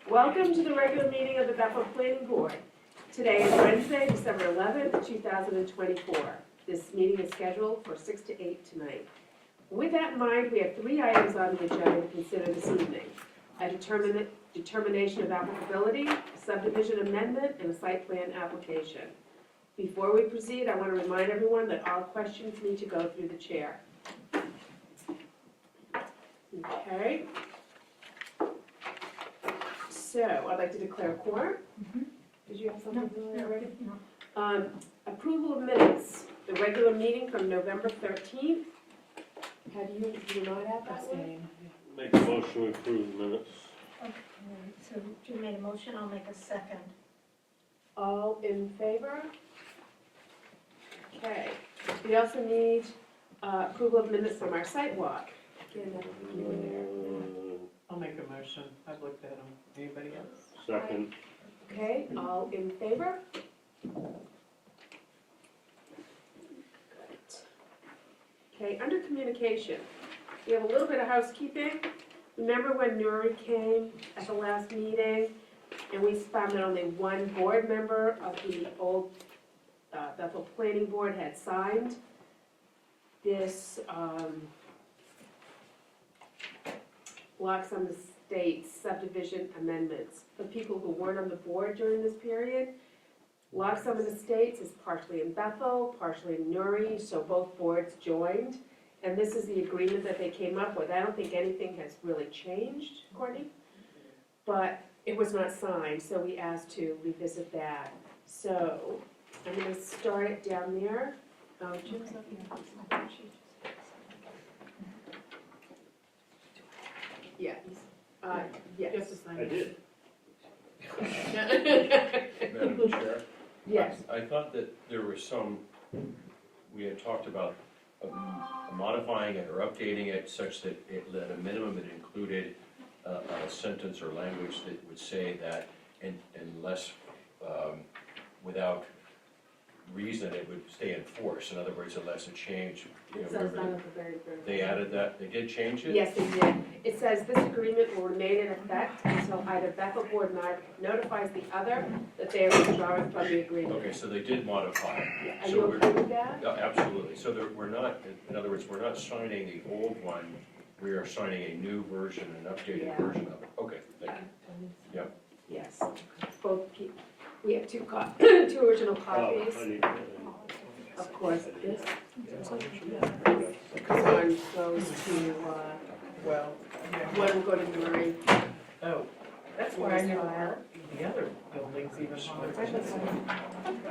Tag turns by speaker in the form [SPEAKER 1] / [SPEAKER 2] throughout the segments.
[SPEAKER 1] Welcome to the regular meeting of the Bethel Planning Board. Today is Wednesday, December 11th, 2024. This meeting is scheduled for 6 to 8 tonight. With that in mind, we have 3 items on the agenda to consider this evening. A determination of applicability, a subdivision amendment, and a site plan application. Before we proceed, I want to remind everyone that all questions need to go through the chair. Okay. So, I'd like to declare a quorum. Did you have something already?
[SPEAKER 2] No.
[SPEAKER 1] Approval of minutes, the regular meeting from November 13th. Have you, do you not have that one?
[SPEAKER 3] Make a motion to approve the minutes.
[SPEAKER 2] Okay, so you made a motion, I'll make a second.
[SPEAKER 1] All in favor? Okay. We also need approval of minutes from our site walk. Again, that'll be you in there.
[SPEAKER 4] I'll make a motion. I've looked at them. Anybody else?
[SPEAKER 3] Second.
[SPEAKER 1] Okay, all in favor? Okay, under communication, we have a little bit of housekeeping. Remember when Nuri came at the last meeting and we found that only one board member of the old Bethel Planning Board had signed this blocks on the state's subdivision amendments for people who weren't on the board during this period. Locks on the States is partially in Bethel, partially in Nuri, so both boards joined. And this is the agreement that they came up with. I don't think anything has really changed, Courtney, but it was not signed, so we asked to revisit that. So I'm going to start it down there. Jim's up here. Yeah, yes.
[SPEAKER 4] Just to sign
[SPEAKER 3] I
[SPEAKER 4] it.
[SPEAKER 3] did.
[SPEAKER 5] Madam Chair?
[SPEAKER 1] Yes.
[SPEAKER 5] I thought that there was some, we had talked about modifying it or updating it such that at a minimum it included a sentence or language that would say that unless, without reason, it would stay in force. In other words, unless a change,
[SPEAKER 1] It says that at the very first.
[SPEAKER 5] they added that, they did change it?
[SPEAKER 1] Yes, they did. It says this agreement will remain in effect until either Bethel Board notifies the other that they are withdrawing from the agreement.
[SPEAKER 5] Okay, so they did modify it.
[SPEAKER 1] Are
[SPEAKER 5] So
[SPEAKER 1] you
[SPEAKER 5] we're-
[SPEAKER 1] okay with that?
[SPEAKER 5] Yeah, absolutely. So we're not, in other words, we're not signing the old one, we are signing a new version, an updated
[SPEAKER 1] Yeah.
[SPEAKER 5] version of it. Okay, thank you. Yep.
[SPEAKER 1] Yes. Both, we have two original
[SPEAKER 3] Oh,
[SPEAKER 1] copies.
[SPEAKER 3] I need
[SPEAKER 1] Of course, this one goes to,
[SPEAKER 4] Well, yeah.
[SPEAKER 1] one will go to Nuri.
[SPEAKER 4] Oh, that's why I never heard the other buildings even.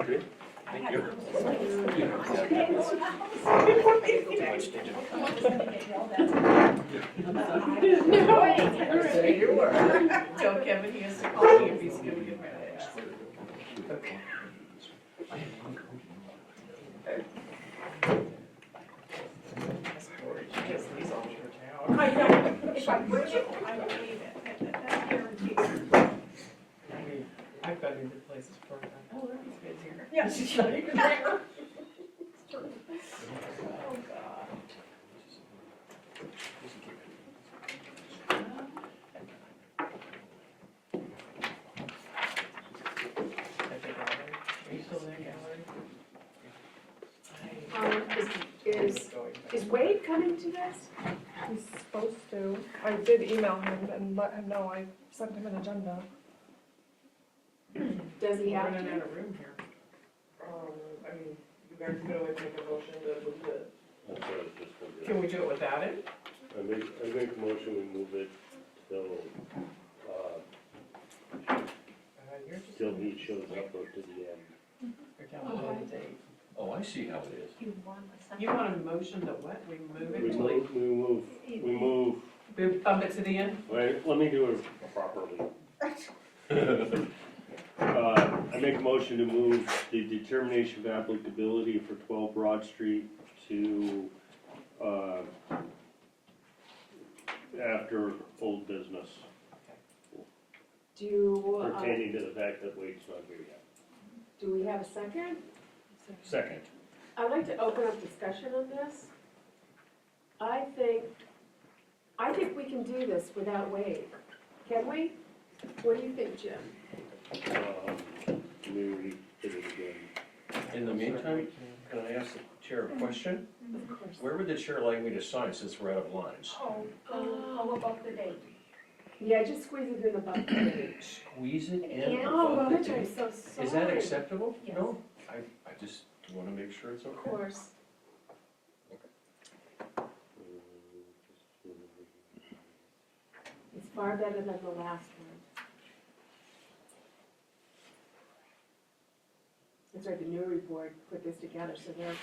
[SPEAKER 5] Okay, thank you.
[SPEAKER 4] No, you were. Tell Kevin he has to call me if he's gonna get rid of that. Okay. She just leaves all your town.
[SPEAKER 2] I know, if I bring it, I will leave it, that's guaranteed.
[SPEAKER 4] I mean, I've got into places for that. Oh, look, these kids here.
[SPEAKER 2] Yeah, she's not even there. It's true. Oh, God.
[SPEAKER 4] I think I'll- Are you still there, Gallery?
[SPEAKER 1] Is Wade coming to this?
[SPEAKER 6] He's supposed to. I did email him and let him know I sent him an agenda.
[SPEAKER 1] Does he
[SPEAKER 4] We're
[SPEAKER 1] have
[SPEAKER 4] running
[SPEAKER 1] to?
[SPEAKER 4] out of room here.
[SPEAKER 6] I mean, you guys could always make a motion to move it.
[SPEAKER 3] That's what I was just gonna do.
[SPEAKER 4] Can we do it without it?
[SPEAKER 3] I make a motion, we move it till,
[SPEAKER 4] You're just.
[SPEAKER 3] till he shows up or to the end.
[SPEAKER 4] You're telling me the date.
[SPEAKER 5] Oh, I see how it is.
[SPEAKER 2] You want a second?
[SPEAKER 4] You want a motion to what? We move
[SPEAKER 3] We
[SPEAKER 4] it till
[SPEAKER 3] move,
[SPEAKER 4] we bump it to the end?
[SPEAKER 3] wait, let me do it properly. I make a motion to move the determination of applicability for 12 Broad Street to, after old business, pertaining to the fact that Wade's not here yet.
[SPEAKER 1] Do we have a second?
[SPEAKER 3] Second.
[SPEAKER 1] I'd like to open up discussion on this. I think we can do this without Wade. Can we? What do you think, Jim?
[SPEAKER 3] Maybe hit it again.
[SPEAKER 5] In the meantime, can I ask the chair a question?
[SPEAKER 1] Of course.
[SPEAKER 5] Where would the chair like me to sign since we're out of lines?
[SPEAKER 2] Oh, go above the date.
[SPEAKER 1] Yeah, just squeeze it in above the page.
[SPEAKER 5] Squeeze it in
[SPEAKER 1] Oh,
[SPEAKER 5] above the
[SPEAKER 1] gosh, I'm
[SPEAKER 5] date?
[SPEAKER 1] so sorry.
[SPEAKER 5] Is that acceptable?
[SPEAKER 2] Yes.
[SPEAKER 5] No? I just wanna make sure it's
[SPEAKER 1] Of
[SPEAKER 5] okay.
[SPEAKER 1] course. It's far better than the last one. That's right, the Newry board put this together, so they're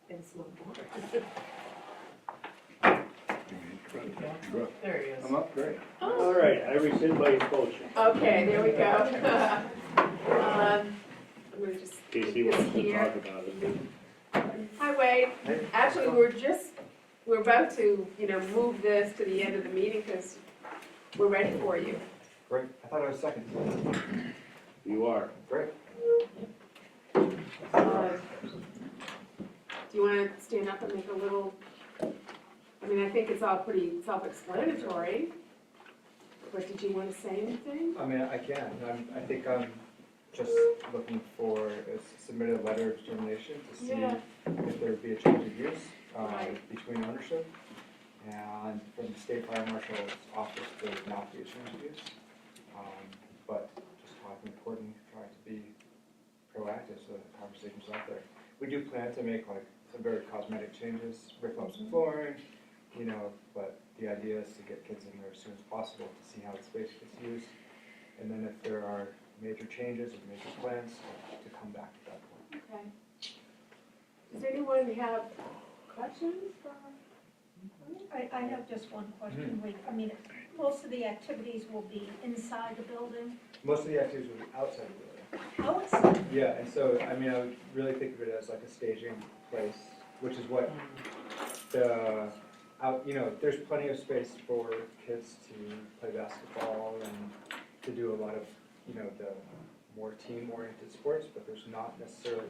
[SPEAKER 1] in a small board.
[SPEAKER 4] There he is.
[SPEAKER 7] I'm up, great.
[SPEAKER 3] All right, I rescind my motion.
[SPEAKER 1] Okay, there we go. I'm gonna just
[SPEAKER 3] Casey
[SPEAKER 1] keep this
[SPEAKER 3] wants to
[SPEAKER 1] here.
[SPEAKER 3] talk about it.
[SPEAKER 1] Hi, Wade. Actually, we're about to, move this to the end of the meeting because we're ready for you.
[SPEAKER 7] Great, I thought I was second.
[SPEAKER 3] You are.
[SPEAKER 7] Great.
[SPEAKER 1] Do you want to stand up and make a little, I think it's all pretty self-explanatory, but did you want to say anything?
[SPEAKER 7] I mean, I can, I think I'm just looking for a submitted letter of determination to see
[SPEAKER 1] Yeah.
[SPEAKER 7] if there would be a change of use
[SPEAKER 1] Right.
[SPEAKER 7] between ownership. And from the state fire marshal's office, there would not be a change of use. But just talking important, trying to be proactive so the conversation's out there. We do plan to make like some very cosmetic changes, rip up some flooring, but the idea is to get kids in there as soon as possible to see how the space gets used. And then if there are major changes or major plans, to come back at that point.
[SPEAKER 1] Okay. Does anyone have questions for?
[SPEAKER 2] I have just one question. Most of the activities will be inside the building.
[SPEAKER 7] Most of the activities will be outside the building.
[SPEAKER 2] How inside?
[SPEAKER 7] Yeah, and so, I would really think of it as like a staging place, which is what there's plenty of space for kids to play basketball and to do a lot of, the more team-oriented sports, but there's not necessarily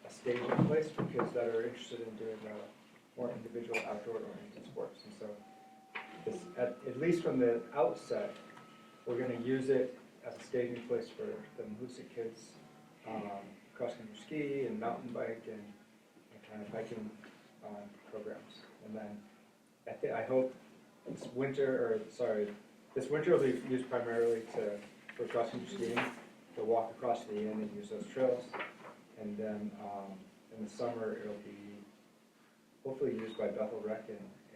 [SPEAKER 7] a staging place for kids that are interested in doing more individual outdoor-oriented sports. And so, at least from the outset, we're gonna use it as a staging place for the Mahusa kids, cross-country ski and mountain bike and kind of hiking programs. And then I hope this winter will be used primarily for cross-country skiing, to walk across the inn and use those trails. And then in the summer, it'll be hopefully used by Bethel Rec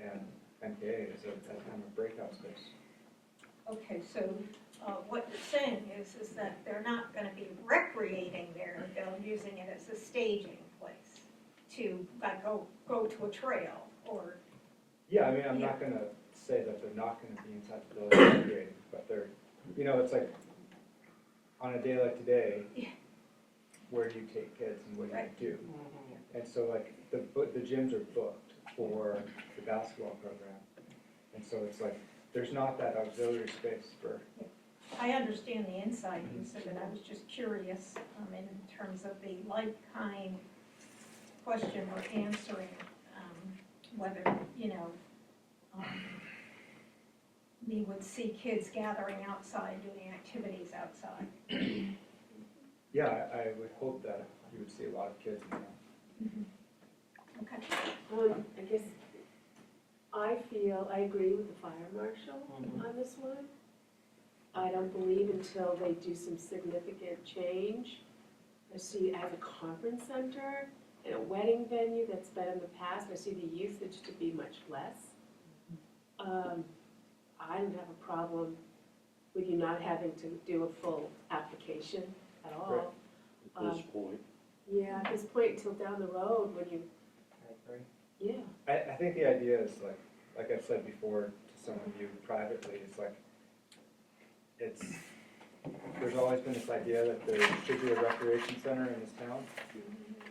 [SPEAKER 7] and MKA as a kind of breakout space.
[SPEAKER 2] Okay, so what you're saying is that they're not gonna be recreating there, they're using it as a staging place to like go to a trail or,
[SPEAKER 7] Yeah, I'm not gonna say that they're not gonna be inside the building recreating, but they're, it's like, on a day like today,
[SPEAKER 2] Yeah.
[SPEAKER 7] where do you take kids and what do
[SPEAKER 2] Right.
[SPEAKER 7] you do? And so like, the gyms are booked for the basketball program. And so it's like, there's not that auxiliary space for,
[SPEAKER 2] I understand the inside use of it, I was just curious in terms of the like-kind question or answering, whether, we would see kids gathering outside, doing activities outside.
[SPEAKER 7] yeah, I would hope that you would see a lot of kids in there.
[SPEAKER 2] Okay.
[SPEAKER 1] I guess I agree with the fire marshal on this one. I don't believe until they do some significant change, I see it as a conference center and a wedding venue that's been in the past, I see the usage to be much less. I don't have a problem with you not having to do a full application at all.
[SPEAKER 3] At this point.
[SPEAKER 1] Yeah, at this point until down the road when you, yeah.
[SPEAKER 7] I think the idea is like I've said before to some of you privately, there's always been this idea that there should be a recreation center in this town,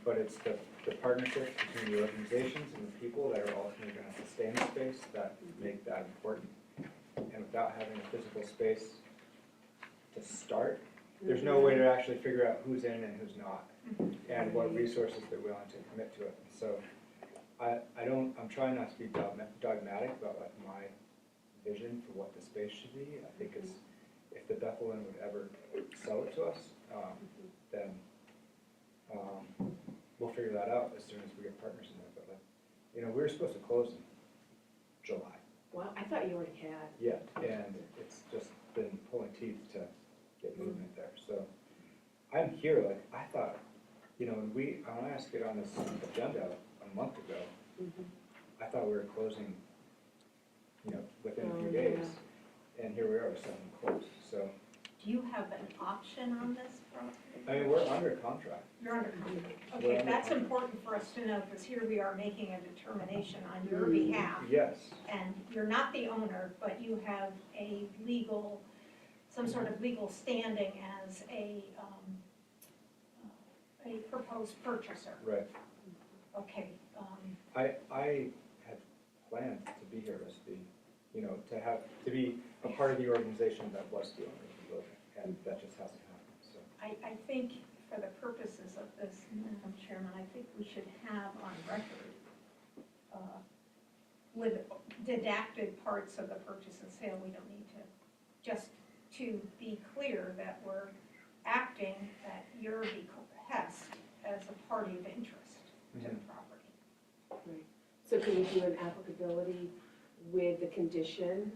[SPEAKER 7] but it's the partnership between the organizations and the people that are ultimately going to sustain the space that make that important. And without having a physical space to start, there's no way to actually figure out who's in and who's not, and what resources they're willing to commit to it. So I'm trying not to be dogmatic about like my vision for what the space should be. I think it's, if the Bethel Inn would ever sell it to us, then we'll figure that out as soon as we get partners in there. But like, you know, we were supposed to close in July.
[SPEAKER 1] Well, I thought you already had.
[SPEAKER 7] Yeah, and it's just been pulling teeth to get movement there. So I'm here, like, I thought, you know, when I asked to get on this agenda a month ago, I thought we were closing, you know, within a few
[SPEAKER 1] Oh,
[SPEAKER 7] days. And here we are, selling close. So,
[SPEAKER 2] Do you have an option on this property?
[SPEAKER 7] I mean, we're under contract.
[SPEAKER 2] You're under contract.
[SPEAKER 7] We're
[SPEAKER 2] Okay,
[SPEAKER 7] under
[SPEAKER 2] that's
[SPEAKER 7] contract.
[SPEAKER 2] important for us to know, because here we are making a determination on your behalf.
[SPEAKER 7] Yes,
[SPEAKER 2] And you're not the owner, but you have a legal, some sort of legal standing as a proposed purchaser.
[SPEAKER 7] right.
[SPEAKER 2] Okay,
[SPEAKER 7] I had planned to be here as the, you know, to be a part of the organization that was the owner of the building, and that just hasn't happened, so.
[SPEAKER 2] I think for the purposes of this, Madam Chairman, I think we should have on record with didacted parts of the purchase and sale, we don't need to, just to be clear that we're acting at your behest as a party of interest to the property.
[SPEAKER 1] So can we do an applicability with the condition,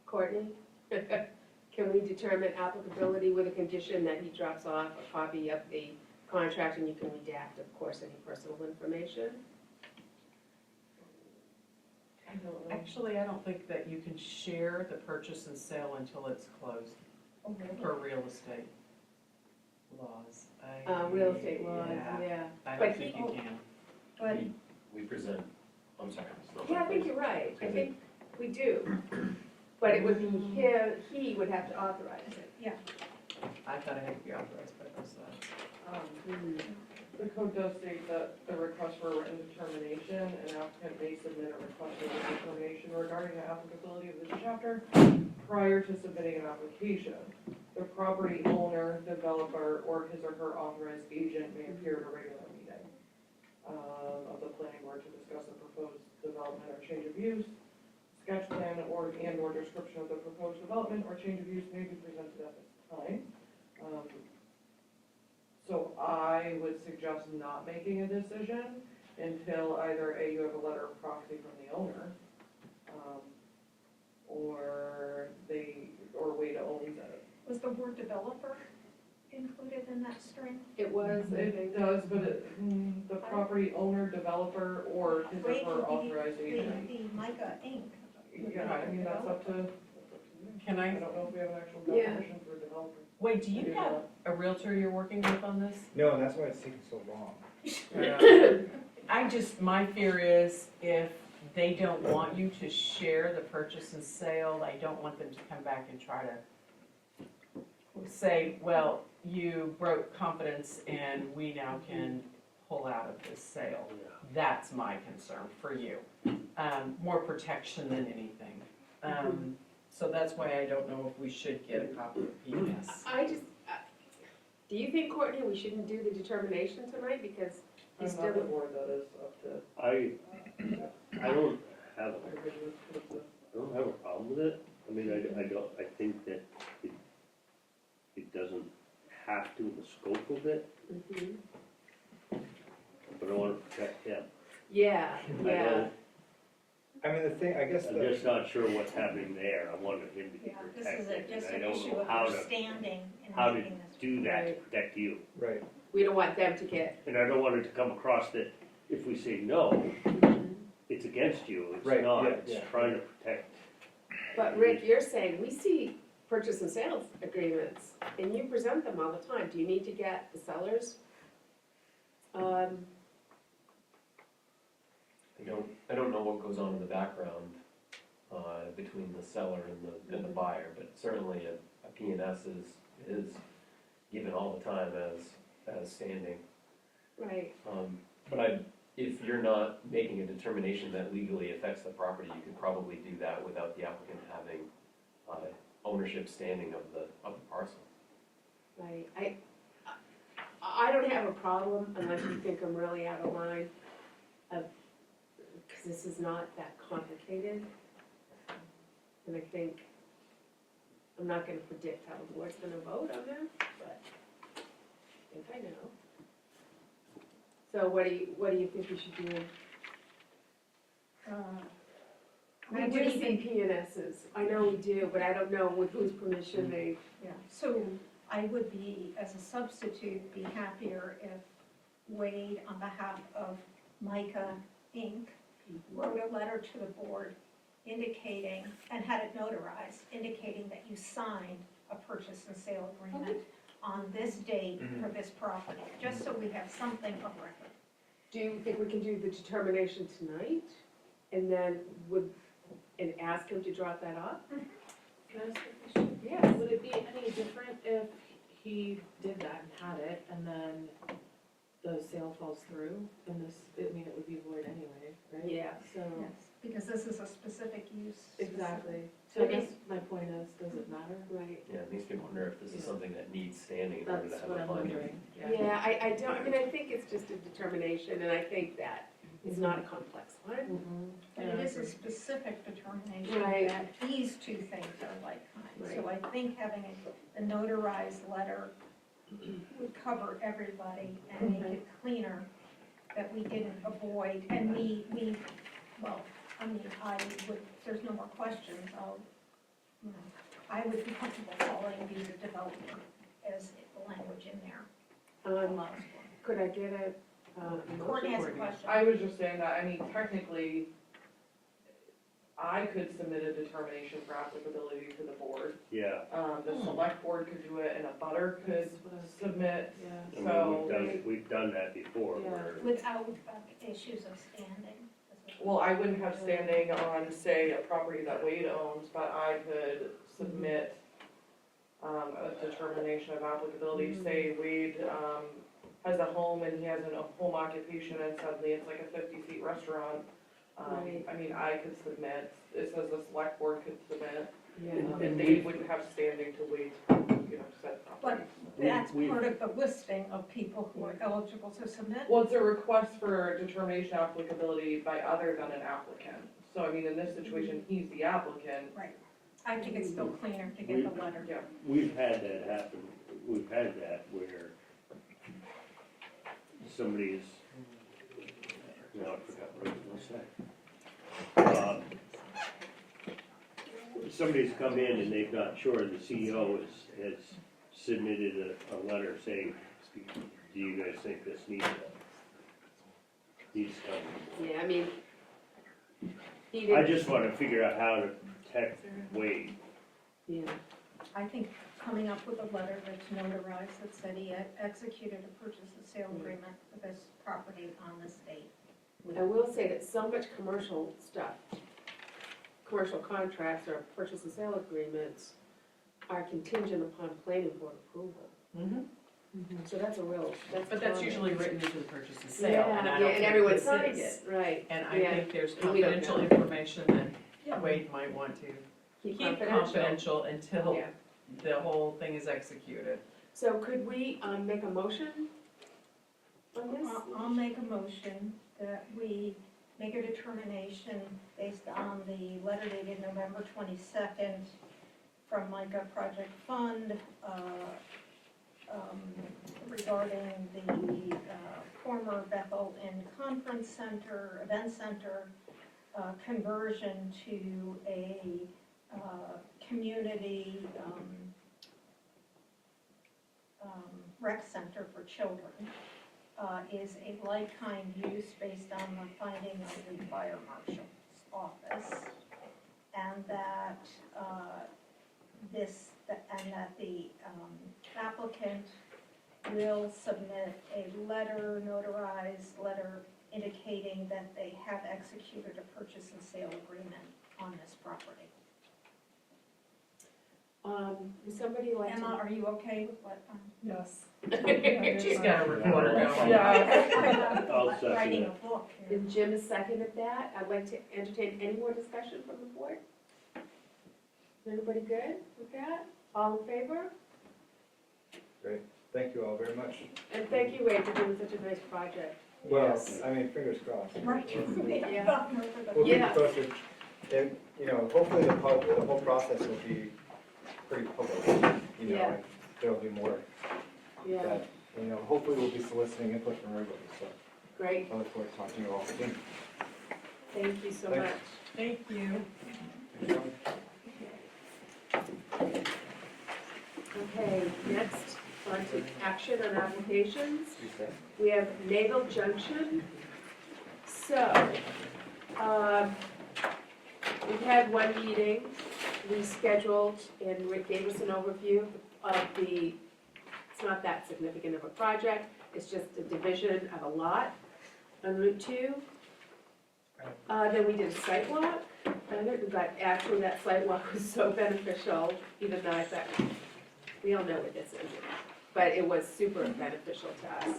[SPEAKER 1] Courtney? Can we determine applicability with a condition that he drops off a copy of the contract and you can redact, of course, any personal information?
[SPEAKER 4] I don't know. Actually, I don't think that you can share the purchase and sale until it's closed
[SPEAKER 2] Oh, really?
[SPEAKER 4] per real estate laws.
[SPEAKER 1] Real estate laws, yeah.
[SPEAKER 4] I
[SPEAKER 1] But
[SPEAKER 4] don't think you can.
[SPEAKER 2] But
[SPEAKER 5] We present, I'm sorry. it's not
[SPEAKER 1] Yeah, I
[SPEAKER 5] my
[SPEAKER 1] think
[SPEAKER 5] place.
[SPEAKER 1] you're right, I think we do. But it would be him, he would have to authorize it.
[SPEAKER 4] I thought it had to be authorized by both sides.
[SPEAKER 6] The code does state that the request for a written determination, an applicant may submit a request for a determination regarding the applicability of this chapter prior to submitting an application. The property owner, developer, or his or her authorized agent may appear at a regular meeting of the planning board to discuss a proposed development or change of use. Sketch plan or description of the proposed development or change of use may be presented at this time. So I would suggest not making a decision until either A, you have a letter of proxy from the owner, or Wade owns it.
[SPEAKER 2] was the word developer included in that string?
[SPEAKER 1] It was, I
[SPEAKER 6] It
[SPEAKER 1] think.
[SPEAKER 6] does, but the property owner, developer, or his
[SPEAKER 2] Wade
[SPEAKER 6] or her
[SPEAKER 2] could be
[SPEAKER 6] authorized agent.
[SPEAKER 2] the Micah Inc.
[SPEAKER 6] Yeah, I mean, that's up to,
[SPEAKER 4] Can
[SPEAKER 6] I
[SPEAKER 4] I,
[SPEAKER 6] don't know if we have an actual
[SPEAKER 1] Yeah.
[SPEAKER 6] definition for developer.
[SPEAKER 4] wait, do you have a realtor you're working with on this?
[SPEAKER 7] No, and that's why it's taking so long.
[SPEAKER 4] My fear is if they don't want you to share the purchase and sale, I don't want them to come back and try to say, well, you broke confidence and we now can pull out of this sale. That's my concern for you. More protection than anything. So that's why I don't know if we should get a copy of PNS.
[SPEAKER 1] Do you think, Courtney, we shouldn't do the determination tonight because he's
[SPEAKER 6] I'm not the
[SPEAKER 1] still,
[SPEAKER 6] board, that is up to
[SPEAKER 3] I don't have,
[SPEAKER 6] our business.
[SPEAKER 3] I don't have a problem with it. I mean, I think that it doesn't have to in the scope of it,
[SPEAKER 1] Mhm.
[SPEAKER 3] but I want to protect him.
[SPEAKER 1] Yeah,
[SPEAKER 3] I
[SPEAKER 1] yeah.
[SPEAKER 3] don't,
[SPEAKER 7] I mean, the thing, I guess
[SPEAKER 3] I'm
[SPEAKER 7] the,
[SPEAKER 3] just not sure what's happening there. I wanted him to be
[SPEAKER 2] Yeah, this is
[SPEAKER 3] protected.
[SPEAKER 2] just
[SPEAKER 3] And
[SPEAKER 2] an
[SPEAKER 3] I
[SPEAKER 2] issue
[SPEAKER 3] don't know
[SPEAKER 2] of
[SPEAKER 3] how
[SPEAKER 2] your
[SPEAKER 3] to
[SPEAKER 2] standing
[SPEAKER 3] how
[SPEAKER 2] in
[SPEAKER 3] to
[SPEAKER 2] making this.
[SPEAKER 3] do that to
[SPEAKER 1] Right.
[SPEAKER 3] protect you.
[SPEAKER 7] right,
[SPEAKER 1] We don't want them to get,
[SPEAKER 3] And I don't want it to come across that if we say no, it's against you. It's
[SPEAKER 7] Right,
[SPEAKER 3] not.
[SPEAKER 7] yeah,
[SPEAKER 3] It's
[SPEAKER 7] yeah.
[SPEAKER 3] trying to protect.
[SPEAKER 1] but Rick, you're saying, we see purchase and sales agreements and you present them all the time. Do you need to get the sellers?
[SPEAKER 8] I don't know what goes on in the background, between the seller and the buyer, but certainly a P&S is given all the time as standing.
[SPEAKER 1] Right,
[SPEAKER 8] But if you're not making a determination that legally affects the property, you could probably do that without the applicant having, ownership standing of the parcel.
[SPEAKER 1] right. I don't have a problem unless you think I'm really out of line of, because this is not that complicated. And I think, I'm not gonna predict how the board's gonna vote on this, but I think I know. So what do you think we should do? We
[SPEAKER 2] What
[SPEAKER 1] do
[SPEAKER 2] do you
[SPEAKER 1] see
[SPEAKER 2] think?
[SPEAKER 1] PNSs, I know we do, but I don't know with whose permission they,
[SPEAKER 2] Yeah, so I would be, as a substitute, be happier if Wade, on behalf of Micah Inc., wrote a letter to the board indicating, and had it notarized, indicating that you signed a purchase and sale agreement on this date for this property, just so we have something of record.
[SPEAKER 1] do you think we can do the determination tonight? And then and ask him to drop that off?
[SPEAKER 9] Can I ask a question?
[SPEAKER 1] Yes.
[SPEAKER 9] Would it be any different if he did that and had it, and then the sale falls through, and this, I mean, it would be void anyway, right?
[SPEAKER 1] Yeah.
[SPEAKER 9] So,
[SPEAKER 2] Yes, because this is a specific use.
[SPEAKER 9] exactly. So I guess my point is, does it matter?
[SPEAKER 1] Right.
[SPEAKER 8] Yeah, it makes me wonder if this is something that needs standing in order
[SPEAKER 9] That's
[SPEAKER 8] to have
[SPEAKER 9] what
[SPEAKER 8] a
[SPEAKER 9] I'm
[SPEAKER 8] finding.
[SPEAKER 9] wondering,
[SPEAKER 1] Yeah, I don't, I mean, I think it's just a determination, and I think that it's not a complex one.
[SPEAKER 9] Mhm.
[SPEAKER 2] But
[SPEAKER 9] Yeah,
[SPEAKER 2] it
[SPEAKER 9] I
[SPEAKER 2] is a
[SPEAKER 9] agree.
[SPEAKER 2] specific determination
[SPEAKER 1] Right.
[SPEAKER 2] that these two things are like kind. So I think having a notarized letter would cover everybody and make it cleaner, that we didn't avoid, and well, I mean, I would, if there's no more questions, I would be comfortable calling these a development as the language in there allows for.
[SPEAKER 1] Could I get a,
[SPEAKER 2] Courtney has a
[SPEAKER 1] motion?
[SPEAKER 2] question.
[SPEAKER 6] I was just saying that, I mean, technically, I could submit a determination for applicability to the board.
[SPEAKER 3] Yeah,
[SPEAKER 6] The select board could do it, and a butter could submit,
[SPEAKER 9] Yeah.
[SPEAKER 3] I
[SPEAKER 6] so.
[SPEAKER 3] mean, we've done that before,
[SPEAKER 9] Yeah.
[SPEAKER 3] where,
[SPEAKER 2] Without issues of standing.
[SPEAKER 6] Well, I wouldn't have standing on, say, a property that Wade owns, but I could submit a determination of applicability. Say Wade has a home and he has a home occupation and suddenly it's like a 50-seat restaurant.
[SPEAKER 1] Right.
[SPEAKER 6] I mean, I could submit, it says the select board could submit,
[SPEAKER 1] Yeah.
[SPEAKER 6] and they wouldn't have standing to Wade's, said property.
[SPEAKER 2] That's
[SPEAKER 3] We-
[SPEAKER 2] part of the listing of people who are eligible to submit.
[SPEAKER 6] Well, it's a request for determination of applicability by other than an applicant. So, I mean, in this situation, he's the applicant.
[SPEAKER 2] I think it's still cleaner to get the letter.
[SPEAKER 6] Yeah.
[SPEAKER 3] we've had that happen, we've had that where somebody's, now I forgot what I was gonna say. Somebody's come in and they've not sure, the CEO has submitted a letter saying, do you guys think this needs coming?
[SPEAKER 1] Yeah, I mean, he
[SPEAKER 3] I
[SPEAKER 1] didn't,
[SPEAKER 3] just wanna figure out how to protect Wade.
[SPEAKER 1] yeah,
[SPEAKER 2] I think coming up with a letter that's notarized that said he had executed a purchase and sale agreement for this property on this date.
[SPEAKER 1] I will say that so much commercial stuff, commercial contracts or purchase and sale agreements are contingent upon planning board approval.
[SPEAKER 4] Mhm.
[SPEAKER 1] So that's
[SPEAKER 4] But that's
[SPEAKER 1] common.
[SPEAKER 4] usually written into the purchase and sale,
[SPEAKER 1] Yeah,
[SPEAKER 4] and I
[SPEAKER 1] yeah,
[SPEAKER 4] don't
[SPEAKER 1] and
[SPEAKER 4] think
[SPEAKER 1] everyone
[SPEAKER 4] this
[SPEAKER 1] signs
[SPEAKER 4] is.
[SPEAKER 1] it, right.
[SPEAKER 4] And I
[SPEAKER 1] Yeah.
[SPEAKER 4] think there's
[SPEAKER 1] And we don't
[SPEAKER 4] confidential
[SPEAKER 1] know.
[SPEAKER 4] information that Wade might want to
[SPEAKER 1] Keep
[SPEAKER 4] keep
[SPEAKER 1] confidential.
[SPEAKER 4] confidential until
[SPEAKER 1] Yeah.
[SPEAKER 4] the whole thing is executed.
[SPEAKER 1] So could we, make a motion on this?
[SPEAKER 2] I'll make a motion that we make a determination based on the letter dated November 22nd from Micah Project Fund regarding the former Bethel Inn Conference Center, Event Center, conversion to a community rec center for children. Is a like-kind use based on the finding of the fire marshal's office, and that the applicant will submit a letter, notarized letter indicating that they have executed a purchase and sale agreement on this property.
[SPEAKER 1] Would somebody like
[SPEAKER 2] Emma,
[SPEAKER 1] to?
[SPEAKER 2] are you okay with what?
[SPEAKER 9] Yes.
[SPEAKER 4] She's got a recorder going.
[SPEAKER 6] Yeah.
[SPEAKER 3] I'll
[SPEAKER 2] I'm
[SPEAKER 3] second
[SPEAKER 2] writing
[SPEAKER 3] it.
[SPEAKER 2] a book here.
[SPEAKER 1] And Jim has seconded that. I'd like to entertain any more discussion from the board. Everybody good with that? All in favor?
[SPEAKER 7] Thank you all very much.
[SPEAKER 1] And thank you, Wade, for doing such a nice project.
[SPEAKER 7] Well,
[SPEAKER 4] Yes.
[SPEAKER 7] I mean, fingers crossed.
[SPEAKER 2] Right.
[SPEAKER 1] Yeah.
[SPEAKER 7] We'll keep
[SPEAKER 1] Yeah.
[SPEAKER 7] you posted. And, you know, hopefully the whole process will be pretty public, you know,
[SPEAKER 1] Yeah.
[SPEAKER 7] and there'll be more
[SPEAKER 1] Yeah,
[SPEAKER 7] that, you know, hopefully we'll be soliciting input from everybody, so
[SPEAKER 1] great,
[SPEAKER 7] I look forward to talking to you all soon.
[SPEAKER 1] thank you so
[SPEAKER 7] Thanks.
[SPEAKER 1] much.
[SPEAKER 4] Thank you.
[SPEAKER 1] Okay, next, on to action on applications.
[SPEAKER 7] You say?
[SPEAKER 1] We have Naval Junction. So, we've had one meeting, we scheduled, and Rick gave us an overview of the, it's not that significant of a project, it's just a division of a lot on Route 2. Then we did a site walk, actually that site walk was so beneficial, even though I thought, we all know what this is, but it was super beneficial to us.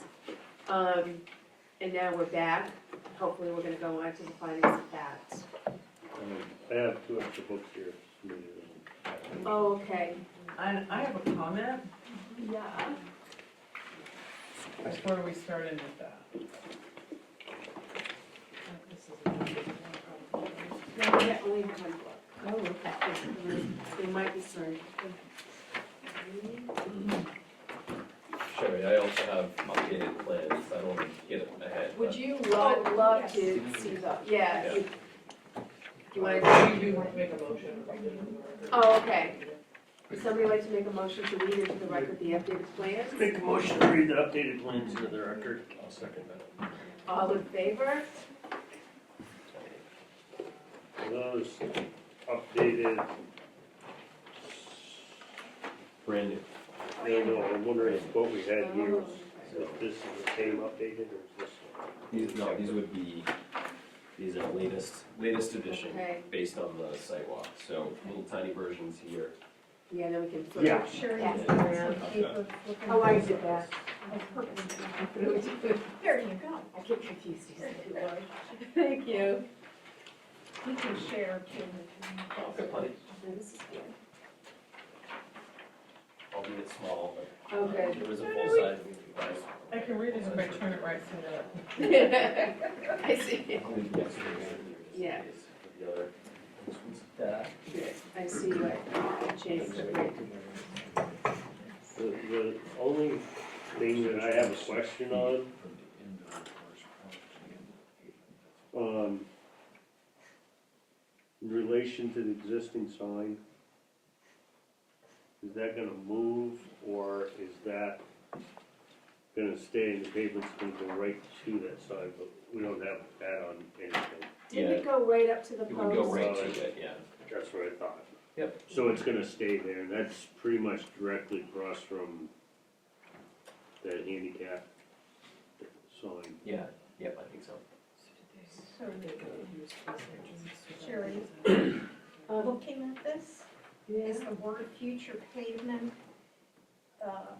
[SPEAKER 1] And now we're back, hopefully we're gonna go on to the findings of that.
[SPEAKER 3] I have 2 extra books here.
[SPEAKER 1] Oh, okay.
[SPEAKER 4] And I have a comment,
[SPEAKER 1] Yeah.
[SPEAKER 4] before we start into that.
[SPEAKER 1] No, we only have one book. Oh, okay. They might be sorry.
[SPEAKER 8] Sherry, I also have updated plans, I don't want to get ahead.
[SPEAKER 1] Would
[SPEAKER 8] but-
[SPEAKER 1] you love
[SPEAKER 2] yes.
[SPEAKER 1] to see the, yeah.
[SPEAKER 8] Yeah.
[SPEAKER 1] Do you wanna,
[SPEAKER 6] Do you want to make a motion? Or read it into the record?
[SPEAKER 1] oh, okay. Would somebody like to make a motion to read into the record the updated plans?
[SPEAKER 3] Make a motion to read the updated plans into the record.
[SPEAKER 5] I'll second that.
[SPEAKER 1] All in favor?
[SPEAKER 3] Those updated,
[SPEAKER 8] Brand new.
[SPEAKER 3] I don't know, I'm wondering if what we had here,
[SPEAKER 1] Oh,
[SPEAKER 3] if this is the same updated or is this?
[SPEAKER 8] These would be, these are latest edition,
[SPEAKER 1] Okay.
[SPEAKER 8] based on the sidewalk, so little tiny versions here.
[SPEAKER 1] Yeah, then we can sort
[SPEAKER 3] Yeah.
[SPEAKER 1] of
[SPEAKER 2] Sure,
[SPEAKER 1] pass
[SPEAKER 2] you
[SPEAKER 1] it around.
[SPEAKER 2] paper.
[SPEAKER 1] Oh, I did that.
[SPEAKER 2] There you go.
[SPEAKER 1] I get confused easily. Thank you.
[SPEAKER 2] You can share too.
[SPEAKER 8] Okay, plenty.
[SPEAKER 1] Oh, this is good.
[SPEAKER 8] Albeit small, but
[SPEAKER 1] Okay.
[SPEAKER 8] there is a full size.
[SPEAKER 4] I can read it if I turn it right side up.
[SPEAKER 1] I see. Yeah.
[SPEAKER 8] The other.
[SPEAKER 1] Good. I see what changed.
[SPEAKER 3] The only thing that I have a question on, in relation to the existing sign, is that gonna move, or is that gonna stay in the pavement, it's gonna go right to that sign, but we don't have that on anything?
[SPEAKER 1] Didn't it go right up to the
[SPEAKER 8] It would go
[SPEAKER 1] post?
[SPEAKER 8] right to it, yeah.
[SPEAKER 3] That's what I thought.
[SPEAKER 8] Yep.
[SPEAKER 3] So it's gonna stay there, and that's pretty much directly across from that handicap sign.
[SPEAKER 8] Yeah, yep, I think so.
[SPEAKER 2] So, Sherry,
[SPEAKER 1] Um,
[SPEAKER 2] looking at this,
[SPEAKER 1] yeah.
[SPEAKER 2] is the word future pavement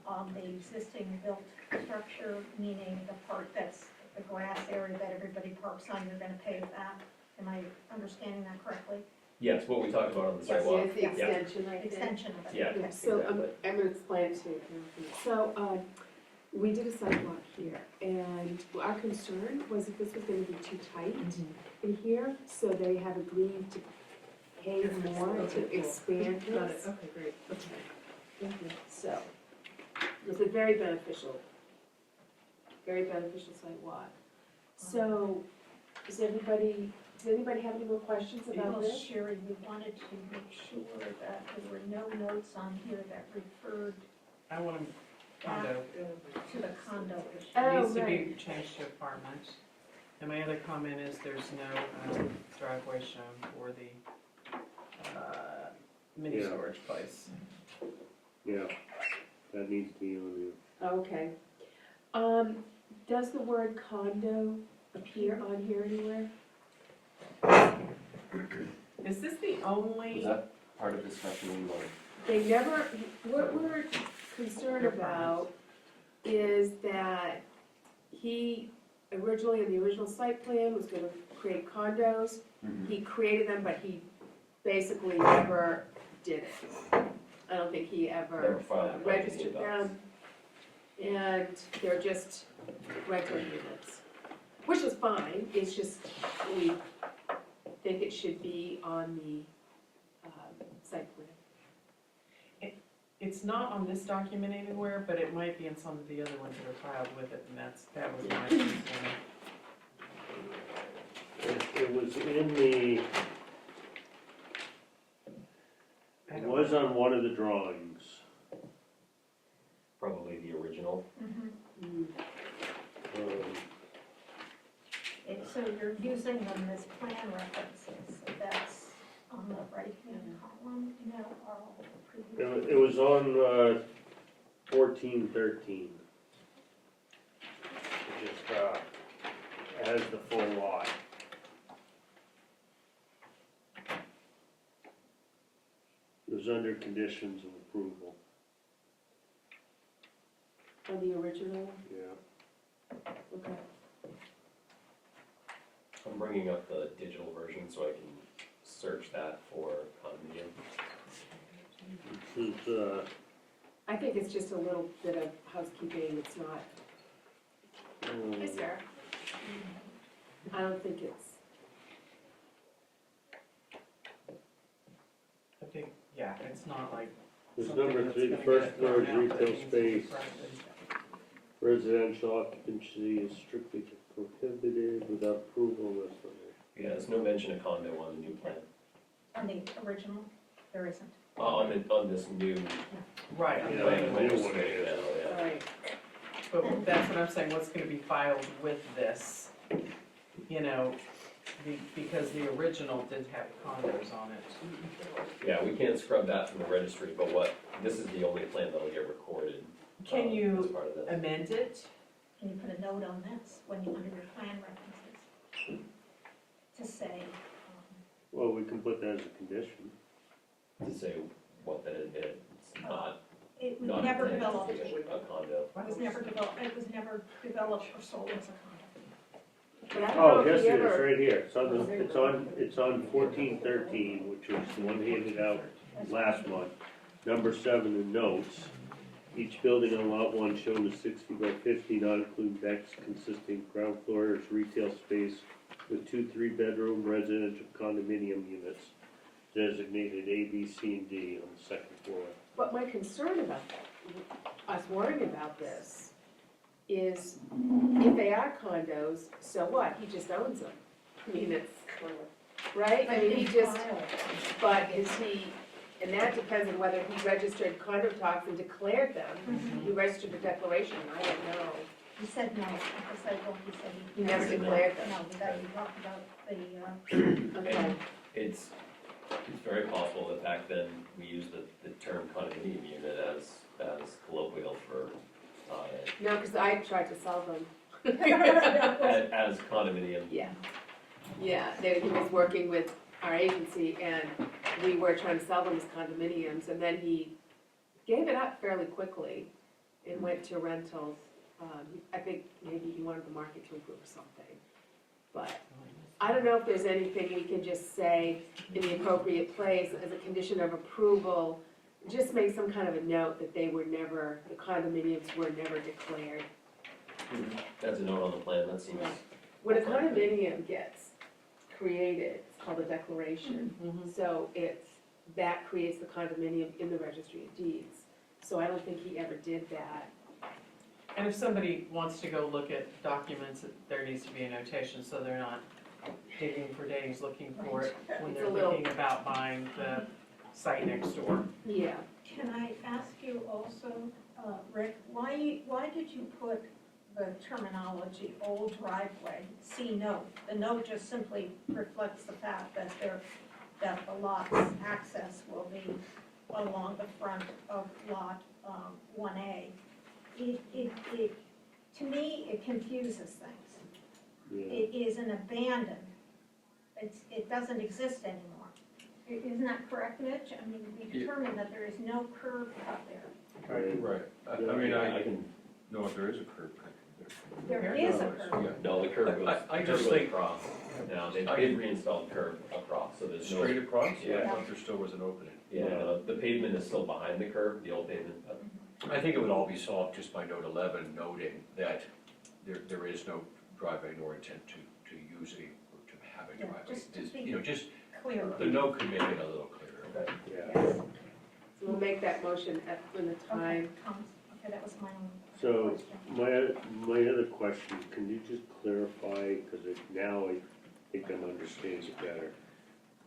[SPEAKER 2] on the existing built structure, meaning the part that's the grass area that everybody parks on, you're gonna pave that? Am I understanding that correctly?
[SPEAKER 8] Yes, what we talked about on the
[SPEAKER 1] Yes,
[SPEAKER 8] sidewalk.
[SPEAKER 1] it's the
[SPEAKER 8] Yeah.
[SPEAKER 1] extension right there.
[SPEAKER 2] Extension of it?
[SPEAKER 8] Yeah.
[SPEAKER 2] Okay.
[SPEAKER 1] So
[SPEAKER 8] Exactly.
[SPEAKER 1] I'm gonna explain to you. So, we did a sidewalk here, and our concern was that this was gonna be too tight in here, so they have agreed to pave more to expand
[SPEAKER 4] Got it,
[SPEAKER 1] this.
[SPEAKER 4] okay, great.
[SPEAKER 1] So, it's a very beneficial sidewalk. So, does anybody have any more questions about
[SPEAKER 2] Well,
[SPEAKER 1] this?
[SPEAKER 2] Sherry, we wanted to make sure that there were no notes on here that referred
[SPEAKER 4] I want a condo.
[SPEAKER 2] to the condo issue.
[SPEAKER 1] Oh,
[SPEAKER 4] Needs to be
[SPEAKER 1] right.
[SPEAKER 4] changed to apartment. And my other comment is there's no driveway shown for the mini
[SPEAKER 3] Yeah.
[SPEAKER 4] storage place.
[SPEAKER 3] Yeah, that needs to be on
[SPEAKER 1] Okay. Does the word condo appear on here anywhere?
[SPEAKER 4] Is this the
[SPEAKER 8] Was
[SPEAKER 4] only,
[SPEAKER 8] that part of discussion or?
[SPEAKER 1] They never, what we're concerned about is that he originally, in the original site plan, was gonna create condos. He created them, but he basically never did it. I don't think he
[SPEAKER 8] Never
[SPEAKER 1] ever
[SPEAKER 8] filed it.
[SPEAKER 1] registered them. And they're just rental units, which is fine, it's just, think it should be on the site plan.
[SPEAKER 4] It's not on this document anywhere, but it might be in some of the other ones that are filed with it, and that was my concern.
[SPEAKER 3] It was in the, it was on one of the drawings.
[SPEAKER 8] Probably the original.
[SPEAKER 1] Mm.
[SPEAKER 2] So you're using them as plan references, so that's on the right-hand column, you know, all the previous.
[SPEAKER 3] It was on 1413. It just has the full lot. It was under conditions of approval,
[SPEAKER 1] On the original,
[SPEAKER 3] yeah.
[SPEAKER 1] okay.
[SPEAKER 8] I'm bringing up the digital version so I can search that for condominium.
[SPEAKER 3] This is,
[SPEAKER 1] I think it's just a little bit of housekeeping, it's not,
[SPEAKER 3] um,
[SPEAKER 1] I don't think it's,
[SPEAKER 4] I think, yeah, it's not like
[SPEAKER 3] There's
[SPEAKER 4] something
[SPEAKER 3] number
[SPEAKER 4] that's
[SPEAKER 3] 3, the
[SPEAKER 4] gonna
[SPEAKER 3] first
[SPEAKER 4] get
[SPEAKER 3] floor is
[SPEAKER 4] thrown out that
[SPEAKER 3] retail
[SPEAKER 4] needs to be
[SPEAKER 3] space.
[SPEAKER 4] corrected.
[SPEAKER 3] Residential occupancy is strictly prohibited without approval unless.
[SPEAKER 8] Yeah, there's no mention of condo on the new plan.
[SPEAKER 2] On the original, there isn't.
[SPEAKER 8] On this new
[SPEAKER 4] Right,
[SPEAKER 3] Yeah,
[SPEAKER 8] plan,
[SPEAKER 3] the
[SPEAKER 8] when
[SPEAKER 3] new
[SPEAKER 8] it's
[SPEAKER 3] one
[SPEAKER 8] submitted
[SPEAKER 3] is.
[SPEAKER 8] now, yeah.
[SPEAKER 1] right,
[SPEAKER 4] but that's what I'm saying, what's gonna be filed with this, you know, because the original did have condos on it.
[SPEAKER 8] Yeah, we can't scrub that from the registry, but this is the only plan that'll get recorded.
[SPEAKER 4] Can
[SPEAKER 8] as
[SPEAKER 4] you
[SPEAKER 8] part of this.
[SPEAKER 4] amend it?
[SPEAKER 2] Can you put a note on this when you, under your plan references? To say,
[SPEAKER 3] Well, we can put that as a condition.
[SPEAKER 8] To say what that it's not,
[SPEAKER 2] it was
[SPEAKER 8] not
[SPEAKER 2] never
[SPEAKER 8] intended to
[SPEAKER 2] developed,
[SPEAKER 8] be a condo.
[SPEAKER 2] it was never developed or sold as a condo.
[SPEAKER 1] but I don't
[SPEAKER 3] Oh,
[SPEAKER 1] know
[SPEAKER 3] yes,
[SPEAKER 1] if he
[SPEAKER 3] it is,
[SPEAKER 1] ever,
[SPEAKER 3] right here. It's on 1413, which was the one handed out last month. Number 7 in notes. Each building on lot 1 shown as 60 by 50, not including decks consisting ground floor is retail space with 2 3-bedroom residential condominium units designated A, B, C, and D on the second floor.
[SPEAKER 1] but my concern about that, us worrying about this, is if they are condos, so what? He just owns them. I mean, it's, right? I mean, he just, but is he, and that depends on whether he registered condo talks and declared them. He registered a declaration, I don't know.
[SPEAKER 2] He said no, because I thought he said
[SPEAKER 1] He never declared them.
[SPEAKER 2] No, that he talked about the,
[SPEAKER 1] Okay,
[SPEAKER 8] It's very possible that back then we used the term condominium unit as colloquial for,
[SPEAKER 1] no, because I tried to sell them.
[SPEAKER 8] as condominium.
[SPEAKER 1] Yeah, yeah, he was working with our agency and we were trying to sell them as condominiums and then he gave it up fairly quickly and went to rentals. I think maybe he wanted the market to improve or something. But I don't know if there's anything we can just say in the appropriate place as a condition of approval. Just make some kind of a note that they were never, the condominiums were never declared.
[SPEAKER 8] As a note on the plan, that seems,
[SPEAKER 1] When a condominium gets created, it's called a declaration.
[SPEAKER 4] Mhm.
[SPEAKER 1] So that creates the condominium in the registry of deeds. So I don't think he ever did that.
[SPEAKER 4] And if somebody wants to go look at documents, there needs to be a notation, so they're not digging for days looking for it when
[SPEAKER 1] It's
[SPEAKER 4] they're
[SPEAKER 1] a little-
[SPEAKER 4] thinking about buying the site next door.
[SPEAKER 1] Yeah.
[SPEAKER 2] can I ask you also, Rick, why did you put the terminology old driveway, see note? The note just simply reflects the fact that that the lot's access will be along the front of lot 1A. To me, it confuses things.
[SPEAKER 3] Yeah.
[SPEAKER 2] It is an abandoned, it doesn't exist anymore. Isn't that correct, Mitch? I mean, we determined that there is no curb cut there.
[SPEAKER 5] Right, I mean, I know if there is a curb cut.
[SPEAKER 2] There is a curb.
[SPEAKER 8] no, the curb goes,
[SPEAKER 5] I
[SPEAKER 8] the
[SPEAKER 5] just
[SPEAKER 8] curb goes
[SPEAKER 5] think-
[SPEAKER 8] across. Now, they did reinstall the curb across, so there's no.
[SPEAKER 5] Straight across? I
[SPEAKER 8] Yeah.
[SPEAKER 5] thought there still was an opening.
[SPEAKER 8] Yeah, the pavement is still behind the curb, the old pavement, but
[SPEAKER 5] I think it would all be solved just by note 11, noting that there is no driveway nor intent to use or to have any
[SPEAKER 2] Yeah,
[SPEAKER 5] driveway.
[SPEAKER 2] just to
[SPEAKER 5] Is,
[SPEAKER 2] be-
[SPEAKER 5] you know, just,
[SPEAKER 2] Clear.
[SPEAKER 5] the note could make it a little clearer.
[SPEAKER 8] Okay.
[SPEAKER 3] Yeah.
[SPEAKER 2] Yes.
[SPEAKER 1] So we'll make that motion when the
[SPEAKER 2] Okay,
[SPEAKER 1] time.
[SPEAKER 2] okay, that was my only
[SPEAKER 3] So,
[SPEAKER 2] question.
[SPEAKER 3] my other question, can you just clarify, because now I think I'm understanding it better.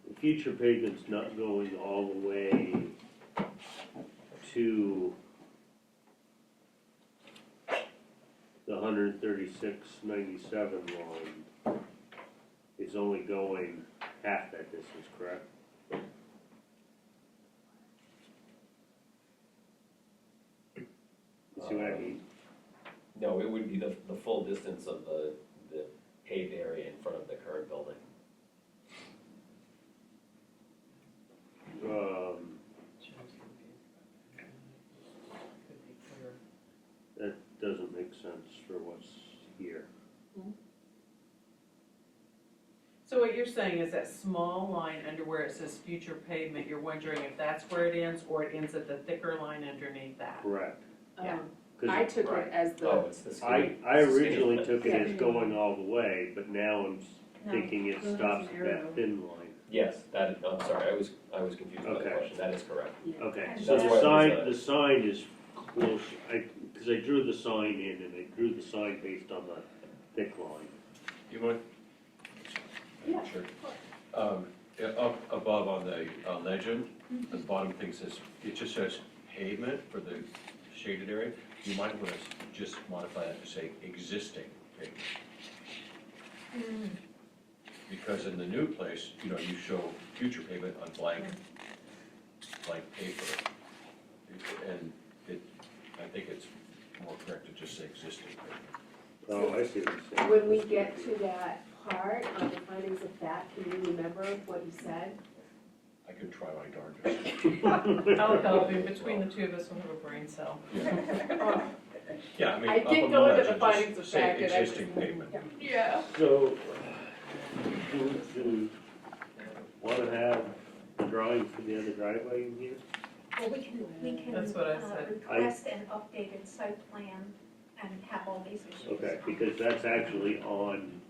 [SPEAKER 3] The future pavement's not going all the way to the 136.97 line. It's only going half that distance, correct? You see what I mean?
[SPEAKER 8] No, it would be the full distance of the paved area in front of the current building.
[SPEAKER 4] Could be clearer.
[SPEAKER 3] That doesn't make sense for what's here.
[SPEAKER 4] So what you're saying is that small line under where it says future pavement, you're wondering if that's where it ends, or it ends at the thicker line underneath that?
[SPEAKER 3] Correct.
[SPEAKER 4] Yeah.
[SPEAKER 1] I took it as
[SPEAKER 8] Oh,
[SPEAKER 1] the,
[SPEAKER 8] it's the
[SPEAKER 3] I
[SPEAKER 8] skinny.
[SPEAKER 3] originally
[SPEAKER 8] skinny
[SPEAKER 3] took it
[SPEAKER 8] width.
[SPEAKER 3] as going all the way, but now I'm
[SPEAKER 2] No.
[SPEAKER 3] thinking it
[SPEAKER 9] No,
[SPEAKER 3] stops
[SPEAKER 9] that's
[SPEAKER 3] at
[SPEAKER 9] an arrow.
[SPEAKER 3] that thin line.
[SPEAKER 8] Yes, I'm sorry, I was confused by the
[SPEAKER 3] Okay.
[SPEAKER 8] question, that is correct.
[SPEAKER 3] Okay,
[SPEAKER 2] And
[SPEAKER 3] so
[SPEAKER 8] that's
[SPEAKER 3] the
[SPEAKER 8] why
[SPEAKER 3] sign,
[SPEAKER 8] it was
[SPEAKER 3] the sign is close, because I drew the sign in and I drew the sign based on the thick line.
[SPEAKER 5] You want?
[SPEAKER 1] Yeah.
[SPEAKER 5] Sure. Yeah, up above on the legend, the bottom thing says, it just says pavement for the shaded area. You might want to just modify that to say existing pavement.
[SPEAKER 2] Mm,
[SPEAKER 5] Because in the new place, you know, you show future pavement on blank paper. And I think it's more correct to just say existing pavement.
[SPEAKER 3] Oh, I see what you're saying.
[SPEAKER 1] when we get to that part on the findings of fact, can you remember what you said?
[SPEAKER 5] I could try my darndest.
[SPEAKER 4] I'll help you, between the two of us, we'll have a brain cell.
[SPEAKER 5] Yeah, I mean,
[SPEAKER 1] I
[SPEAKER 5] up
[SPEAKER 1] did
[SPEAKER 5] on
[SPEAKER 1] go
[SPEAKER 5] the
[SPEAKER 1] into the
[SPEAKER 5] legend,
[SPEAKER 1] findings
[SPEAKER 5] just
[SPEAKER 1] of
[SPEAKER 5] say
[SPEAKER 1] fact and I
[SPEAKER 5] existing
[SPEAKER 1] just-
[SPEAKER 5] pavement.
[SPEAKER 1] Yeah.
[SPEAKER 3] So, do want to have the drawing for the other driveway in here?
[SPEAKER 2] Well, we can
[SPEAKER 4] That's what I said.
[SPEAKER 2] request an updated site plan and have all these issues.
[SPEAKER 3] Okay, because that's actually on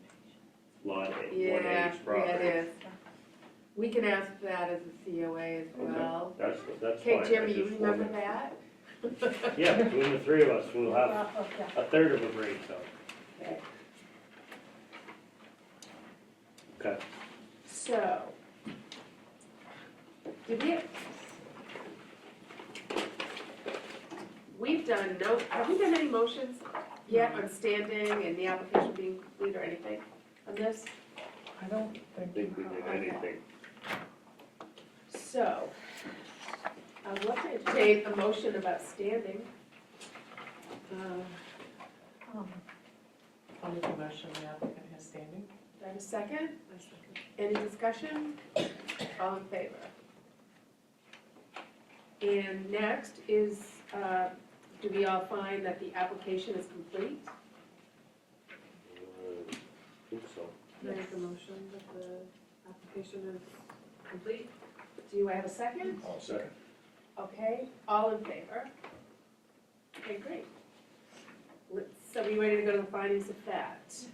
[SPEAKER 3] lot A,
[SPEAKER 1] Yeah,
[SPEAKER 3] 1A's
[SPEAKER 1] yeah,
[SPEAKER 3] property.
[SPEAKER 1] it is. We can ask that as a COA as well.
[SPEAKER 3] That's fine.
[SPEAKER 1] Okay,
[SPEAKER 3] I
[SPEAKER 1] Jimmy, you
[SPEAKER 3] just
[SPEAKER 1] remember
[SPEAKER 3] wanted-
[SPEAKER 1] that?
[SPEAKER 3] Yeah, between the three of us, we'll have
[SPEAKER 2] Yeah.
[SPEAKER 3] a third of a brain cell.
[SPEAKER 1] Okay.
[SPEAKER 3] Okay.
[SPEAKER 1] So, did we've done have we done any motions yet on standing and the application being complete or anything on this?
[SPEAKER 4] I don't
[SPEAKER 3] I
[SPEAKER 4] think
[SPEAKER 3] think we did anything.
[SPEAKER 1] So, I'd love to entertain a motion about standing.
[SPEAKER 2] Um,
[SPEAKER 4] I'll make a motion, the applicant has standing.
[SPEAKER 1] Do I have a second? Any discussion? All in favor? And next is, do we all find that the application is complete?
[SPEAKER 3] I think so.
[SPEAKER 9] Make a motion that the application is complete.
[SPEAKER 1] Do I have a second?
[SPEAKER 5] I'll second.
[SPEAKER 1] Okay, all in favor? Okay, great. So are we ready to go to the findings of fact?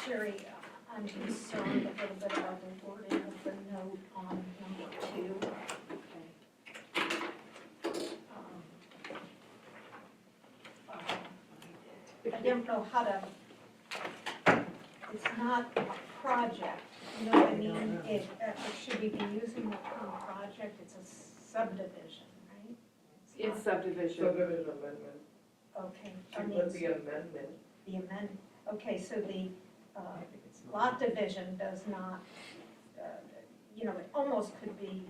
[SPEAKER 2] Sherry, I'm concerned a little bit about the wording of the note on number 2. I don't know how to, it's not a project, you know what I mean? Should we be using the term project? It's a subdivision, right?
[SPEAKER 1] It's subdivision.
[SPEAKER 6] Subdivision amendment,
[SPEAKER 2] Okay,
[SPEAKER 6] she
[SPEAKER 2] I mean,
[SPEAKER 6] put the amendment.
[SPEAKER 2] the amendment, okay, so the lot division does not, you know, it almost could be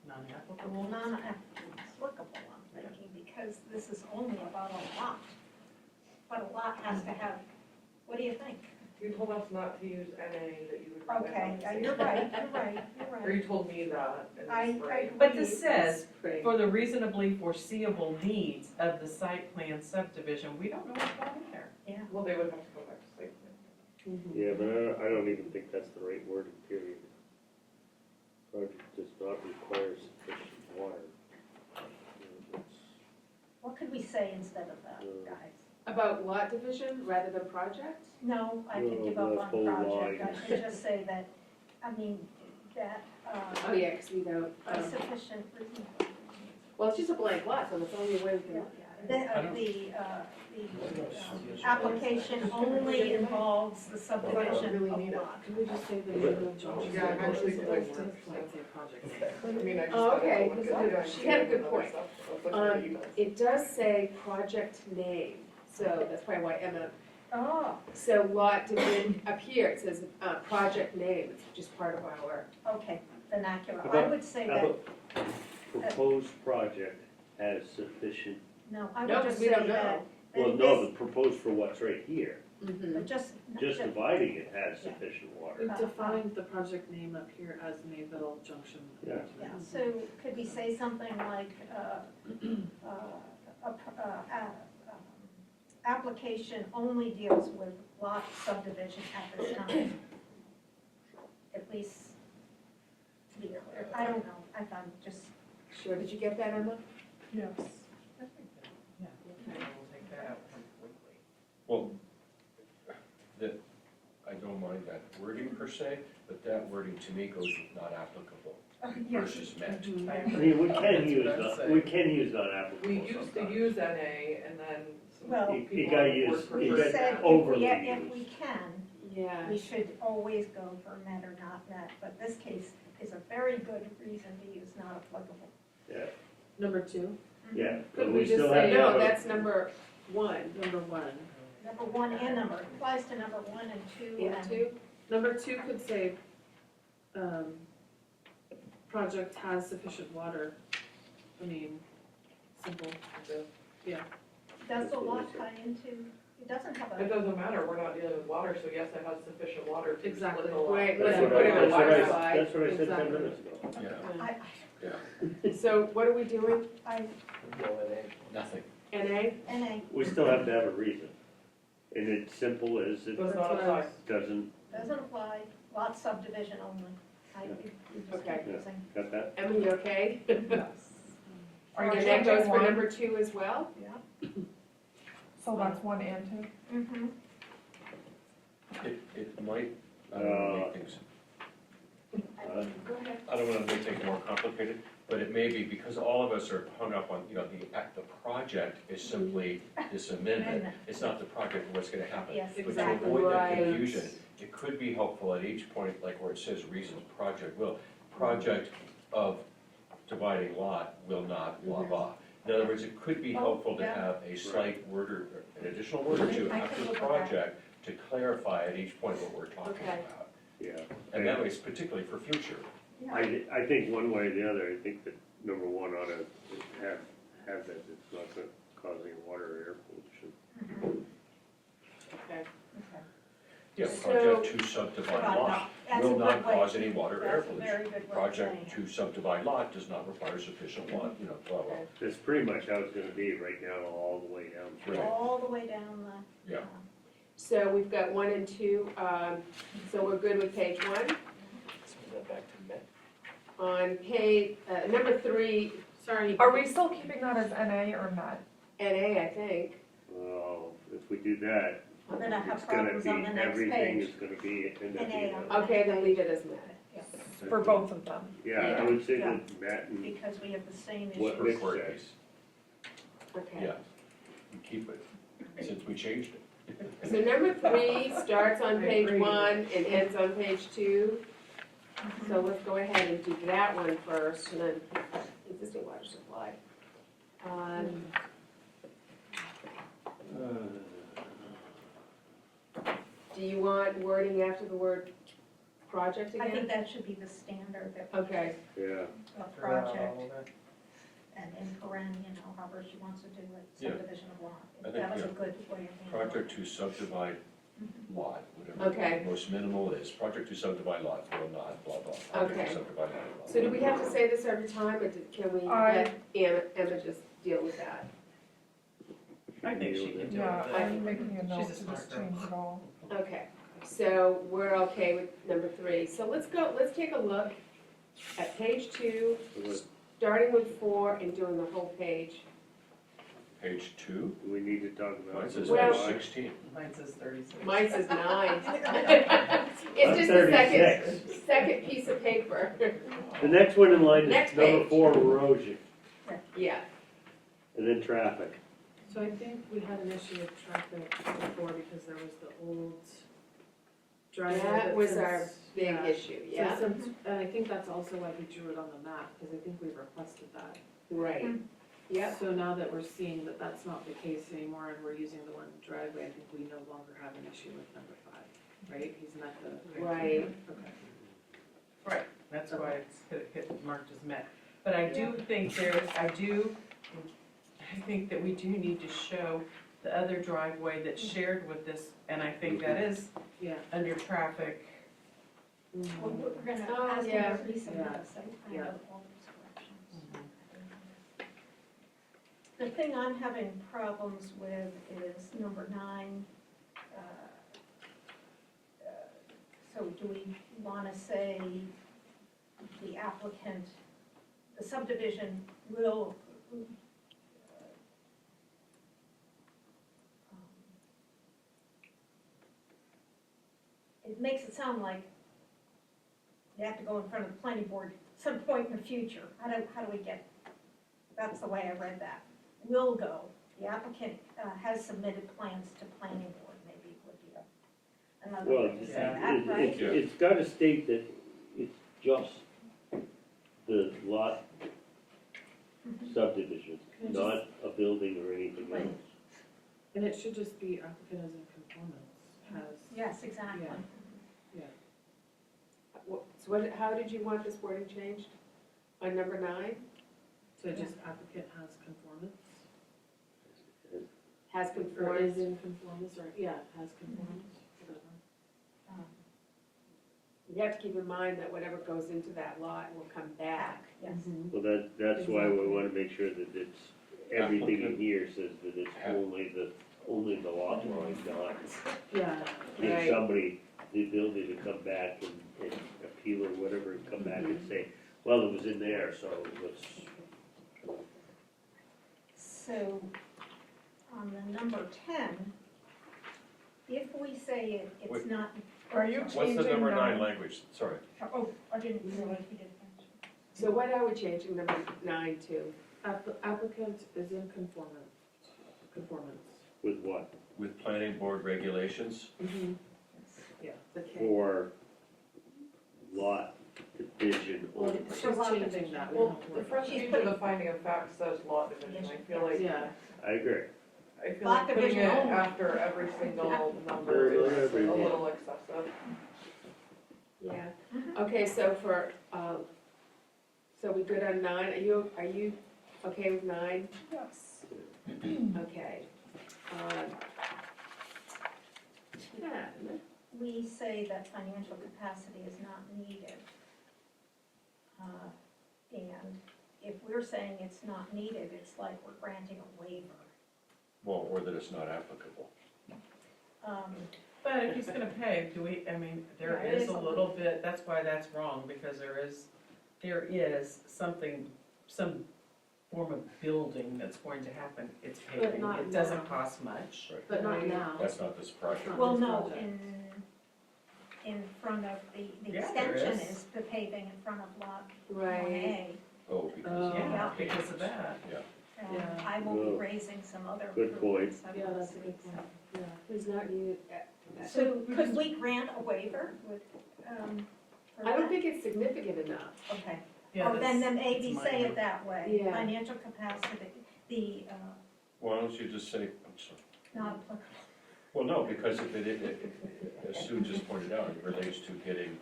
[SPEAKER 4] Non-applicable.
[SPEAKER 2] non-applicable, I'm thinking, because this is only about a lot. But a lot has to have, what do you think?
[SPEAKER 6] You told us not to use NA, that you would. rather
[SPEAKER 2] Okay,
[SPEAKER 6] have
[SPEAKER 2] you're
[SPEAKER 6] the
[SPEAKER 2] right,
[SPEAKER 6] same.
[SPEAKER 2] you're right, you're
[SPEAKER 6] Or
[SPEAKER 2] right.
[SPEAKER 6] you told me that in
[SPEAKER 2] I
[SPEAKER 6] the spring.
[SPEAKER 4] But this says,
[SPEAKER 1] Great.
[SPEAKER 4] for the reasonably foreseeable needs of the site plan subdivision, we don't know what's going in there.
[SPEAKER 6] Well, they would have to come back to site plan.
[SPEAKER 3] Yeah, but I don't even think that's the right wording, period. Project does not require sufficient water.
[SPEAKER 2] What could we say instead of that, guys?
[SPEAKER 1] About lot division rather than project?
[SPEAKER 2] No, I could
[SPEAKER 3] No,
[SPEAKER 2] give
[SPEAKER 3] the
[SPEAKER 2] up on
[SPEAKER 3] whole
[SPEAKER 2] project, I
[SPEAKER 3] line.
[SPEAKER 2] should just say that, I mean, that,
[SPEAKER 1] Oh, yeah, because we don't,
[SPEAKER 2] sufficient reason.
[SPEAKER 1] well, it's just a blank lot, so it's only a way we can look at it.
[SPEAKER 2] The application only involves the subdivision of lot.
[SPEAKER 9] Can we just say the name of John's?
[SPEAKER 6] Yeah, I'm actually
[SPEAKER 9] Like,
[SPEAKER 6] like-
[SPEAKER 9] say project.
[SPEAKER 6] I mean, I just
[SPEAKER 1] Oh,
[SPEAKER 6] gotta
[SPEAKER 1] okay,
[SPEAKER 6] go
[SPEAKER 1] this
[SPEAKER 6] look
[SPEAKER 1] is
[SPEAKER 6] at
[SPEAKER 1] good.
[SPEAKER 6] it.
[SPEAKER 1] She had a good
[SPEAKER 6] Other
[SPEAKER 1] point.
[SPEAKER 6] stuff. I was looking at emails.
[SPEAKER 1] It does say project name, so that's probably why Emma,
[SPEAKER 2] Oh,
[SPEAKER 1] so lot division, up here, it says, project name, it's just part of our,
[SPEAKER 2] okay, vernacular.
[SPEAKER 3] How
[SPEAKER 2] I
[SPEAKER 3] about-
[SPEAKER 2] would say
[SPEAKER 3] How
[SPEAKER 2] that,
[SPEAKER 3] about proposed project has sufficient,
[SPEAKER 2] no, I
[SPEAKER 1] no,
[SPEAKER 2] would
[SPEAKER 1] because
[SPEAKER 2] just
[SPEAKER 1] we
[SPEAKER 2] say
[SPEAKER 1] don't know.
[SPEAKER 2] that.
[SPEAKER 3] well, no, the proposed for what's right here,
[SPEAKER 2] But just.
[SPEAKER 3] just dividing it has sufficient water.
[SPEAKER 9] We've defined the project name up here as Mayville Junction.
[SPEAKER 3] Yeah.
[SPEAKER 2] Yeah, so could we say something like, application only deals with lot subdivision at this time? At least to be clear, I don't know, I thought just,
[SPEAKER 1] Sure, did you get that, Emma?
[SPEAKER 4] Yes. I think that, yeah, we'll take that out completely.
[SPEAKER 5] Well, I don't mind that wording per se, but that wording to me goes with not applicable versus meant.
[SPEAKER 3] I mean, we can use,
[SPEAKER 4] That's what I was
[SPEAKER 3] we can use non-applicable
[SPEAKER 6] We used to
[SPEAKER 3] sometimes.
[SPEAKER 6] use NA and then
[SPEAKER 2] Well,
[SPEAKER 6] some
[SPEAKER 3] You
[SPEAKER 6] people
[SPEAKER 3] gotta
[SPEAKER 6] on the
[SPEAKER 3] use-
[SPEAKER 6] board
[SPEAKER 3] you
[SPEAKER 2] we
[SPEAKER 3] got
[SPEAKER 6] preferred
[SPEAKER 2] said
[SPEAKER 6] that.
[SPEAKER 3] overly
[SPEAKER 2] if we
[SPEAKER 3] used.
[SPEAKER 2] can,
[SPEAKER 1] Yeah.
[SPEAKER 2] we should always go for met or not met, but this case is a very good reason to use not applicable.
[SPEAKER 3] Yeah,
[SPEAKER 9] Number 2,
[SPEAKER 3] yeah, but
[SPEAKER 1] Couldn't
[SPEAKER 3] we
[SPEAKER 1] we just
[SPEAKER 3] still have
[SPEAKER 1] say,
[SPEAKER 3] to
[SPEAKER 1] no,
[SPEAKER 3] have a-
[SPEAKER 1] that's number one,
[SPEAKER 9] number 1.
[SPEAKER 2] Number one and number, applies to number one and two
[SPEAKER 1] and
[SPEAKER 2] and.
[SPEAKER 1] two,
[SPEAKER 9] Number 2 could say, project has sufficient water. I mean, simple.
[SPEAKER 2] Does the lot tie into, it doesn't have
[SPEAKER 6] It
[SPEAKER 2] a,
[SPEAKER 6] doesn't matter, we're not dealing with water, so yes, it has sufficient water to
[SPEAKER 9] Exactly.
[SPEAKER 6] split the lot.
[SPEAKER 1] Right,
[SPEAKER 3] That's
[SPEAKER 1] let's
[SPEAKER 3] what
[SPEAKER 1] put it
[SPEAKER 3] I,
[SPEAKER 1] on
[SPEAKER 3] that's what
[SPEAKER 1] water
[SPEAKER 3] I,
[SPEAKER 1] side.
[SPEAKER 3] that's what I said 10
[SPEAKER 9] Exactly.
[SPEAKER 3] minutes ago.
[SPEAKER 5] Yeah,
[SPEAKER 2] I,
[SPEAKER 1] So what are we doing,
[SPEAKER 5] nothing.
[SPEAKER 1] NA?
[SPEAKER 2] NA,
[SPEAKER 3] We still have to have a reason. And it's simple as it
[SPEAKER 6] Does
[SPEAKER 9] That's
[SPEAKER 6] not
[SPEAKER 9] what I
[SPEAKER 6] apply.
[SPEAKER 9] was-
[SPEAKER 3] doesn't,
[SPEAKER 2] doesn't apply, lot subdivision only. You just
[SPEAKER 1] Okay.
[SPEAKER 2] keep using.
[SPEAKER 3] got that?
[SPEAKER 1] Emma, you okay?
[SPEAKER 10] Are you
[SPEAKER 1] And that
[SPEAKER 10] changing
[SPEAKER 1] goes for
[SPEAKER 10] one?
[SPEAKER 1] number 2 as well?
[SPEAKER 10] So that's 1 and 2?
[SPEAKER 2] Mm-hmm.
[SPEAKER 5] It might, I don't wanna make things,
[SPEAKER 1] Go ahead.
[SPEAKER 5] I don't wanna make things more complicated, but it may be because all of us are hung up on, the project is simply this amendment.
[SPEAKER 2] Amendment.
[SPEAKER 5] It's not the project of what's gonna happen.
[SPEAKER 2] Yes,
[SPEAKER 5] But to
[SPEAKER 2] exactly.
[SPEAKER 5] avoid that
[SPEAKER 1] Right.
[SPEAKER 5] confusion, it could be helpful at each point, like where it says reasons, project of dividing lot will not, blah, blah. In other words, it could be
[SPEAKER 2] Oh,
[SPEAKER 5] helpful to
[SPEAKER 2] yeah.
[SPEAKER 5] have a slight word or an additional word or two
[SPEAKER 2] I
[SPEAKER 5] after
[SPEAKER 2] could
[SPEAKER 5] the
[SPEAKER 2] look at that.
[SPEAKER 5] project to clarify at each point what we're talking
[SPEAKER 1] Okay.
[SPEAKER 5] about.
[SPEAKER 3] Yeah.
[SPEAKER 5] And that way, it's particularly for future.
[SPEAKER 3] I think one way or the other, I think that number 1 ought to have that it's not gonna cause any water or air pollution.
[SPEAKER 1] Okay.
[SPEAKER 5] Yeah,
[SPEAKER 1] So-
[SPEAKER 5] project to subdivide lot
[SPEAKER 2] That's a
[SPEAKER 5] will not
[SPEAKER 2] good way.
[SPEAKER 5] cause any water or air
[SPEAKER 2] That's a
[SPEAKER 5] pollution.
[SPEAKER 2] very good way of saying
[SPEAKER 5] Project
[SPEAKER 2] it.
[SPEAKER 5] to subdivide lot does not require sufficient water, blah, blah.
[SPEAKER 3] That's pretty much how it's gonna be right now, all the way down through.
[SPEAKER 5] Right.
[SPEAKER 2] All the way down the.
[SPEAKER 5] Yeah.
[SPEAKER 1] So we've got 1 and 2, so we're good with page 1.
[SPEAKER 8] Back to Met.
[SPEAKER 1] On page, number 3,
[SPEAKER 9] Sorry.
[SPEAKER 10] Are we still keeping that as NA or MET?
[SPEAKER 1] NA, I think.
[SPEAKER 3] Well, if we do that,
[SPEAKER 2] We're gonna have
[SPEAKER 3] it's gonna
[SPEAKER 2] problems
[SPEAKER 3] be,
[SPEAKER 2] on the next
[SPEAKER 3] everything
[SPEAKER 2] page.
[SPEAKER 3] is gonna be in the.
[SPEAKER 2] NA on
[SPEAKER 1] Okay, then leave it as met.
[SPEAKER 10] For both of them?
[SPEAKER 3] Yeah, I would say
[SPEAKER 2] Yeah.
[SPEAKER 3] that Matt and
[SPEAKER 2] Because we have the same
[SPEAKER 3] What
[SPEAKER 2] issue.
[SPEAKER 3] Rick
[SPEAKER 5] Record
[SPEAKER 3] said.
[SPEAKER 5] piece.
[SPEAKER 1] Okay.
[SPEAKER 5] Yeah, you keep it, since we changed it.
[SPEAKER 1] So number 3 starts on
[SPEAKER 6] I
[SPEAKER 1] page
[SPEAKER 6] agree.
[SPEAKER 1] 1 and ends on page 2. So let's go ahead and do that one first, and then existing water supply. Do you want wording after the word project
[SPEAKER 2] I think
[SPEAKER 1] again?
[SPEAKER 2] that should be the standard that.
[SPEAKER 1] Okay,
[SPEAKER 3] yeah,
[SPEAKER 2] A project, and in paren, however she wants to do it,
[SPEAKER 5] Yeah.
[SPEAKER 2] subdivision of lot.
[SPEAKER 5] I think,
[SPEAKER 2] That was a
[SPEAKER 5] yeah.
[SPEAKER 2] good way of handling it.
[SPEAKER 5] Project to subdivide lot, whatever
[SPEAKER 1] Okay.
[SPEAKER 5] the most minimal is, project to subdivide lot will not, blah, blah. Project to
[SPEAKER 1] Okay.
[SPEAKER 5] subdivide lot, blah,
[SPEAKER 1] so do
[SPEAKER 5] blah.
[SPEAKER 1] we have to say this every time, or can we let Emma just deal with that?
[SPEAKER 4] I think she can do
[SPEAKER 10] Yeah,
[SPEAKER 4] it.
[SPEAKER 10] I'm making a note
[SPEAKER 4] She's a
[SPEAKER 10] to just
[SPEAKER 4] smart girl.
[SPEAKER 10] change it all.
[SPEAKER 1] Okay, so we're okay with number 3. So let's take a look at page 2,
[SPEAKER 3] so what-
[SPEAKER 1] starting with 4 and doing the whole page.
[SPEAKER 5] Page 2,
[SPEAKER 3] We need to talk about.
[SPEAKER 5] mine says
[SPEAKER 1] Well-
[SPEAKER 5] page 16.
[SPEAKER 4] Mine says 36.
[SPEAKER 1] Mine says 9.
[SPEAKER 3] I'm
[SPEAKER 1] It's just the
[SPEAKER 3] 36.
[SPEAKER 1] second piece of paper.
[SPEAKER 3] The next one in line
[SPEAKER 1] Next
[SPEAKER 3] is number
[SPEAKER 1] page.
[SPEAKER 3] 4, erosion,
[SPEAKER 1] Yeah,
[SPEAKER 3] and then traffic.
[SPEAKER 9] So I think we had an issue with traffic before because there was the old driveway.
[SPEAKER 1] that was our
[SPEAKER 9] since-
[SPEAKER 1] big
[SPEAKER 9] yeah.
[SPEAKER 1] issue,
[SPEAKER 9] So
[SPEAKER 1] yeah,
[SPEAKER 9] since, and I think that's also why we drew it on the map, because I think we requested that.
[SPEAKER 1] right. Yep,
[SPEAKER 9] So now that we're seeing that that's not the case anymore and we're using the one driveway, I think we no longer have an issue with number 5, right? He's met the.
[SPEAKER 1] right.
[SPEAKER 9] Okay.
[SPEAKER 4] That's why it's marked as met. But I do think I think that we do need to show the other driveway that's shared with this, and I think that is
[SPEAKER 9] Yeah.
[SPEAKER 4] under traffic.
[SPEAKER 2] Well, we're gonna
[SPEAKER 1] Oh,
[SPEAKER 2] ask
[SPEAKER 1] yeah.
[SPEAKER 2] them to resubmit
[SPEAKER 9] Yeah.
[SPEAKER 2] a site plan
[SPEAKER 9] Yeah.
[SPEAKER 2] with all those corrections. The thing I'm having problems with is number 9. So do we wanna say the applicant, the subdivision will, it makes it sound like they have to go in front of the planning board some point in the future. How do we get, that's the way I read that. Will go, the applicant has submitted plans to planning board, maybe would be another
[SPEAKER 3] Well,
[SPEAKER 2] way to say that,
[SPEAKER 3] it-
[SPEAKER 2] right?
[SPEAKER 3] it's gotta state that it's just the lot subdivision,
[SPEAKER 9] Can I
[SPEAKER 3] not a building or anything
[SPEAKER 2] Right.
[SPEAKER 3] else.
[SPEAKER 9] And it should just be applicant as in conformance, has.
[SPEAKER 2] Yes, exactly.
[SPEAKER 9] Yeah.
[SPEAKER 1] So what, how did you want this wording changed? On number 9,
[SPEAKER 9] So just applicant has conformance,
[SPEAKER 1] has
[SPEAKER 9] or
[SPEAKER 1] conformed,
[SPEAKER 9] is in conformance, or, yeah, has conformance, whatever.
[SPEAKER 1] you have to keep in mind that whatever goes into that lot will come back.
[SPEAKER 2] Yes.
[SPEAKER 3] Well, that's why we
[SPEAKER 9] Exactly.
[SPEAKER 3] wanna make sure that it's, everything in here says that it's
[SPEAKER 5] Yeah.
[SPEAKER 3] only the lot line, not
[SPEAKER 9] Yeah,
[SPEAKER 3] give
[SPEAKER 1] Right.
[SPEAKER 3] somebody the ability to come back and appeal or whatever, and come back and say, well, it was in there, so let's.
[SPEAKER 2] So, on the number 10, if we say it's
[SPEAKER 5] Wait.
[SPEAKER 2] not.
[SPEAKER 10] Are you
[SPEAKER 5] What's the
[SPEAKER 10] changing
[SPEAKER 5] number 9
[SPEAKER 10] 9?
[SPEAKER 5] language? Sorry.
[SPEAKER 2] Oh, I didn't realize we did that.
[SPEAKER 1] So what are we changing number 9 to?
[SPEAKER 9] applicant is in conformance.
[SPEAKER 3] With what?
[SPEAKER 5] With planning board regulations,
[SPEAKER 9] Yeah, the K.
[SPEAKER 3] For lot division
[SPEAKER 9] Well,
[SPEAKER 3] only.
[SPEAKER 9] she's
[SPEAKER 2] For lot
[SPEAKER 9] changing
[SPEAKER 2] division.
[SPEAKER 9] that, we don't
[SPEAKER 6] Well,
[SPEAKER 9] have to
[SPEAKER 6] the
[SPEAKER 9] worry
[SPEAKER 6] front
[SPEAKER 9] about
[SPEAKER 6] page of the finding of facts says lot division, I feel like,
[SPEAKER 9] Yeah,
[SPEAKER 3] I agree.
[SPEAKER 6] I feel
[SPEAKER 2] Lot
[SPEAKER 6] like putting
[SPEAKER 2] division
[SPEAKER 6] it
[SPEAKER 2] only.
[SPEAKER 6] after every single number
[SPEAKER 3] Very
[SPEAKER 6] is a
[SPEAKER 3] every one.
[SPEAKER 6] little excessive.
[SPEAKER 1] Yeah, okay, so so we good on 9, are you okay with 9?
[SPEAKER 10] Yes.
[SPEAKER 1] Okay. 10,
[SPEAKER 2] We say that financial capacity is not needed. And if we're saying it's not needed, it's like we're granting a waiver.
[SPEAKER 5] well, or that it's not applicable.
[SPEAKER 4] But if he's gonna pay, there
[SPEAKER 2] Yeah, it
[SPEAKER 4] is
[SPEAKER 2] is
[SPEAKER 4] a little bit, that's why that's wrong, because there is something, some form of building that's going to happen. It's paving,
[SPEAKER 9] not
[SPEAKER 4] it doesn't
[SPEAKER 9] now.
[SPEAKER 4] cost much.
[SPEAKER 9] but not now.
[SPEAKER 5] That's not this project.
[SPEAKER 2] Well,
[SPEAKER 9] this
[SPEAKER 2] no,
[SPEAKER 9] project.
[SPEAKER 2] in front of the
[SPEAKER 4] Yeah, there
[SPEAKER 2] extension
[SPEAKER 4] is.
[SPEAKER 2] is the paving in front of lot
[SPEAKER 1] right,
[SPEAKER 2] 1A.
[SPEAKER 5] Oh, because.
[SPEAKER 9] Oh.
[SPEAKER 4] Yeah, because of that.
[SPEAKER 2] And
[SPEAKER 9] Yeah.
[SPEAKER 2] I will be
[SPEAKER 3] Well,
[SPEAKER 2] raising some other
[SPEAKER 3] good point.
[SPEAKER 2] improvements. I
[SPEAKER 9] Yeah,
[SPEAKER 2] will
[SPEAKER 9] that's a
[SPEAKER 2] see,
[SPEAKER 9] good
[SPEAKER 2] so.
[SPEAKER 9] point, yeah.
[SPEAKER 1] is not needed.
[SPEAKER 2] So could we grant a waiver with, for
[SPEAKER 1] I don't
[SPEAKER 2] that?
[SPEAKER 1] think it's significant enough.
[SPEAKER 2] Okay,
[SPEAKER 4] Yeah,
[SPEAKER 2] or then
[SPEAKER 4] that's-
[SPEAKER 2] maybe
[SPEAKER 4] it's
[SPEAKER 2] say
[SPEAKER 4] minor.
[SPEAKER 2] it that way,
[SPEAKER 1] Yeah.
[SPEAKER 2] financial capacity, the,
[SPEAKER 5] Why don't you just say, I'm sorry.
[SPEAKER 2] not applicable.
[SPEAKER 5] Well, no, because if as Sue just pointed out, it relates to getting,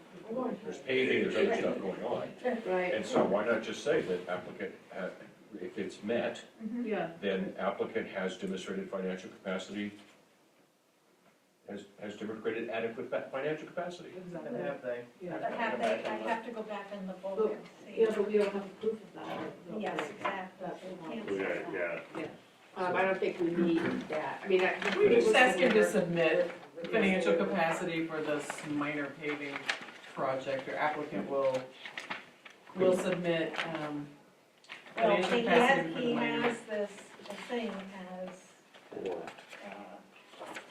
[SPEAKER 5] there's paving, there's other stuff going on.
[SPEAKER 1] Right.
[SPEAKER 5] And so why not just say that applicant, if it's met,
[SPEAKER 9] Yeah,
[SPEAKER 5] then applicant has demonstrated financial capacity, has demonstrated adequate financial capacity.
[SPEAKER 4] And have they?
[SPEAKER 9] yeah.
[SPEAKER 2] I have to go back in the book and see.
[SPEAKER 9] Yeah, but we don't have proof of that.
[SPEAKER 2] Yes, exactly.
[SPEAKER 9] That's the problem.
[SPEAKER 2] Can't say that.
[SPEAKER 3] Yeah,
[SPEAKER 1] I don't think we need that, I mean,
[SPEAKER 4] We just ask him to submit financial capacity for this minor paving project, or applicant will submit,
[SPEAKER 2] Well,
[SPEAKER 4] Financial
[SPEAKER 2] he
[SPEAKER 4] capacity
[SPEAKER 2] has,
[SPEAKER 4] for the
[SPEAKER 2] he
[SPEAKER 4] minor.
[SPEAKER 2] has this thing as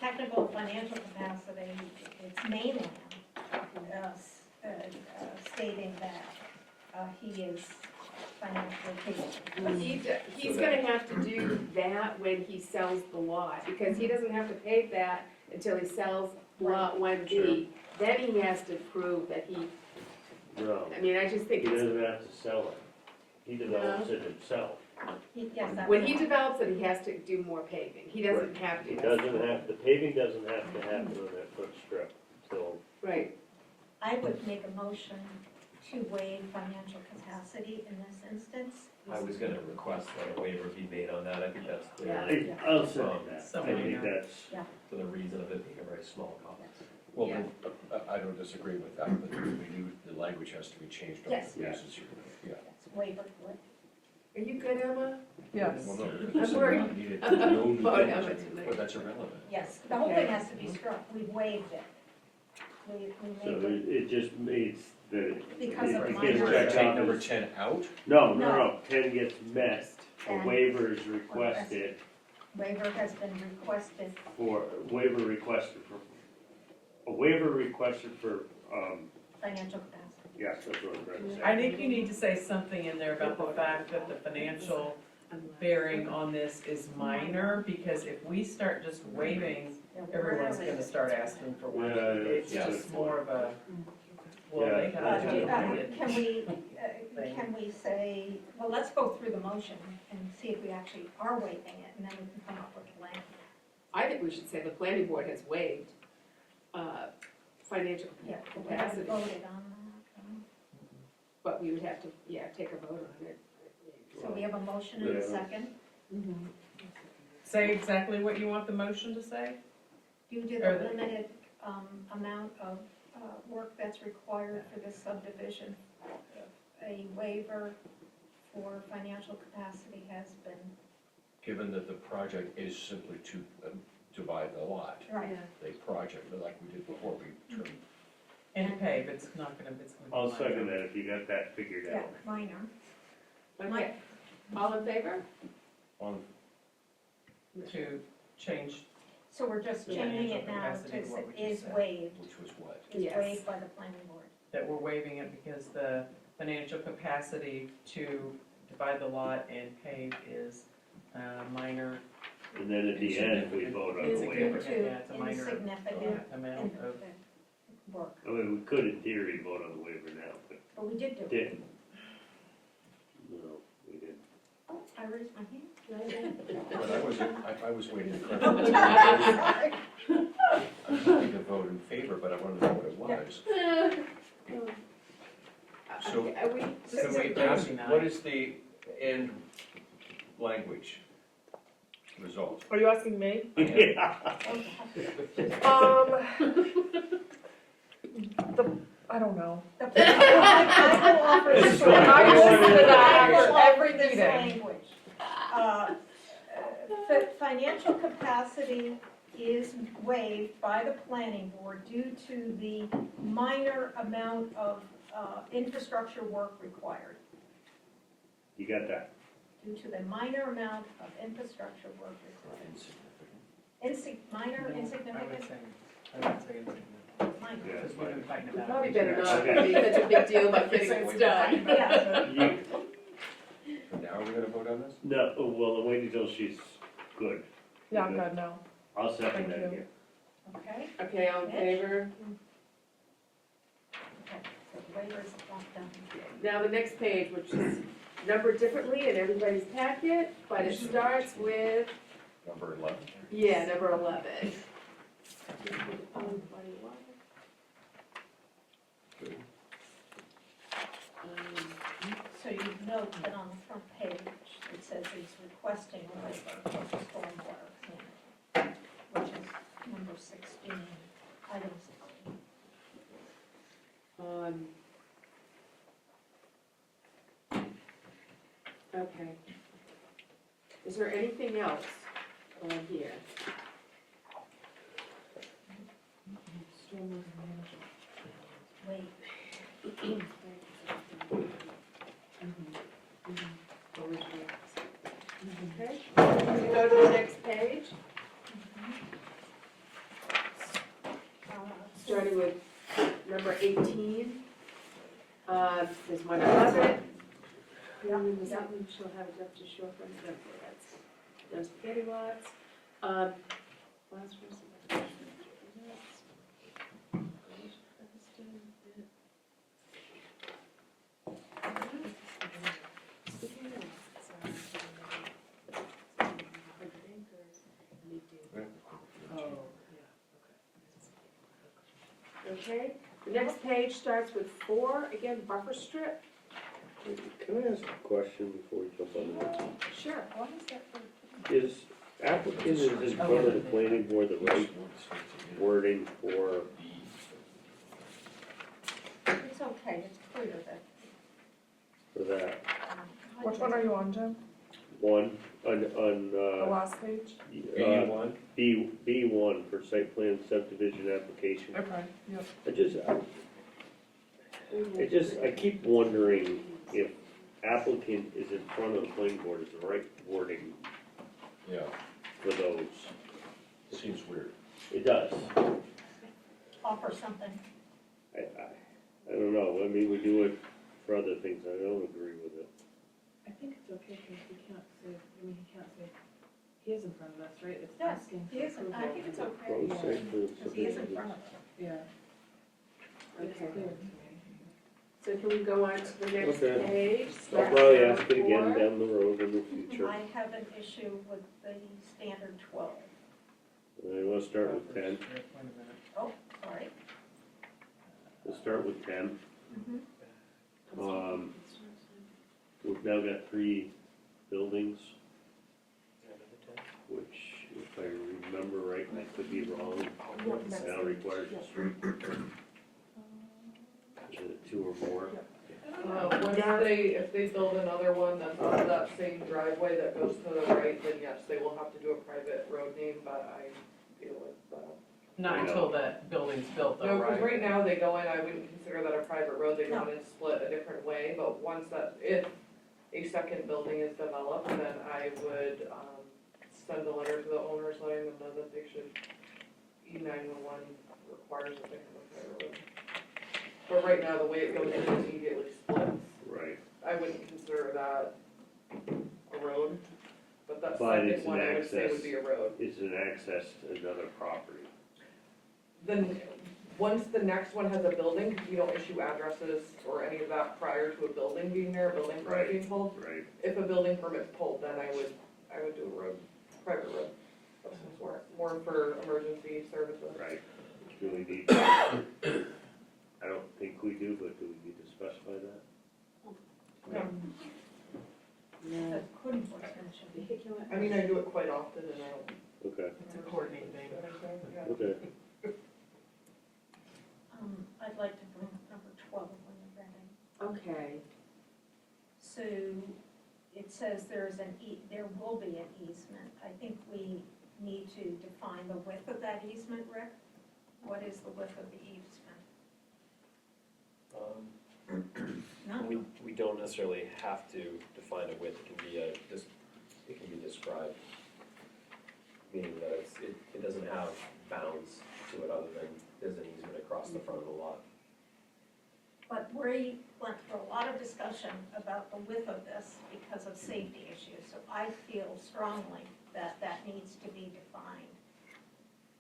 [SPEAKER 2] technical financial capacity, it's mainland, stating that he is financially capable.
[SPEAKER 1] He's gonna have to do that when he sells the lot, because he doesn't have to pay that until he sells lot 1B. Then he has to prove that he,
[SPEAKER 3] No,
[SPEAKER 1] I mean, I just think
[SPEAKER 3] he
[SPEAKER 1] it's,
[SPEAKER 3] doesn't have to sell it. He develops it himself.
[SPEAKER 2] Yes, that's.
[SPEAKER 1] when he develops it, he has to do more paving. He doesn't have to.
[SPEAKER 3] He doesn't have, the paving doesn't have to happen on that front strip, so.
[SPEAKER 1] Right.
[SPEAKER 2] I would make a motion to waive financial capacity in this instance.
[SPEAKER 8] I was gonna request that a waiver be made on that, I think that's
[SPEAKER 1] Yeah.
[SPEAKER 8] clear,
[SPEAKER 3] I'll second that.
[SPEAKER 4] So
[SPEAKER 3] I think
[SPEAKER 4] minor.
[SPEAKER 3] that's,
[SPEAKER 8] for the reason of it being a very small cost.
[SPEAKER 5] Well,
[SPEAKER 1] Yeah.
[SPEAKER 5] I don't disagree with that, but the language has to be changed on
[SPEAKER 2] Yes.
[SPEAKER 5] the basis here, yeah.
[SPEAKER 2] That's waiver, what?
[SPEAKER 1] Are you good, Emma?
[SPEAKER 10] Yes.
[SPEAKER 5] Well, no,
[SPEAKER 1] I'm
[SPEAKER 5] because
[SPEAKER 1] worried
[SPEAKER 5] not needed, no new
[SPEAKER 1] about
[SPEAKER 5] buildings
[SPEAKER 1] Emma
[SPEAKER 5] are-
[SPEAKER 1] tonight.
[SPEAKER 5] well, that's irrelevant.
[SPEAKER 2] Yes, the whole
[SPEAKER 1] Okay.
[SPEAKER 2] thing has to be struck, we waived it. We
[SPEAKER 3] so
[SPEAKER 2] made it
[SPEAKER 3] it just means that.
[SPEAKER 2] because of
[SPEAKER 3] it
[SPEAKER 2] minor.
[SPEAKER 3] gets
[SPEAKER 5] We're gonna
[SPEAKER 3] checked
[SPEAKER 5] take
[SPEAKER 3] off
[SPEAKER 5] number
[SPEAKER 3] as-
[SPEAKER 5] 10 out?
[SPEAKER 3] No,
[SPEAKER 2] No.
[SPEAKER 3] no, 10 gets missed. A
[SPEAKER 2] And-
[SPEAKER 3] waiver is requested
[SPEAKER 2] Waiver has been requested,
[SPEAKER 3] for, a waiver requested for,
[SPEAKER 2] financial capacity.
[SPEAKER 3] yes, that's what I'm trying to say.
[SPEAKER 4] I think you need to say something in there about the fact that the financial bearing on this is minor, because if we start just waiving, everyone's gonna start asking for one.
[SPEAKER 3] Yeah,
[SPEAKER 4] It's
[SPEAKER 3] yeah.
[SPEAKER 4] just more of a, well, they
[SPEAKER 3] Yeah.
[SPEAKER 4] gotta have it.
[SPEAKER 2] Can we say, well, let's go through the motion and see if we actually are waiving it, and then we can come up with a language.
[SPEAKER 1] I think we should say the planning board has waived, financial
[SPEAKER 2] Yeah, we haven't
[SPEAKER 1] capacity,
[SPEAKER 2] voted on that.
[SPEAKER 1] but we would have to, take a vote on it.
[SPEAKER 2] So we have a motion and a
[SPEAKER 3] Yeah.
[SPEAKER 2] second.
[SPEAKER 4] Say exactly what you want the motion to say?
[SPEAKER 2] Due to
[SPEAKER 4] Or
[SPEAKER 2] the
[SPEAKER 4] the-
[SPEAKER 2] limited amount of work that's required for this subdivision, a waiver for financial capacity has been.
[SPEAKER 5] Given that the project is simply to divide the lot,
[SPEAKER 2] Right.
[SPEAKER 5] a project, like we did before, we trimmed.
[SPEAKER 4] And pave, it's not gonna, it's gonna be
[SPEAKER 3] I'll
[SPEAKER 4] minor.
[SPEAKER 3] second that if you got that figured
[SPEAKER 2] Yeah,
[SPEAKER 3] out.
[SPEAKER 2] minor.
[SPEAKER 1] Okay, all in favor?
[SPEAKER 5] On,
[SPEAKER 4] To change,
[SPEAKER 2] So we're just
[SPEAKER 4] Yeah,
[SPEAKER 2] changing it
[SPEAKER 4] financial
[SPEAKER 2] now
[SPEAKER 4] capacity,
[SPEAKER 2] to
[SPEAKER 4] what we
[SPEAKER 2] is
[SPEAKER 4] just said.
[SPEAKER 2] waived,
[SPEAKER 5] which was what?
[SPEAKER 2] is
[SPEAKER 1] Yes.
[SPEAKER 2] waived by the planning board.
[SPEAKER 4] that we're waiving it because the financial capacity to divide the lot and pave is minor,
[SPEAKER 3] And then at the end, we vote on the waiver.
[SPEAKER 4] insignificant, yeah, it's a minor
[SPEAKER 2] Insignificant
[SPEAKER 4] amount of.
[SPEAKER 2] work,
[SPEAKER 3] I mean, we could in theory vote on the waiver now, but
[SPEAKER 2] but we did do it.
[SPEAKER 3] didn't. No, we didn't.
[SPEAKER 2] I raised my hand.
[SPEAKER 5] But I was waiting for.
[SPEAKER 2] Sorry.
[SPEAKER 5] I'm happy to vote in favor, but I wanted to know what it was. So-
[SPEAKER 1] Are we,
[SPEAKER 5] Can we ask, what is the end language result?
[SPEAKER 10] Are you asking me?
[SPEAKER 3] Yeah.
[SPEAKER 10] I don't know.
[SPEAKER 2] I will offer
[SPEAKER 3] This
[SPEAKER 2] this
[SPEAKER 3] is going-
[SPEAKER 2] language.
[SPEAKER 3] I listed it
[SPEAKER 2] I will
[SPEAKER 10] after
[SPEAKER 2] offer
[SPEAKER 10] every
[SPEAKER 2] this
[SPEAKER 10] meeting.
[SPEAKER 2] language. Financial capacity is waived by the planning board due to the minor amount of infrastructure work required.
[SPEAKER 3] You got that?
[SPEAKER 2] Due to the minor amount of infrastructure work required. Minor,
[SPEAKER 4] I would
[SPEAKER 2] insignificant,
[SPEAKER 4] say insignificant,
[SPEAKER 2] minor.
[SPEAKER 3] Yeah.
[SPEAKER 4] because we've been fighting
[SPEAKER 1] we
[SPEAKER 4] about it.
[SPEAKER 1] probably better not
[SPEAKER 3] Okay.
[SPEAKER 1] make such a big deal about getting this done.
[SPEAKER 2] Yeah.
[SPEAKER 3] You,
[SPEAKER 5] So now are we gonna vote on this?
[SPEAKER 3] no, well, wait until she's good.
[SPEAKER 10] Yeah, I'm good now.
[SPEAKER 3] I'll second
[SPEAKER 10] Thank
[SPEAKER 3] that,
[SPEAKER 10] you.
[SPEAKER 3] yeah.
[SPEAKER 2] Okay,
[SPEAKER 1] Okay, all in favor?
[SPEAKER 2] okay, so the waiver is not done.
[SPEAKER 1] Now, the next page, which is numbered differently in everybody's packet, but it starts with,
[SPEAKER 5] Number 11?
[SPEAKER 1] yeah, number 11.
[SPEAKER 5] Good.
[SPEAKER 2] So you note that on the front page, it says he's requesting a waiver of the stormwater standard, which is number 16, item 16.
[SPEAKER 1] Okay. Is there anything else on here?
[SPEAKER 2] Wait,
[SPEAKER 1] Or was Can you go to the next page? Starting with number 18. There's one above it. And this one shall have enough to show from the, that's spaghetti lots. Last one. Okay, the next page starts with 4, again, buffer strip.
[SPEAKER 3] Can I ask a question before we jump on that?
[SPEAKER 1] Sure.
[SPEAKER 3] Is applicant is in front of the planning board the right wording for,
[SPEAKER 2] It's okay, it's clear that.
[SPEAKER 3] for that?
[SPEAKER 10] Which one are you on, Jim?
[SPEAKER 3] One, on,
[SPEAKER 10] The last page?
[SPEAKER 3] B1? B1 for site plan subdivision application.
[SPEAKER 10] Okay, yep.
[SPEAKER 3] I keep wondering if applicant is in front of the planning board is the right wording
[SPEAKER 5] Yeah,
[SPEAKER 3] for those.
[SPEAKER 5] seems weird.
[SPEAKER 3] It does.
[SPEAKER 2] Offer something.
[SPEAKER 3] I don't know, I mean, we do it for other things, I don't agree with it.
[SPEAKER 9] I think it's okay, because he can't say, he can't say, he is in front of us, right? It's
[SPEAKER 2] Yes,
[SPEAKER 9] asking
[SPEAKER 2] he
[SPEAKER 9] for
[SPEAKER 2] is, I
[SPEAKER 9] approval.
[SPEAKER 2] think it's
[SPEAKER 3] Road
[SPEAKER 2] okay,
[SPEAKER 3] site plan
[SPEAKER 2] because he is in
[SPEAKER 3] subdivision.
[SPEAKER 2] front of us.
[SPEAKER 9] Yeah. It's
[SPEAKER 1] Okay.
[SPEAKER 9] clear to me.
[SPEAKER 1] So can we go on to the next
[SPEAKER 3] Okay.
[SPEAKER 1] page?
[SPEAKER 3] I'll
[SPEAKER 1] Start
[SPEAKER 3] probably
[SPEAKER 1] with
[SPEAKER 3] ask it again
[SPEAKER 1] 4.
[SPEAKER 3] down the road in the future.
[SPEAKER 2] I have an issue with the standard 12.
[SPEAKER 3] I want to start with 10.
[SPEAKER 2] Oh, sorry.
[SPEAKER 3] We'll start with 10.
[SPEAKER 2] Mhm.
[SPEAKER 3] We've now got 3 buildings, which, if I remember right, and I could be wrong, now requires a street. Is it 2 or more?
[SPEAKER 6] Once if they build another one that's on that same driveway that goes to the right, then yes, they will have to do a private road name, but I deal with that.
[SPEAKER 4] Not until the building's built though,
[SPEAKER 6] No, because
[SPEAKER 4] right?
[SPEAKER 6] right now they go in, I wouldn't consider that a private road, they go in and split a different way, but once that, if a second building is developed, then I would, send a letter to the owners letting them know that they should, E911 requires that they have a private road. But right now, the way it goes in immediately splits,
[SPEAKER 3] Right.
[SPEAKER 6] I wouldn't consider that a road, but that
[SPEAKER 3] But it's
[SPEAKER 6] second one
[SPEAKER 3] an
[SPEAKER 6] I would say
[SPEAKER 3] access.
[SPEAKER 6] would be a road.
[SPEAKER 3] It's an access to another property.
[SPEAKER 6] Then, once the next one has a building, because we don't issue addresses or any of that prior to a building being there, a building permit
[SPEAKER 3] Right.
[SPEAKER 6] being pulled.
[SPEAKER 3] Right.
[SPEAKER 6] If a building permit's pulled, then I would do a road, private road. That's more for emergency services.
[SPEAKER 3] Right. Do we need, I don't think we do, but do we need to specify that?
[SPEAKER 2] The code enforcement should be.
[SPEAKER 1] Vehicular.
[SPEAKER 6] I mean, I do it quite often and I don't.
[SPEAKER 3] Okay,
[SPEAKER 4] It's a coordinating thing.
[SPEAKER 6] Yeah.
[SPEAKER 3] okay.
[SPEAKER 2] I'd like to bring up number 12 when you're ready.
[SPEAKER 1] Okay,
[SPEAKER 2] So it says there will be an easement. I think we need to define the width of that easement, Rick. What is the width of the easement? No?
[SPEAKER 8] We don't necessarily have to define a width, it can be described. Meaning that it doesn't have bounds to it other than there's an easement across the front of the lot.
[SPEAKER 2] But we went through a lot of discussion about the width of this because of safety issues. So I feel strongly that that needs to be defined.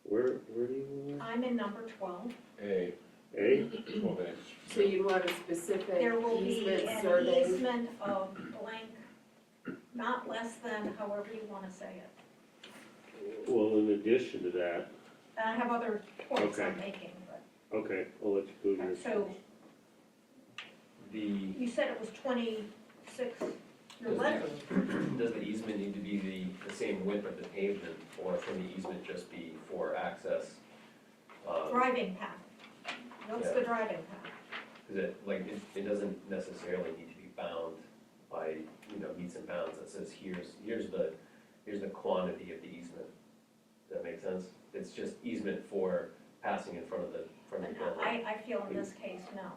[SPEAKER 3] Where do you live?
[SPEAKER 2] I'm in number 12.
[SPEAKER 5] A,
[SPEAKER 3] A?
[SPEAKER 5] 12A.
[SPEAKER 1] so you want a specific
[SPEAKER 2] There will be
[SPEAKER 1] easement
[SPEAKER 2] an
[SPEAKER 1] survey?
[SPEAKER 2] easement of blank, not less than, however you want to say it.
[SPEAKER 3] Well, in addition to that,
[SPEAKER 2] And I have other points I'm
[SPEAKER 3] Okay.
[SPEAKER 2] making, but,
[SPEAKER 3] okay, I'll let you go to your.
[SPEAKER 2] so
[SPEAKER 8] The,
[SPEAKER 2] you said it was 26, your letter.
[SPEAKER 8] does the easement need to be the same width of the pavement, or can the easement just be for access?
[SPEAKER 2] Driving path. What's the driving path?
[SPEAKER 8] Is it, it doesn't necessarily need to be bound by, meets and bounds that says here's the quantity of the easement. Does that make sense? It's just easement for passing in front of the building.
[SPEAKER 2] I feel in this case, no.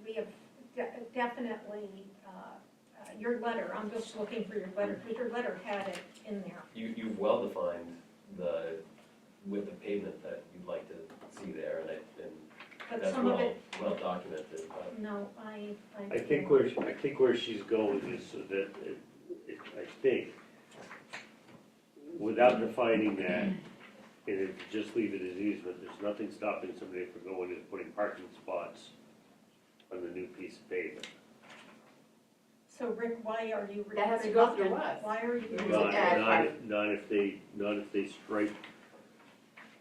[SPEAKER 2] We have definitely your letter, I'm just looking for your letter, because your letter had it in there.
[SPEAKER 8] You've well defined the width of pavement that you'd like to see there, and
[SPEAKER 2] But
[SPEAKER 8] that's
[SPEAKER 2] some of it,
[SPEAKER 8] well documented, but.
[SPEAKER 2] no, I.
[SPEAKER 3] I think where she's going is so that, I think, without defining that, and if you just leave it as easement, there's nothing stopping somebody from going and putting parking spots on the new piece of pavement.
[SPEAKER 2] So Rick, why are you?
[SPEAKER 1] That has to go through
[SPEAKER 2] reluctant?
[SPEAKER 1] us.
[SPEAKER 2] Why are you?
[SPEAKER 3] Not if they stripe.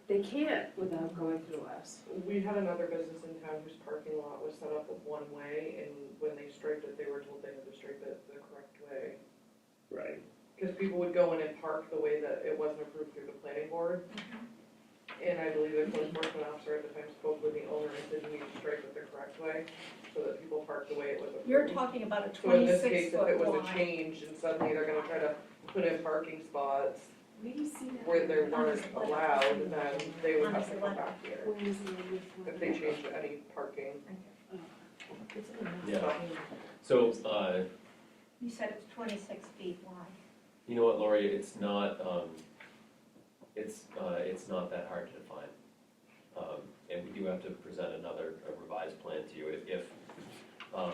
[SPEAKER 1] They can't without going through us.
[SPEAKER 6] We had another business in town whose parking lot was set up with one way, and when they striped it, they were told they had to stripe it the correct way.
[SPEAKER 3] Right.
[SPEAKER 6] Because people would go in and park the way that it wasn't approved through the planning board. And I believe the code enforcement officer at the time spoke with the owner and said you need to stripe it the correct way, so that people park the way it was approved.
[SPEAKER 2] You're talking about a
[SPEAKER 6] So in this
[SPEAKER 2] 26
[SPEAKER 6] case, if
[SPEAKER 2] foot
[SPEAKER 6] it was a
[SPEAKER 2] wide.
[SPEAKER 6] change and suddenly they're gonna try to put in parking spots
[SPEAKER 1] Where do you see that?
[SPEAKER 6] where they weren't allowed, then they would have to come
[SPEAKER 2] Honestly,
[SPEAKER 6] back here.
[SPEAKER 1] Where is it?
[SPEAKER 6] If they changed any parking.
[SPEAKER 1] It's in the map.
[SPEAKER 8] Yeah. So,
[SPEAKER 2] You said it's 26 feet wide.
[SPEAKER 8] you know what, Lori, it's not that hard to define. And we do have to present a revised plan to you if, I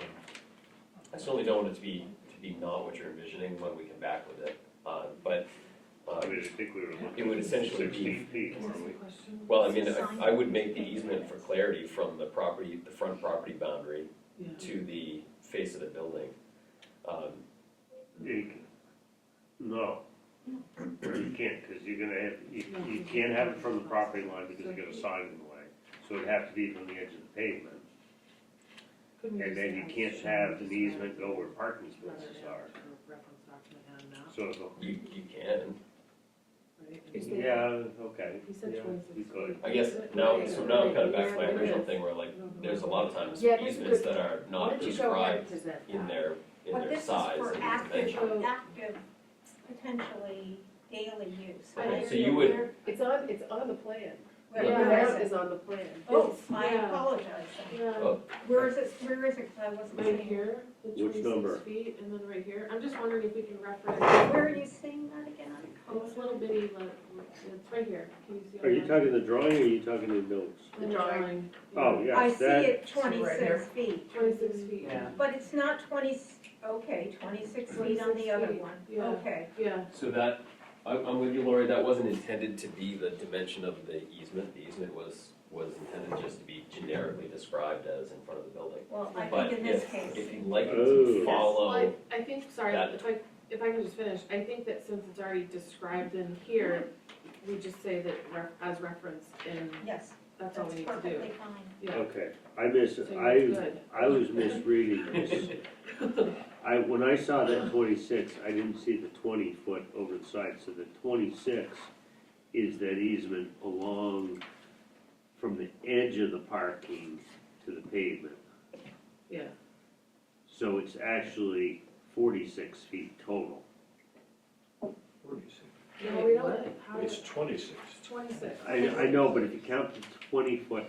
[SPEAKER 8] certainly don't want it to be not what you're envisioning when we come back with it. But,
[SPEAKER 3] I mean, I think we were looking
[SPEAKER 8] it would
[SPEAKER 3] at
[SPEAKER 8] essentially
[SPEAKER 3] 16
[SPEAKER 8] be,
[SPEAKER 3] feet,
[SPEAKER 9] Is
[SPEAKER 3] weren't
[SPEAKER 9] this
[SPEAKER 3] we?
[SPEAKER 9] a question?
[SPEAKER 8] well, I mean, I would make the easement for clarity from the front property boundary
[SPEAKER 9] Yeah.
[SPEAKER 8] to the face of the building.
[SPEAKER 3] No. You can't, because you're gonna have, you can't have it from the property line because you got a sign in the way. So it'd have to be from the edge of the pavement.
[SPEAKER 9] Couldn't we
[SPEAKER 3] And
[SPEAKER 9] just
[SPEAKER 3] then you
[SPEAKER 9] add
[SPEAKER 3] can't
[SPEAKER 9] shown
[SPEAKER 3] have an
[SPEAKER 9] described
[SPEAKER 3] easement go where parking
[SPEAKER 9] rather
[SPEAKER 3] spaces
[SPEAKER 9] than
[SPEAKER 3] are.
[SPEAKER 9] a reference document and a map,
[SPEAKER 3] So, it'll-
[SPEAKER 8] You can.
[SPEAKER 9] right?
[SPEAKER 1] Is there-
[SPEAKER 3] yeah, okay.
[SPEAKER 9] He said
[SPEAKER 3] Yeah,
[SPEAKER 9] 26
[SPEAKER 3] you could.
[SPEAKER 9] feet.
[SPEAKER 8] I guess now, so now I'm kind of back to my original thing where like, there's a lot of times
[SPEAKER 1] Yeah, that's
[SPEAKER 8] easements
[SPEAKER 1] good.
[SPEAKER 8] that are
[SPEAKER 1] Why
[SPEAKER 8] not
[SPEAKER 1] don't you go ahead and
[SPEAKER 8] described
[SPEAKER 1] present
[SPEAKER 8] in
[SPEAKER 1] that?
[SPEAKER 8] their
[SPEAKER 2] But this is
[SPEAKER 8] size
[SPEAKER 2] for
[SPEAKER 8] and
[SPEAKER 2] active,
[SPEAKER 8] dimension.
[SPEAKER 2] active, potentially daily use.
[SPEAKER 1] Right.
[SPEAKER 8] So you would,
[SPEAKER 1] It's on the plan.
[SPEAKER 2] Where
[SPEAKER 1] The
[SPEAKER 9] Yeah.
[SPEAKER 2] where
[SPEAKER 1] map
[SPEAKER 2] is
[SPEAKER 1] is
[SPEAKER 2] it?
[SPEAKER 1] on the plan.
[SPEAKER 2] Oh, I
[SPEAKER 9] Yeah.
[SPEAKER 2] apologize then.
[SPEAKER 9] Yeah,
[SPEAKER 8] oh,
[SPEAKER 2] Where is it, because I wasn't
[SPEAKER 9] right
[SPEAKER 2] seeing.
[SPEAKER 9] here, the
[SPEAKER 3] Which number?
[SPEAKER 9] 26 feet, and then right here, I'm just wondering if we can reference,
[SPEAKER 2] Where are you seeing that again?
[SPEAKER 9] it's little bitty, it's right here, can you see?
[SPEAKER 3] Are you
[SPEAKER 9] on
[SPEAKER 3] talking the drawing or are you talking the notes?
[SPEAKER 9] the
[SPEAKER 1] the drawing?
[SPEAKER 9] drawing?
[SPEAKER 3] Oh,
[SPEAKER 2] I
[SPEAKER 3] yes,
[SPEAKER 2] see
[SPEAKER 3] that,
[SPEAKER 2] it
[SPEAKER 4] right
[SPEAKER 2] 26
[SPEAKER 4] here.
[SPEAKER 2] feet,
[SPEAKER 9] 26 feet,
[SPEAKER 4] Yeah.
[SPEAKER 2] but it's not 26 feet on the
[SPEAKER 9] 26
[SPEAKER 2] other
[SPEAKER 9] feet,
[SPEAKER 2] one.
[SPEAKER 9] yeah.
[SPEAKER 2] Okay,
[SPEAKER 9] yeah,
[SPEAKER 8] so that, I'm with you, Lori, that wasn't intended to be the dimension of the easement. The easement was intended just to be generically described as in front of the building.
[SPEAKER 2] well, I
[SPEAKER 8] But
[SPEAKER 2] think in this
[SPEAKER 8] if
[SPEAKER 2] case,
[SPEAKER 8] you'd like it
[SPEAKER 3] Oh.
[SPEAKER 8] to
[SPEAKER 3] Yes.
[SPEAKER 8] follow,
[SPEAKER 9] well, I think, sorry,
[SPEAKER 8] that-
[SPEAKER 9] if I can just finish, I think that since it's already described in here, we just say that as referenced in,
[SPEAKER 2] yes,
[SPEAKER 9] that's all
[SPEAKER 2] that's
[SPEAKER 9] we need to do.
[SPEAKER 2] perfectly fine.
[SPEAKER 9] Yeah,
[SPEAKER 3] okay.
[SPEAKER 9] so you're good.
[SPEAKER 3] I was misreading this. When I saw that 26, I didn't see the 20-foot over the side, so the 26 is that easement along from the edge of the parking to the pavement.
[SPEAKER 9] Yeah,
[SPEAKER 3] So it's actually 46 feet total.
[SPEAKER 1] No, we don't.
[SPEAKER 9] What? How
[SPEAKER 5] It's
[SPEAKER 9] did-
[SPEAKER 5] 26.
[SPEAKER 9] 26.
[SPEAKER 3] I know, but if you count the 20-foot,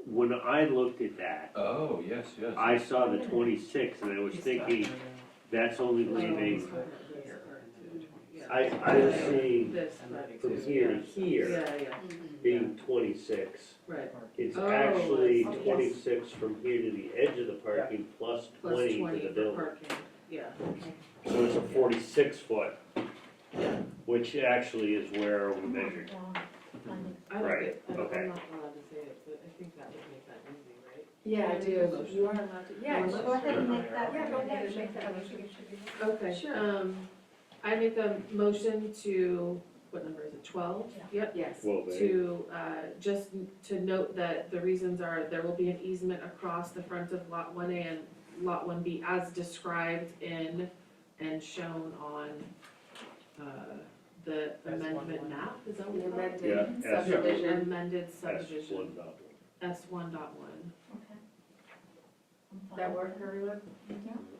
[SPEAKER 3] when I looked at that,
[SPEAKER 5] Oh, yes, yes.
[SPEAKER 3] I saw the 26 and I was thinking, that's only leaving, I was seeing
[SPEAKER 9] This, but.
[SPEAKER 3] from here to here
[SPEAKER 9] Yeah, yeah,
[SPEAKER 3] being 26.
[SPEAKER 9] right,
[SPEAKER 3] It's
[SPEAKER 9] Oh,
[SPEAKER 3] actually
[SPEAKER 2] I see.
[SPEAKER 3] 26 from here to the edge of the parking plus
[SPEAKER 9] plus
[SPEAKER 3] 20 to
[SPEAKER 9] 20
[SPEAKER 3] the
[SPEAKER 9] for
[SPEAKER 3] building.
[SPEAKER 9] parking, yeah,
[SPEAKER 3] So it's a 46 foot,
[SPEAKER 9] yeah.
[SPEAKER 3] which actually is where we measured.
[SPEAKER 9] I like
[SPEAKER 3] Right,
[SPEAKER 9] it,
[SPEAKER 3] okay.
[SPEAKER 9] I'm not allowed to say it, but I think that would make that easy, right?
[SPEAKER 1] Yeah, I do. You are allowed to, yeah.
[SPEAKER 9] Well,
[SPEAKER 2] Go ahead and make that.
[SPEAKER 1] Yeah, go ahead and make that
[SPEAKER 2] recommendation.
[SPEAKER 9] Okay,
[SPEAKER 1] Sure.
[SPEAKER 9] I make a motion to, what number is it, 12?
[SPEAKER 2] Yeah.
[SPEAKER 9] Yep.
[SPEAKER 1] Yes.
[SPEAKER 3] Well, they,
[SPEAKER 9] To, just to note that the reasons are, there will be an easement across the front of Lot 1A and Lot 1B as described in and shown on, the amendment map, is that what
[SPEAKER 1] The
[SPEAKER 9] we call it?
[SPEAKER 1] amended
[SPEAKER 3] Yeah,
[SPEAKER 1] subdivision.
[SPEAKER 9] Amended
[SPEAKER 3] that's
[SPEAKER 9] subdivision,
[SPEAKER 3] one double.
[SPEAKER 9] S1.1.
[SPEAKER 2] Okay. I'm fine.
[SPEAKER 1] That work for everyone?
[SPEAKER 2] Yeah,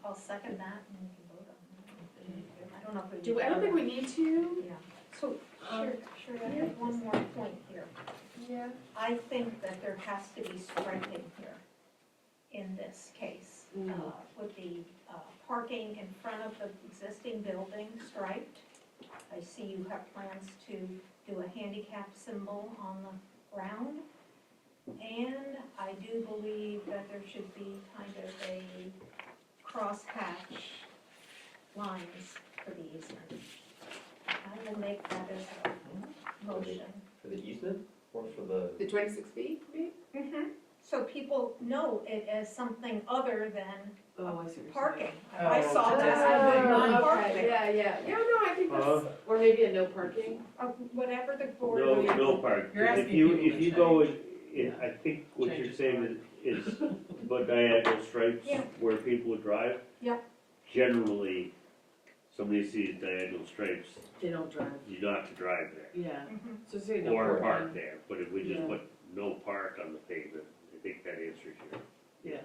[SPEAKER 2] I'll second that and we can vote on it. I don't know if we.
[SPEAKER 1] I don't think we need to.
[SPEAKER 2] Yeah, so, sure, I have one more point here.
[SPEAKER 1] Yeah.
[SPEAKER 2] I think that there has to be striping here in this case, with the parking in front of the existing building striped. I see you have plans to do a handicap symbol on the ground. And I do believe that there should be kind of a crosshatch lines for the easement. I will make that as a motion.
[SPEAKER 8] For the easement or for the,
[SPEAKER 1] The 26 feet, you mean?
[SPEAKER 2] Mm-hmm. So people know it as something other than
[SPEAKER 9] Oh, I see what you're saying.
[SPEAKER 2] parking.
[SPEAKER 4] Oh,
[SPEAKER 2] I saw
[SPEAKER 4] so
[SPEAKER 2] that
[SPEAKER 4] that's
[SPEAKER 2] as
[SPEAKER 4] the thing.
[SPEAKER 2] not
[SPEAKER 1] Okay,
[SPEAKER 2] parking,
[SPEAKER 1] yeah, yeah, yeah, no, I think that's,
[SPEAKER 9] Or maybe a no parking.
[SPEAKER 2] whatever the board.
[SPEAKER 3] No park.
[SPEAKER 4] You're asking
[SPEAKER 3] If you,
[SPEAKER 4] people
[SPEAKER 3] if
[SPEAKER 4] to
[SPEAKER 3] you go,
[SPEAKER 4] change.
[SPEAKER 3] I think what
[SPEAKER 4] Change
[SPEAKER 3] you're
[SPEAKER 4] it.
[SPEAKER 3] saying is, but diagonal stripes
[SPEAKER 2] Yeah.
[SPEAKER 3] where people drive.
[SPEAKER 2] Yeah.
[SPEAKER 3] Generally, somebody sees diagonal stripes,
[SPEAKER 9] They don't drive.
[SPEAKER 3] you don't have to drive there.
[SPEAKER 9] Yeah.
[SPEAKER 2] Mhm.
[SPEAKER 9] So say no
[SPEAKER 3] Or
[SPEAKER 9] parking.
[SPEAKER 3] park there, but if we just
[SPEAKER 9] Yeah.
[SPEAKER 3] put no park on the pavement, I think that answers your.
[SPEAKER 9] Yeah.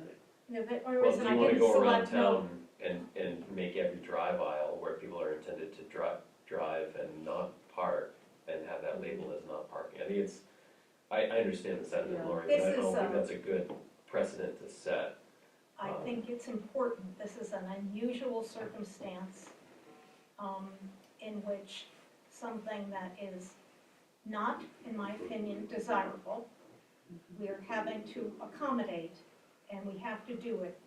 [SPEAKER 2] No, the only
[SPEAKER 8] well,
[SPEAKER 2] reason
[SPEAKER 8] do
[SPEAKER 2] I
[SPEAKER 8] you wanna
[SPEAKER 2] didn't
[SPEAKER 8] go around
[SPEAKER 2] select no.
[SPEAKER 8] town and make every drive aisle where people are intended to drive and not park and have that label as not parking? I think it's, I understand the sentiment,
[SPEAKER 9] Yeah.
[SPEAKER 8] Lori, but I
[SPEAKER 2] This
[SPEAKER 8] don't
[SPEAKER 2] is,
[SPEAKER 8] think that's a good precedent to set.
[SPEAKER 2] I think it's important, this is an unusual circumstance, in which something that is not, in my opinion, desirable, we are having to accommodate, and we have to do it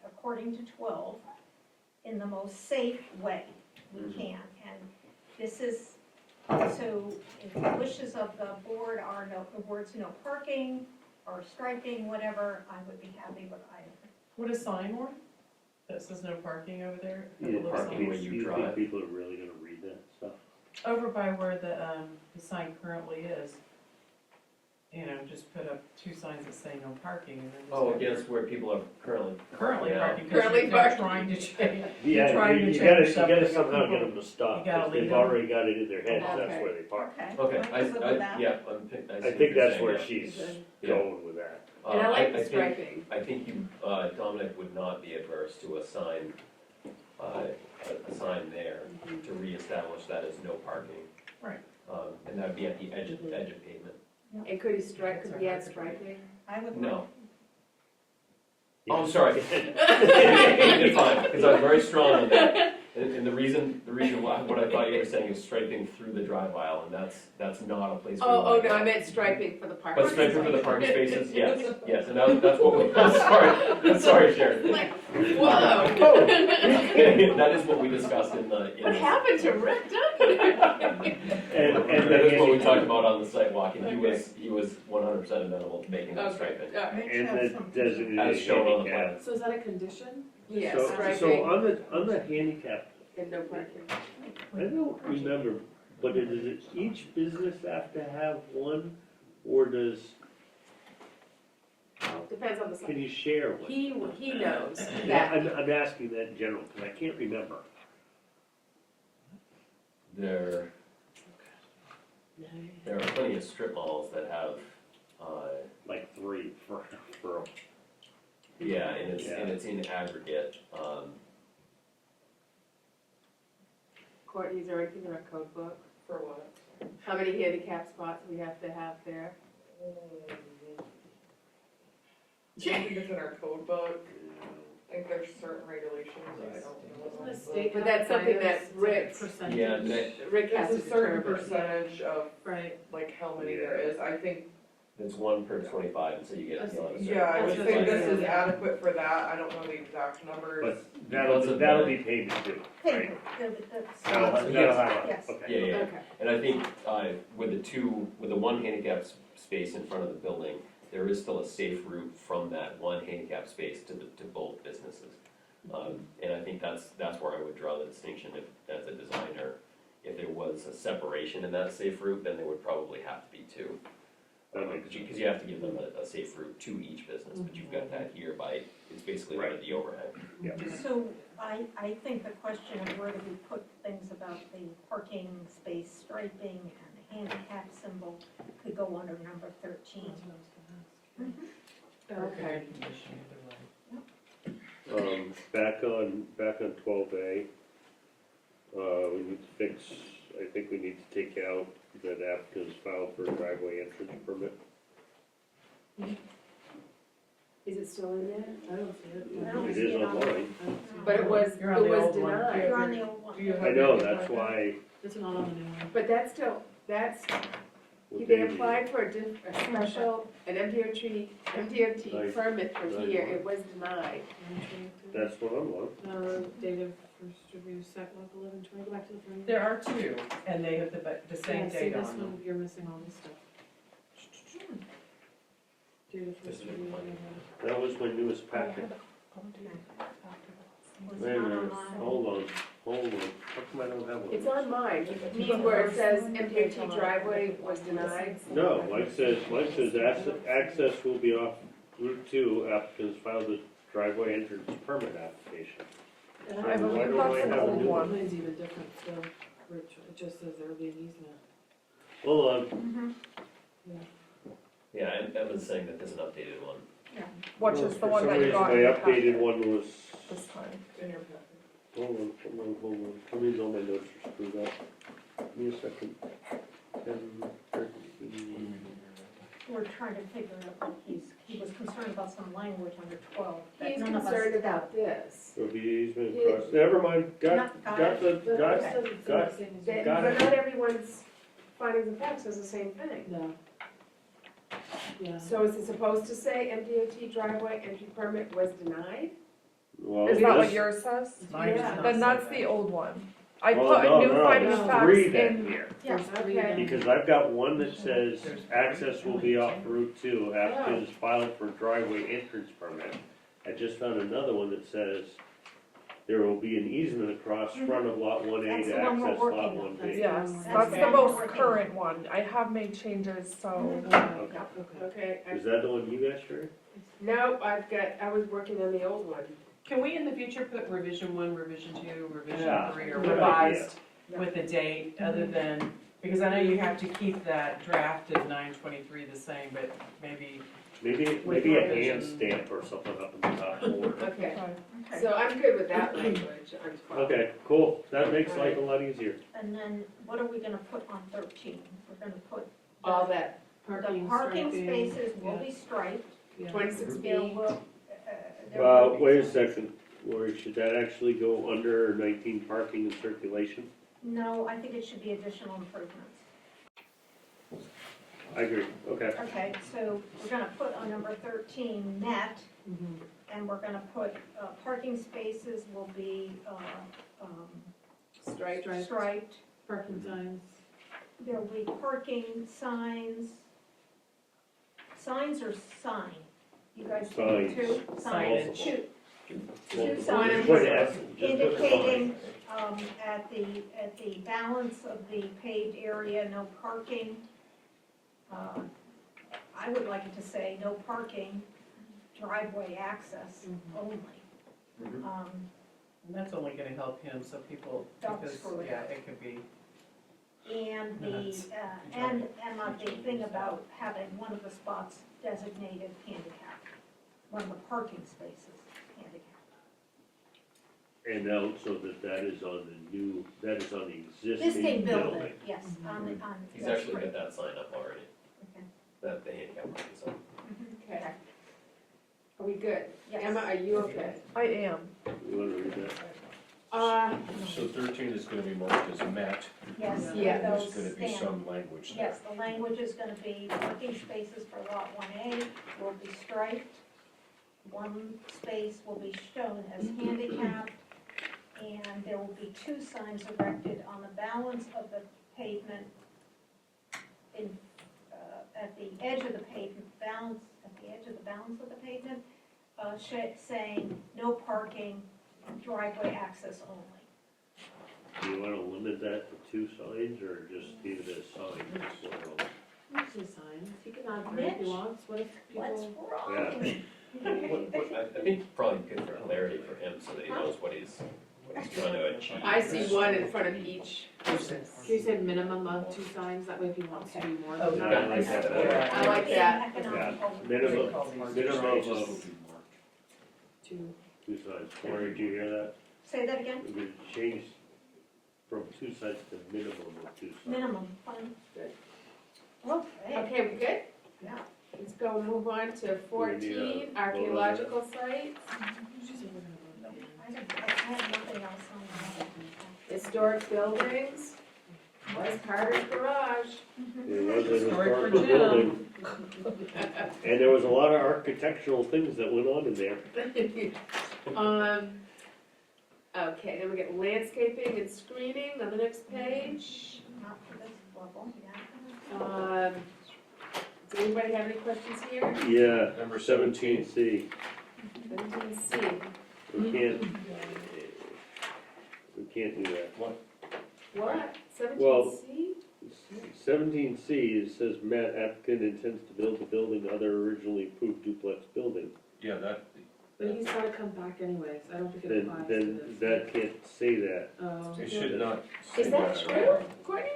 [SPEAKER 2] according to 12, in the most safe way we can. And this is, so if the wishes of the board are no, the words no parking, or striping, whatever, I would be happy with either.
[SPEAKER 4] What a sign, Warren, that says no parking over there?
[SPEAKER 3] Yeah,
[SPEAKER 4] Have a little
[SPEAKER 8] parking
[SPEAKER 4] sign.
[SPEAKER 8] where you
[SPEAKER 3] think
[SPEAKER 8] drive.
[SPEAKER 3] people are really gonna read that stuff?
[SPEAKER 4] Over by where the sign currently is. You know, just put up 2 signs that say no parking and then just.
[SPEAKER 8] Oh,
[SPEAKER 4] have your-
[SPEAKER 8] against where people are currently
[SPEAKER 4] Currently
[SPEAKER 8] parking now.
[SPEAKER 4] parking, because
[SPEAKER 1] Currently
[SPEAKER 4] you're
[SPEAKER 1] parking.
[SPEAKER 4] trying to change.
[SPEAKER 3] Yeah,
[SPEAKER 4] trying to
[SPEAKER 3] you
[SPEAKER 4] change
[SPEAKER 3] gotta
[SPEAKER 4] something,
[SPEAKER 3] somehow
[SPEAKER 4] people-
[SPEAKER 3] get them to stop,
[SPEAKER 4] you gotta
[SPEAKER 3] because
[SPEAKER 4] lead
[SPEAKER 3] they've
[SPEAKER 4] them.
[SPEAKER 3] already got it in their heads, that's
[SPEAKER 1] Okay.
[SPEAKER 3] where they park.
[SPEAKER 2] Okay.
[SPEAKER 8] Okay,
[SPEAKER 2] I can live with that.
[SPEAKER 8] yeah, I
[SPEAKER 3] I
[SPEAKER 8] see what
[SPEAKER 3] think
[SPEAKER 8] you're
[SPEAKER 3] that's
[SPEAKER 8] saying
[SPEAKER 3] where
[SPEAKER 8] now.
[SPEAKER 3] she's
[SPEAKER 8] Yeah.
[SPEAKER 3] going with that.
[SPEAKER 1] and I like the
[SPEAKER 8] think-
[SPEAKER 1] striping.
[SPEAKER 8] I think you, Dominic would not be adverse to a sign there to reestablish that as no parking.
[SPEAKER 4] Right.
[SPEAKER 8] And that'd be at the edge of pavement.
[SPEAKER 1] And could he strike, could he add striping?
[SPEAKER 2] I would
[SPEAKER 8] No.
[SPEAKER 2] like,
[SPEAKER 8] Oh, I'm sorry. It's fine, because I'm very strong on that. And the reason why, what I thought you were saying is striping through the drive aisle, and that's not a place where you
[SPEAKER 1] Oh,
[SPEAKER 8] wanna
[SPEAKER 1] no,
[SPEAKER 8] go.
[SPEAKER 1] I meant striping for the parking.
[SPEAKER 8] But striping for the parking spaces, yes, and that's what we, I'm sorry, Sharon.
[SPEAKER 1] Like, whoa.
[SPEAKER 8] That is what we discussed in the.
[SPEAKER 1] What happened to Rick Dunn?
[SPEAKER 3] And
[SPEAKER 8] That is what we talked about on the sidewalk, and he was 100% amenable to making that striping.
[SPEAKER 1] All right.
[SPEAKER 2] Mitch
[SPEAKER 3] And
[SPEAKER 2] has
[SPEAKER 3] the
[SPEAKER 2] something.
[SPEAKER 3] designated
[SPEAKER 8] As shown on the
[SPEAKER 3] handicap.
[SPEAKER 8] plan.
[SPEAKER 9] So is that a condition?
[SPEAKER 1] Yes,
[SPEAKER 3] So
[SPEAKER 1] striping
[SPEAKER 3] on the handicap,
[SPEAKER 1] and no parking.
[SPEAKER 3] I don't remember, but does each business have to have one, or does,
[SPEAKER 1] Well, depends on the
[SPEAKER 3] can
[SPEAKER 1] size.
[SPEAKER 3] you share one?
[SPEAKER 1] He knows
[SPEAKER 3] Yeah,
[SPEAKER 1] that.
[SPEAKER 3] I'm asking that in general, because I can't remember.
[SPEAKER 8] There are plenty of strip malls that have,
[SPEAKER 3] Like 3 for,
[SPEAKER 8] yeah, and it's in aggregate.
[SPEAKER 1] Courtney, is there anything in our code book?
[SPEAKER 6] For what?
[SPEAKER 1] How many handicap spots we have to have there?
[SPEAKER 6] I think it's in our code book, I think there's certain regulations, I don't know.
[SPEAKER 9] Doesn't the state
[SPEAKER 1] But
[SPEAKER 9] have
[SPEAKER 1] that's something that
[SPEAKER 9] guidance? It's
[SPEAKER 1] Rick-
[SPEAKER 9] like percentage.
[SPEAKER 8] Yeah, they-
[SPEAKER 1] Rick has to
[SPEAKER 6] There's a certain
[SPEAKER 1] determine.
[SPEAKER 6] percentage of
[SPEAKER 9] Right.
[SPEAKER 6] like how many there is, I think,
[SPEAKER 8] There's 1 per 25, and so you get
[SPEAKER 9] That's-
[SPEAKER 8] beyond a certain.
[SPEAKER 6] yeah, I would
[SPEAKER 9] That's
[SPEAKER 6] say
[SPEAKER 9] what
[SPEAKER 6] this
[SPEAKER 9] I
[SPEAKER 6] is
[SPEAKER 9] said.
[SPEAKER 6] adequate for that, I don't know the exact numbers.
[SPEAKER 3] but that'll be payment too,
[SPEAKER 2] Thank
[SPEAKER 3] right?
[SPEAKER 2] you.
[SPEAKER 3] That'll
[SPEAKER 8] Yes.
[SPEAKER 3] have,
[SPEAKER 2] Yes.
[SPEAKER 3] okay.
[SPEAKER 8] Yeah, yeah,
[SPEAKER 1] Okay.
[SPEAKER 8] and I think with the 1 handicap space in front of the building, there is still a safe route from that 1 handicap space to both businesses. And I think that's where I would draw the distinction as a designer. If there was a separation in that safe route, then there would probably have to be 2.
[SPEAKER 3] That makes
[SPEAKER 8] Because you have to give them a safe route to each business, but you've got that here it's basically right at the overhead.
[SPEAKER 2] So I think the question of where do we put things about the parking space striping and the handicap symbol could go under number 13.
[SPEAKER 1] Okay.
[SPEAKER 4] Condition either way.
[SPEAKER 3] Back on 12A, we need to fix, I think we need to take out that applicants filed for a driveway entrance permit.
[SPEAKER 1] Is it still in there?
[SPEAKER 9] I don't see it.
[SPEAKER 2] I don't
[SPEAKER 3] It
[SPEAKER 2] see
[SPEAKER 3] is
[SPEAKER 2] it on
[SPEAKER 3] online.
[SPEAKER 9] I don't see it.
[SPEAKER 1] But it was
[SPEAKER 4] You're on the old one.
[SPEAKER 1] denied.
[SPEAKER 2] You're on the old one.
[SPEAKER 10] Do you
[SPEAKER 3] I know, that's why.
[SPEAKER 9] It's not on the new one.
[SPEAKER 1] But that's still,
[SPEAKER 3] what
[SPEAKER 1] they
[SPEAKER 3] day is it?
[SPEAKER 1] applied for a special, an MDOT permit for
[SPEAKER 3] Right.
[SPEAKER 1] here, it was denied.
[SPEAKER 3] That's what I'm on.
[SPEAKER 9] Date of first review, second, 11/20, go back to the front.
[SPEAKER 4] There are two, and they have the same
[SPEAKER 9] Yeah, see
[SPEAKER 4] date
[SPEAKER 9] this
[SPEAKER 4] on
[SPEAKER 9] one,
[SPEAKER 4] them.
[SPEAKER 9] you're missing all this stuff. Date of
[SPEAKER 8] This
[SPEAKER 9] first
[SPEAKER 8] is
[SPEAKER 9] review.
[SPEAKER 8] fine.
[SPEAKER 3] That was my newest packet.
[SPEAKER 2] Was
[SPEAKER 3] Wait a
[SPEAKER 2] not
[SPEAKER 3] minute,
[SPEAKER 2] online.
[SPEAKER 3] hold on. How come I don't have one?
[SPEAKER 1] It's on mine, you mean where it says MDOT driveway was denied?
[SPEAKER 3] No, mine says access will be off Route 2, applicants filed a driveway entrance permit application.
[SPEAKER 9] And
[SPEAKER 10] I
[SPEAKER 3] So why
[SPEAKER 10] believe
[SPEAKER 3] don't I
[SPEAKER 10] that's an
[SPEAKER 3] have a
[SPEAKER 10] old
[SPEAKER 3] new
[SPEAKER 10] one.
[SPEAKER 9] Mine's even different still, Rich, it just says there will be an easement.
[SPEAKER 3] Hold on,
[SPEAKER 2] Mhm.
[SPEAKER 8] Yeah, and Evan's saying that there's an updated one.
[SPEAKER 10] Which is the one that you got
[SPEAKER 3] For
[SPEAKER 10] in your
[SPEAKER 3] some reason, my updated
[SPEAKER 10] packet
[SPEAKER 3] one was,
[SPEAKER 10] this time.
[SPEAKER 6] In your packet.
[SPEAKER 3] hold on. Some reason all my notes are screwed up. Give me a second. 10, 13.
[SPEAKER 2] We're trying to figure out what he was concerned about some language under 12. that
[SPEAKER 1] He's
[SPEAKER 2] none of us
[SPEAKER 1] concerned
[SPEAKER 2] have.
[SPEAKER 1] about this.
[SPEAKER 3] There'll be easement across, never mind, got the,
[SPEAKER 9] But
[SPEAKER 3] got,
[SPEAKER 9] ours doesn't say
[SPEAKER 3] got-
[SPEAKER 9] the same as
[SPEAKER 1] That,
[SPEAKER 9] yours.
[SPEAKER 3] Got
[SPEAKER 1] but
[SPEAKER 3] it.
[SPEAKER 1] not everyone's findings of facts says the same thing.
[SPEAKER 9] No. Yeah.
[SPEAKER 1] So is it supposed to say MDOT driveway entry permit was denied?
[SPEAKER 3] well,
[SPEAKER 10] Is that what
[SPEAKER 3] this-
[SPEAKER 10] yours says?
[SPEAKER 4] Mine does
[SPEAKER 1] Yeah.
[SPEAKER 4] not
[SPEAKER 10] Then
[SPEAKER 4] say
[SPEAKER 10] that's
[SPEAKER 4] that.
[SPEAKER 10] the old one. I
[SPEAKER 3] Well,
[SPEAKER 10] put
[SPEAKER 3] no,
[SPEAKER 10] a new
[SPEAKER 3] no,
[SPEAKER 10] finding
[SPEAKER 1] there's
[SPEAKER 10] of facts
[SPEAKER 3] three then
[SPEAKER 10] in.
[SPEAKER 3] here.
[SPEAKER 2] Yeah,
[SPEAKER 9] There's three
[SPEAKER 1] okay.
[SPEAKER 9] then.
[SPEAKER 3] Because I've got one that says access will be off Route 2, applicants filed for driveway entrance permit. I just found another one that says there will be an easement across front of lot 1A
[SPEAKER 2] That's
[SPEAKER 3] to
[SPEAKER 2] the one we're
[SPEAKER 3] access
[SPEAKER 2] working
[SPEAKER 3] lot
[SPEAKER 2] on.
[SPEAKER 3] 1B.
[SPEAKER 10] Yes,
[SPEAKER 2] That's
[SPEAKER 10] that's
[SPEAKER 2] the
[SPEAKER 10] the
[SPEAKER 2] one
[SPEAKER 10] most
[SPEAKER 2] we're working
[SPEAKER 10] current one. I have made changes, so.
[SPEAKER 3] Okay.
[SPEAKER 1] Okay,
[SPEAKER 3] Is that the one you got, Sherry?
[SPEAKER 1] no, I was working on the old one.
[SPEAKER 4] Can we in the future put revision 1, revision 2, revision
[SPEAKER 3] Yeah,
[SPEAKER 4] 3, or
[SPEAKER 3] good
[SPEAKER 4] revised with a date other than, because I know you have to keep that drafted 9/23 the same, but maybe,
[SPEAKER 3] Maybe
[SPEAKER 4] With
[SPEAKER 3] a hand
[SPEAKER 4] revision.
[SPEAKER 3] stamp or something up in the top corner.
[SPEAKER 1] Okay,
[SPEAKER 2] Okay.
[SPEAKER 1] so I'm good with that language on 12.
[SPEAKER 3] Okay, cool, that makes life a lot easier.
[SPEAKER 2] And then what are we gonna put on 13? We're gonna put
[SPEAKER 1] All that,
[SPEAKER 2] the
[SPEAKER 9] Parking,
[SPEAKER 2] parking
[SPEAKER 9] striping,
[SPEAKER 2] spaces will be striped.
[SPEAKER 9] yeah.
[SPEAKER 1] 26B.
[SPEAKER 2] There will, there
[SPEAKER 3] Well,
[SPEAKER 2] will-
[SPEAKER 3] wait a second, Lori, should that actually go under 19 parking and circulation?
[SPEAKER 2] No, I think it should be additional improvements.
[SPEAKER 3] I agree, okay.
[SPEAKER 2] Okay, so we're gonna put on number 13, net,
[SPEAKER 9] Mhm.
[SPEAKER 2] and we're gonna put, parking spaces will be,
[SPEAKER 1] Striped.
[SPEAKER 2] striped.
[SPEAKER 9] Parking signs.
[SPEAKER 2] There will be parking signs. Signs or sign? You guys think two?
[SPEAKER 4] Signage.
[SPEAKER 2] Two,
[SPEAKER 3] Multiple.
[SPEAKER 2] signs
[SPEAKER 3] Just put S, just put
[SPEAKER 2] indicating, at the balance of the paved area, no parking. I would like it to say no parking, driveway access only.
[SPEAKER 8] Mhm.
[SPEAKER 4] and that's only gonna help him, so people,
[SPEAKER 2] Don't
[SPEAKER 4] because,
[SPEAKER 2] screw it
[SPEAKER 4] yeah,
[SPEAKER 2] up.
[SPEAKER 4] it could be,
[SPEAKER 2] And
[SPEAKER 4] Nuts.
[SPEAKER 2] and my big thing about having one of the spots designated handicap, one of the parking spaces handicap.
[SPEAKER 3] And also that is on the new, that is on the
[SPEAKER 2] Existing
[SPEAKER 3] existing
[SPEAKER 2] building,
[SPEAKER 3] building.
[SPEAKER 2] yes, on the, on.
[SPEAKER 8] He's actually got that sign up already,
[SPEAKER 2] Okay.
[SPEAKER 8] that the handicap parking sign.
[SPEAKER 1] Okay. Are we good?
[SPEAKER 2] Yes.
[SPEAKER 1] Emma, are you okay?
[SPEAKER 10] I am.
[SPEAKER 3] You wanna read that?
[SPEAKER 5] So 13 is gonna be marked as met.
[SPEAKER 2] Yes,
[SPEAKER 1] Yeah.
[SPEAKER 2] those
[SPEAKER 5] There's gonna be
[SPEAKER 2] stand.
[SPEAKER 5] some language there.
[SPEAKER 2] Yes, the language is gonna be parking spaces for lot 1A will be striped. One space will be shown as handicapped, and there will be two signs erected on the balance of the pavement in, at the edge of the pavement, at the edge of the balance of the pavement, saying no parking, driveway access only.
[SPEAKER 3] Do you wanna limit that to 2 signs or just leave it as signs? So,
[SPEAKER 9] Usually signs, he can add three if he
[SPEAKER 2] Mitch,
[SPEAKER 9] wants, what if
[SPEAKER 2] What's
[SPEAKER 9] people?
[SPEAKER 2] wrong?
[SPEAKER 8] I think probably good for clarity for him, so that he knows what he's trying to achieve.
[SPEAKER 1] I see one in front of each business.
[SPEAKER 9] You said minimum of 2 signs, that way if he wants to do more
[SPEAKER 4] Oh,
[SPEAKER 9] than
[SPEAKER 3] yeah,
[SPEAKER 9] that.
[SPEAKER 3] I like that better.
[SPEAKER 4] Yeah.
[SPEAKER 1] I like that.
[SPEAKER 2] Economic
[SPEAKER 3] Yeah,
[SPEAKER 2] overlay.
[SPEAKER 3] minimum,
[SPEAKER 5] Parking
[SPEAKER 3] minimum
[SPEAKER 5] spaces will
[SPEAKER 3] of
[SPEAKER 5] be marked.
[SPEAKER 9] 2.
[SPEAKER 3] 2 signs. Lori, did you hear that?
[SPEAKER 2] Say that again?
[SPEAKER 3] We changed from 2 signs to minimum of 2 signs.
[SPEAKER 2] Minimum, fine.
[SPEAKER 1] Good.
[SPEAKER 2] Okay,
[SPEAKER 1] Okay, we good?
[SPEAKER 2] yeah.
[SPEAKER 1] Let's go move move on to
[SPEAKER 3] We need
[SPEAKER 1] 14,
[SPEAKER 3] a-
[SPEAKER 1] archaeological sites,
[SPEAKER 2] I have nothing else on that.
[SPEAKER 1] historic buildings, West Carter's Garage.
[SPEAKER 3] It was a
[SPEAKER 4] Historic for
[SPEAKER 3] historical
[SPEAKER 4] Jim.
[SPEAKER 3] building, and there was a lot of architectural things that went on in there.
[SPEAKER 1] Okay, then we get landscaping and screening on the next page.
[SPEAKER 2] Not for this level, yeah.
[SPEAKER 1] Does anybody have any questions here?
[SPEAKER 3] Yeah,
[SPEAKER 5] Number
[SPEAKER 3] 17 C,
[SPEAKER 1] 17C.
[SPEAKER 3] we can't do that.
[SPEAKER 1] What?
[SPEAKER 3] Well-
[SPEAKER 1] 17C?
[SPEAKER 3] 17C, it says Matt applicant intends to build the building other originally approved duplex building.
[SPEAKER 5] Yeah, that,
[SPEAKER 9] But he's gotta come back anyways, I don't think it
[SPEAKER 3] Then,
[SPEAKER 9] applies to
[SPEAKER 3] then
[SPEAKER 9] this.
[SPEAKER 3] that can't say that.
[SPEAKER 9] Oh.
[SPEAKER 5] it should not say
[SPEAKER 1] Is that
[SPEAKER 5] that.
[SPEAKER 1] true, Courtney?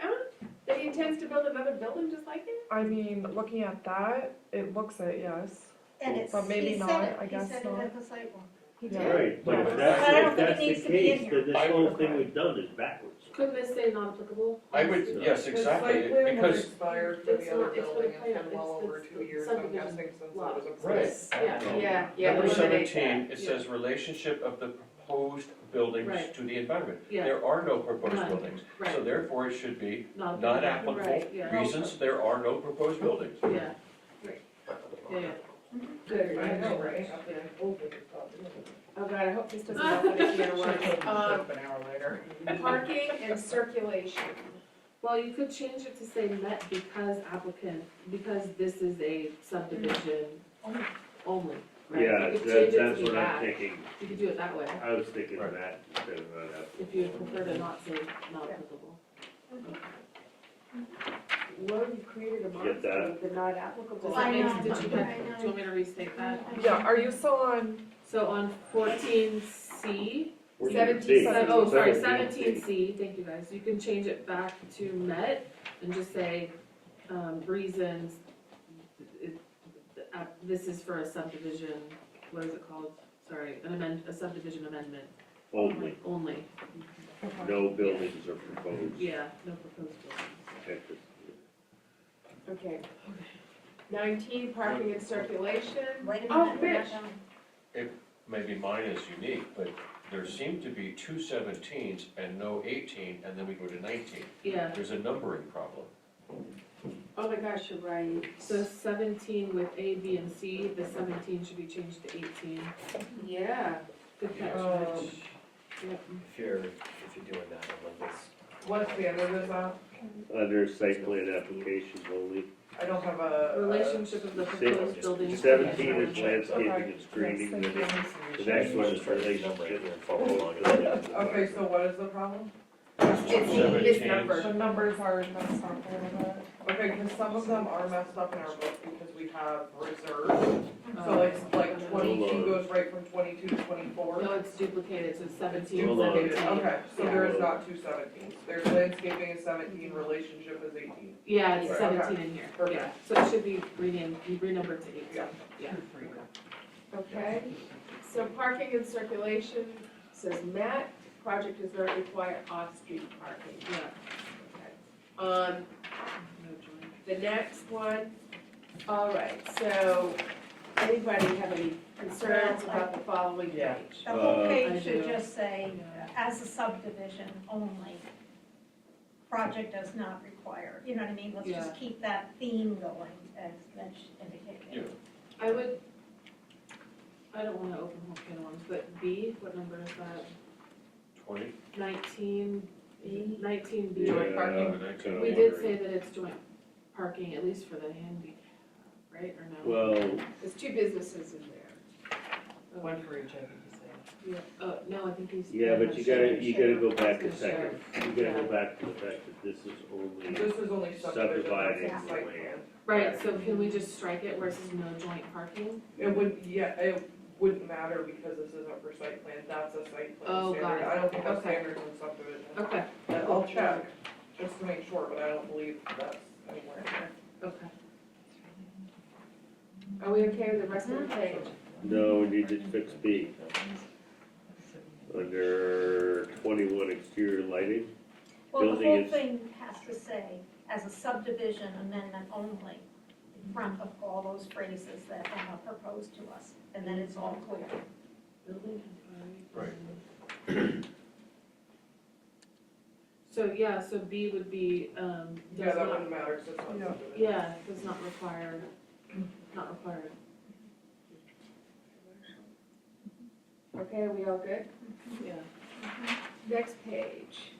[SPEAKER 1] Emma? That he intends to build another building just like it?
[SPEAKER 10] I mean, looking at that, it looks it, yes.
[SPEAKER 2] And it's,
[SPEAKER 10] But maybe
[SPEAKER 2] he said
[SPEAKER 10] not,
[SPEAKER 2] it,
[SPEAKER 10] I guess
[SPEAKER 2] he said
[SPEAKER 10] not.
[SPEAKER 2] it at the sidewalk.
[SPEAKER 1] He
[SPEAKER 10] Yeah.
[SPEAKER 1] did.
[SPEAKER 3] Right, but if
[SPEAKER 10] Yes.
[SPEAKER 3] that's,
[SPEAKER 2] But I don't
[SPEAKER 3] if
[SPEAKER 2] think it
[SPEAKER 3] that's the
[SPEAKER 2] needs to be in
[SPEAKER 3] case,
[SPEAKER 2] here.
[SPEAKER 3] then this whole thing we've done is backwards.
[SPEAKER 9] Couldn't this say not applicable?
[SPEAKER 5] I would, yes,
[SPEAKER 6] The
[SPEAKER 5] exactly,
[SPEAKER 6] site plan was
[SPEAKER 5] because,
[SPEAKER 6] expired for
[SPEAKER 9] It's
[SPEAKER 6] the other
[SPEAKER 9] not- it's for the
[SPEAKER 6] building, it's
[SPEAKER 9] plan,
[SPEAKER 6] been well
[SPEAKER 9] it's
[SPEAKER 6] over
[SPEAKER 9] the
[SPEAKER 6] 2 years, I'm
[SPEAKER 9] subdivision
[SPEAKER 6] guessing, since it
[SPEAKER 9] lot.
[SPEAKER 6] was approved.
[SPEAKER 5] Right.
[SPEAKER 1] Yeah, yeah.
[SPEAKER 5] number
[SPEAKER 1] eliminate
[SPEAKER 5] 17,
[SPEAKER 1] that.
[SPEAKER 5] it says relationship of the proposed buildings
[SPEAKER 9] Right.
[SPEAKER 5] to the environment.
[SPEAKER 9] Yeah.
[SPEAKER 5] There are no proposed
[SPEAKER 9] None.
[SPEAKER 5] buildings, so
[SPEAKER 9] Right,
[SPEAKER 5] therefore it should be
[SPEAKER 9] not
[SPEAKER 5] not
[SPEAKER 9] applicable.
[SPEAKER 5] applicable.
[SPEAKER 9] Right, yeah,
[SPEAKER 5] Reasons, there are no proposed buildings.
[SPEAKER 9] yeah, yeah.
[SPEAKER 1] Good,
[SPEAKER 6] I know,
[SPEAKER 1] right?
[SPEAKER 6] right? After I told them to stop doing it.
[SPEAKER 1] Oh God, I hope this doesn't happen again once.
[SPEAKER 6] An hour later.
[SPEAKER 1] Parking and circulation.
[SPEAKER 9] Well, you could change it to say met because applicant, because this is a subdivision only, right?
[SPEAKER 3] Yeah,
[SPEAKER 9] You could change it to
[SPEAKER 3] that's
[SPEAKER 9] be
[SPEAKER 3] what I'm
[SPEAKER 9] that.
[SPEAKER 3] thinking.
[SPEAKER 9] You could do it that way,
[SPEAKER 3] I was thinking
[SPEAKER 5] Right.
[SPEAKER 3] that instead of not applicable.
[SPEAKER 9] if you prefer to not say not applicable.
[SPEAKER 1] Well, you created a
[SPEAKER 3] Get that?
[SPEAKER 1] monster, the not applicable.
[SPEAKER 9] Does
[SPEAKER 2] I
[SPEAKER 9] that make,
[SPEAKER 2] know,
[SPEAKER 9] did you
[SPEAKER 2] I
[SPEAKER 9] have,
[SPEAKER 2] know.
[SPEAKER 9] do you want me to restate that?
[SPEAKER 10] Yeah, are you still on,
[SPEAKER 9] So on 14C,
[SPEAKER 1] 17C.
[SPEAKER 9] oh, sorry,
[SPEAKER 3] 17C.
[SPEAKER 9] 17C, thank you guys, you can change it back to met and just say, reasons, this is for a subdivision, what is it called? Sorry, a subdivision amendment
[SPEAKER 3] Only,
[SPEAKER 9] only,
[SPEAKER 3] no buildings are proposed.
[SPEAKER 9] yeah, no proposed buildings.
[SPEAKER 3] at this-
[SPEAKER 1] Okay. 19, parking and circulation.
[SPEAKER 2] Wait a
[SPEAKER 1] Oh,
[SPEAKER 2] minute, we're not
[SPEAKER 1] Rich.
[SPEAKER 2] done.
[SPEAKER 5] Maybe mine is unique, but there seem to be 2 17s and no 18, and then we go to 19.
[SPEAKER 9] Yeah,
[SPEAKER 5] There's a numbering problem.
[SPEAKER 1] Oh my gosh, you're right.
[SPEAKER 9] so 17 with A, B, and C, the 17 should be changed to 18.
[SPEAKER 1] Yeah.
[SPEAKER 9] Good catch, Rich. Yep.
[SPEAKER 8] If you're doing that, I love this.
[SPEAKER 6] What standard is that?
[SPEAKER 3] Under site plan applications only.
[SPEAKER 6] I don't have a.
[SPEAKER 9] Relationship of the proposed building. to the
[SPEAKER 3] 17 is
[SPEAKER 9] environment.
[SPEAKER 3] landscaping
[SPEAKER 6] Okay.
[SPEAKER 3] and screening,
[SPEAKER 10] Yes,
[SPEAKER 3] then
[SPEAKER 10] thank
[SPEAKER 3] the next one is
[SPEAKER 8] Just numbering
[SPEAKER 3] relationship.
[SPEAKER 8] here and follow along.
[SPEAKER 6] Okay, so what is the problem?
[SPEAKER 1] It's
[SPEAKER 5] 17s.
[SPEAKER 1] numbered.
[SPEAKER 10] the numbers are messed up a little bit.
[SPEAKER 6] Okay, because some of them are messed up in our book because we have reserves. So like 22 goes right from 22 to 24.
[SPEAKER 9] No, it's duplicated, so it's 17,
[SPEAKER 3] Hold on.
[SPEAKER 9] 17.
[SPEAKER 6] Okay, so there is not 2 17s. There's landscaping is 17, relationship is 18.
[SPEAKER 9] Yeah, it's
[SPEAKER 6] Right.
[SPEAKER 9] 17 in here,
[SPEAKER 6] Perfect.
[SPEAKER 9] yeah, so it should be renumbered to 18,
[SPEAKER 6] Yeah.
[SPEAKER 9] yeah.
[SPEAKER 1] Okay. So parking and circulation says Matt, project does not require off-street parking.
[SPEAKER 9] Yeah.
[SPEAKER 1] Okay. The next one, all right, so anybody have any concerns about the following
[SPEAKER 3] Yeah.
[SPEAKER 1] page?
[SPEAKER 2] The whole
[SPEAKER 9] I
[SPEAKER 2] page
[SPEAKER 9] do.
[SPEAKER 2] should just say, as a subdivision only, project does not require, you know what I mean? Let's just
[SPEAKER 9] Yeah.
[SPEAKER 2] keep that theme going, as Mitch indicated.
[SPEAKER 5] Yeah.
[SPEAKER 9] I would, I don't wanna open whole can of worms, but B, what number is that?
[SPEAKER 5] 20?
[SPEAKER 9] 19B, 19B.
[SPEAKER 3] Yeah,
[SPEAKER 6] parking.
[SPEAKER 3] kinda
[SPEAKER 9] We did
[SPEAKER 3] wondering.
[SPEAKER 9] say that it's joint parking, at least for the handicap, right, or no?
[SPEAKER 3] Well,
[SPEAKER 1] There's 2 businesses in there.
[SPEAKER 4] One for each, I think you said.
[SPEAKER 9] Yeah, no, I think he's.
[SPEAKER 3] yeah, but you gotta go back a
[SPEAKER 9] It's gonna
[SPEAKER 3] second. You gotta go back to the fact that this is only
[SPEAKER 6] This is only subdivision,
[SPEAKER 3] subdividing
[SPEAKER 6] that's
[SPEAKER 3] the
[SPEAKER 6] site
[SPEAKER 3] land.
[SPEAKER 6] plan.
[SPEAKER 9] Right, so can we just strike it where it says no joint parking?
[SPEAKER 6] It wouldn't matter because this isn't for site plan, that's a site plan
[SPEAKER 9] Oh,
[SPEAKER 6] standard.
[SPEAKER 9] got it.
[SPEAKER 6] I don't think that's
[SPEAKER 9] Okay.
[SPEAKER 6] standard in subdivision.
[SPEAKER 9] Okay,
[SPEAKER 6] And I'll check, just to make sure, but I don't believe that's anywhere in there.
[SPEAKER 9] okay.
[SPEAKER 1] Are we okay with the rest of the page?
[SPEAKER 3] No, we need to fix B. Under 21 exterior lighting,
[SPEAKER 2] Well, the
[SPEAKER 3] Building
[SPEAKER 2] whole
[SPEAKER 3] is-
[SPEAKER 2] thing has to say, as a subdivision amendment only, front of all those phrases that Emma proposed to us, and then it's all clear.
[SPEAKER 5] Right.
[SPEAKER 9] So, yeah, so B would be,
[SPEAKER 6] Yeah,
[SPEAKER 9] does
[SPEAKER 6] that
[SPEAKER 9] not,
[SPEAKER 6] wouldn't matter, 'cause it's not subdivision.
[SPEAKER 9] yeah, does not require, not required.
[SPEAKER 1] Okay, are we all good?
[SPEAKER 9] Yeah.
[SPEAKER 1] Next page.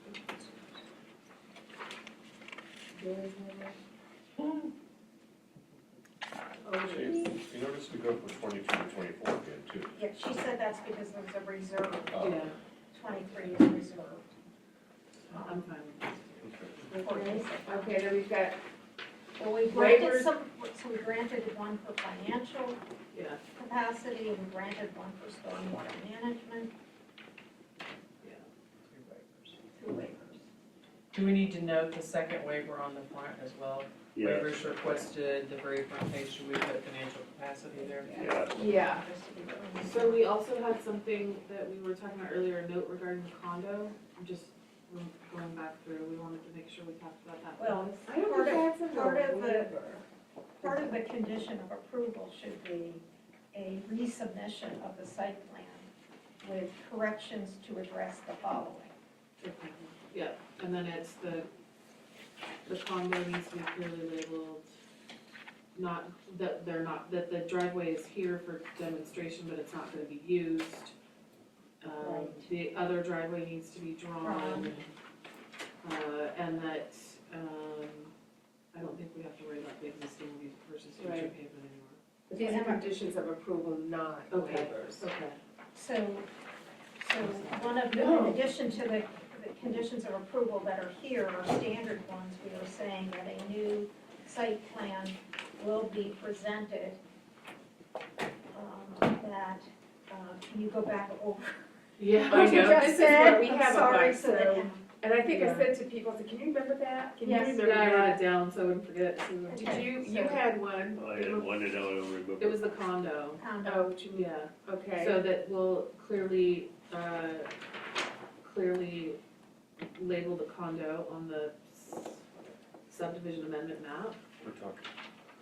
[SPEAKER 5] You notice we go from 22 to 24 again, too.
[SPEAKER 2] Yeah, she said that's because there's a reserve,
[SPEAKER 5] Oh,
[SPEAKER 9] Yeah,
[SPEAKER 2] 23 is reserved.
[SPEAKER 9] I'm fine with
[SPEAKER 1] Okay, okay, then we've got,
[SPEAKER 2] Well, we granted
[SPEAKER 1] Waivers.
[SPEAKER 2] some, so we granted one for financial
[SPEAKER 9] this. Yeah,
[SPEAKER 2] capacity, and we granted one for stormwater management,
[SPEAKER 9] yeah.
[SPEAKER 2] two waivers.
[SPEAKER 4] Do we need to note the second waiver on the front as well?
[SPEAKER 3] Yeah,
[SPEAKER 4] Waivers requested, the very front page, should we put financial capacity there?
[SPEAKER 3] yeah.
[SPEAKER 1] yeah,
[SPEAKER 2] Just to be clear.
[SPEAKER 9] So we also had something that we were talking about earlier, a note regarding the condo, just going back through, we wanted to make sure we talked about that.
[SPEAKER 2] Well,
[SPEAKER 1] I don't
[SPEAKER 2] part
[SPEAKER 1] think
[SPEAKER 2] of,
[SPEAKER 1] that's a
[SPEAKER 2] part of the,
[SPEAKER 1] waiver.
[SPEAKER 2] part of the condition of approval should be a resubmission of the site plan with corrections to address the following.
[SPEAKER 9] Yeah, and then it's the condo needs to be clearly labeled, not, that they're not, that the driveway is here for demonstration, but it's not gonna be used.
[SPEAKER 2] Right.
[SPEAKER 9] The other driveway needs to be drawn, and that, I don't think we have to worry about the existing versus future
[SPEAKER 1] Right.
[SPEAKER 9] pavement anymore.
[SPEAKER 1] But these are conditions of approval, not
[SPEAKER 9] Okay.
[SPEAKER 1] waivers.
[SPEAKER 9] Okay.
[SPEAKER 2] So one of the, in addition to the conditions of approval that are here are standard ones, we are saying that a new site plan will be presented, can you go back over?
[SPEAKER 9] Yeah,
[SPEAKER 1] What you just
[SPEAKER 2] This is
[SPEAKER 1] said,
[SPEAKER 2] what
[SPEAKER 1] we
[SPEAKER 2] I'm
[SPEAKER 1] have a
[SPEAKER 2] sorry,
[SPEAKER 1] bunch,
[SPEAKER 2] so that-
[SPEAKER 1] so, and I think I
[SPEAKER 9] Yeah.
[SPEAKER 1] said to people, I said, can you remember that? Can you
[SPEAKER 2] Yes.
[SPEAKER 1] remember
[SPEAKER 9] Yeah, I wrote
[SPEAKER 1] that?
[SPEAKER 9] it down so I wouldn't forget.
[SPEAKER 1] Did
[SPEAKER 2] Okay,
[SPEAKER 1] you
[SPEAKER 2] so-
[SPEAKER 1] had one.
[SPEAKER 3] I had one and I don't remember.
[SPEAKER 9] It was the condo,
[SPEAKER 2] Condo.
[SPEAKER 1] Oh, what you mean,
[SPEAKER 9] yeah.
[SPEAKER 1] okay.
[SPEAKER 9] So that will clearly, clearly label the condo on the subdivision amendment map,
[SPEAKER 5] We're talking.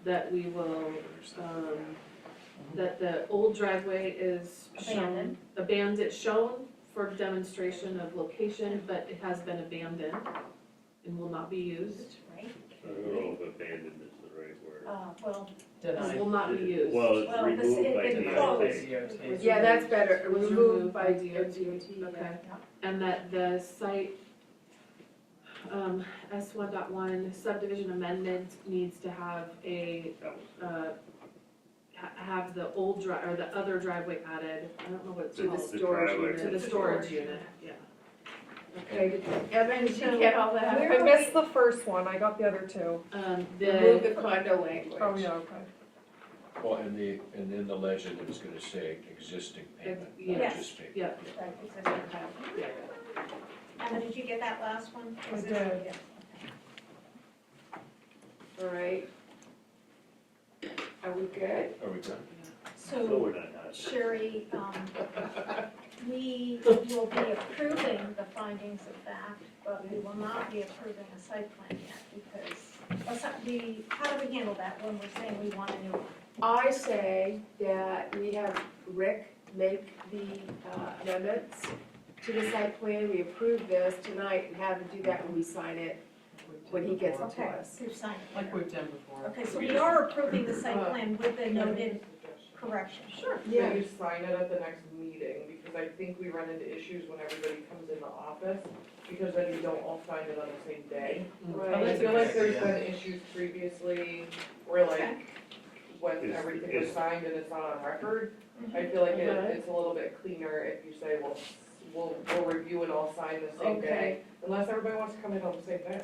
[SPEAKER 9] that we will, that the old driveway is shown. Abandoned, shown for demonstration of location, but it has been abandoned and will not be used.
[SPEAKER 2] Right,
[SPEAKER 3] I don't know if abandoned is the right word.
[SPEAKER 2] well,
[SPEAKER 4] Denied.
[SPEAKER 9] Will not be used.
[SPEAKER 3] Well, it's
[SPEAKER 2] Well, this-
[SPEAKER 3] removed by
[SPEAKER 2] it
[SPEAKER 3] DOT.
[SPEAKER 2] closed.
[SPEAKER 4] DOT.
[SPEAKER 1] Yeah, that's better, it was removed by
[SPEAKER 9] DOT.
[SPEAKER 1] DOT.
[SPEAKER 9] Okay. And that the site, S1.1 subdivision amendment needs to have a,
[SPEAKER 3] That was-
[SPEAKER 9] have the old or the other driveway added, I don't know what it's
[SPEAKER 1] To the
[SPEAKER 9] called.
[SPEAKER 1] storage
[SPEAKER 3] driveway.
[SPEAKER 1] unit.
[SPEAKER 9] To the storage unit, yeah.
[SPEAKER 1] Okay, did- Evan, did you
[SPEAKER 2] So,
[SPEAKER 1] get all that?
[SPEAKER 10] I missed the first one, I got the other two.
[SPEAKER 1] Remove the condo language.
[SPEAKER 10] Oh, yeah, okay.
[SPEAKER 5] Well, and then the legend is gonna say existing payment, not
[SPEAKER 9] Yes.
[SPEAKER 5] just payment.
[SPEAKER 9] Yeah,
[SPEAKER 2] right, existing title.
[SPEAKER 9] yeah.
[SPEAKER 2] Emma, did you get that last one?
[SPEAKER 10] I
[SPEAKER 2] Is this-
[SPEAKER 10] did.
[SPEAKER 2] yes,
[SPEAKER 1] All right. Are we good?
[SPEAKER 5] Are we done?
[SPEAKER 3] No,
[SPEAKER 2] So,
[SPEAKER 3] we're not done.
[SPEAKER 2] Sherry, we will be approving the findings of fact, but we will not be approving a site plan yet, because, how do we handle that when we're saying we want a new one?
[SPEAKER 1] I say that we have Rick make the amendments to the site plan, we approve this tonight and have him do that when we sign it, when he gets it to
[SPEAKER 2] Okay,
[SPEAKER 1] us.
[SPEAKER 2] we've signed it.
[SPEAKER 4] Like we've done before.
[SPEAKER 2] Okay, so we are approving the site plan with the noted correction.
[SPEAKER 1] Sure.
[SPEAKER 6] Yeah, you sign it at the next meeting, because I think we run into issues when everybody comes in the office, because then you don't all sign it on the same day.
[SPEAKER 1] Right.
[SPEAKER 6] I feel like there's been issues previously where like, when
[SPEAKER 3] Is-
[SPEAKER 6] everything was
[SPEAKER 3] is-
[SPEAKER 6] signed and it's not on record, I feel like
[SPEAKER 1] Okay.
[SPEAKER 6] it's a little bit cleaner if you say, well, we'll review and all sign the same day,
[SPEAKER 1] Okay.
[SPEAKER 6] unless everybody wants to come in on the same day.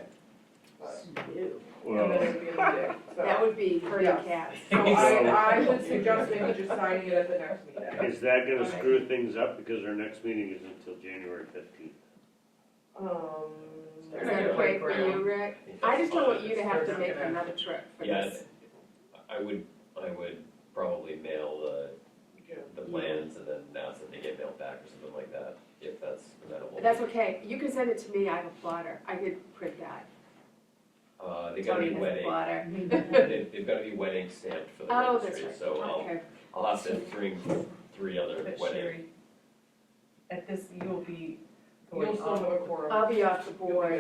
[SPEAKER 6] But- And then
[SPEAKER 3] Well,
[SPEAKER 6] it would be a meeting, so.
[SPEAKER 1] That would be pretty
[SPEAKER 6] Yeah.
[SPEAKER 1] cats.
[SPEAKER 6] So I would suggest maybe just signing it at the next meeting.
[SPEAKER 3] is that gonna screw things up because our next meeting is until January 15th?
[SPEAKER 1] Is that okay for you, Rick? I just don't want you to have to make another trip for
[SPEAKER 8] Yeah,
[SPEAKER 1] this.
[SPEAKER 8] I would probably mail the plans and then ask that they get mailed back or something like that, if that's amenable.
[SPEAKER 1] That's okay, you can send it to me, I have a plotter, I could print that.
[SPEAKER 5] they gotta
[SPEAKER 1] Tony
[SPEAKER 5] be
[SPEAKER 1] has
[SPEAKER 5] wet
[SPEAKER 1] a
[SPEAKER 5] ink.
[SPEAKER 1] blotter.
[SPEAKER 5] They've gotta be wet ink stamped for the
[SPEAKER 1] Oh, that's
[SPEAKER 5] registry,
[SPEAKER 1] right,
[SPEAKER 5] so
[SPEAKER 1] okay.
[SPEAKER 5] I'll have to bring 3 other
[SPEAKER 4] But
[SPEAKER 5] wet ink.
[SPEAKER 4] Sherry, at this, you'll be
[SPEAKER 6] You'll
[SPEAKER 4] going
[SPEAKER 6] still have a
[SPEAKER 4] on.
[SPEAKER 6] quorum.
[SPEAKER 1] I'll be off the
[SPEAKER 6] You'll be
[SPEAKER 1] board.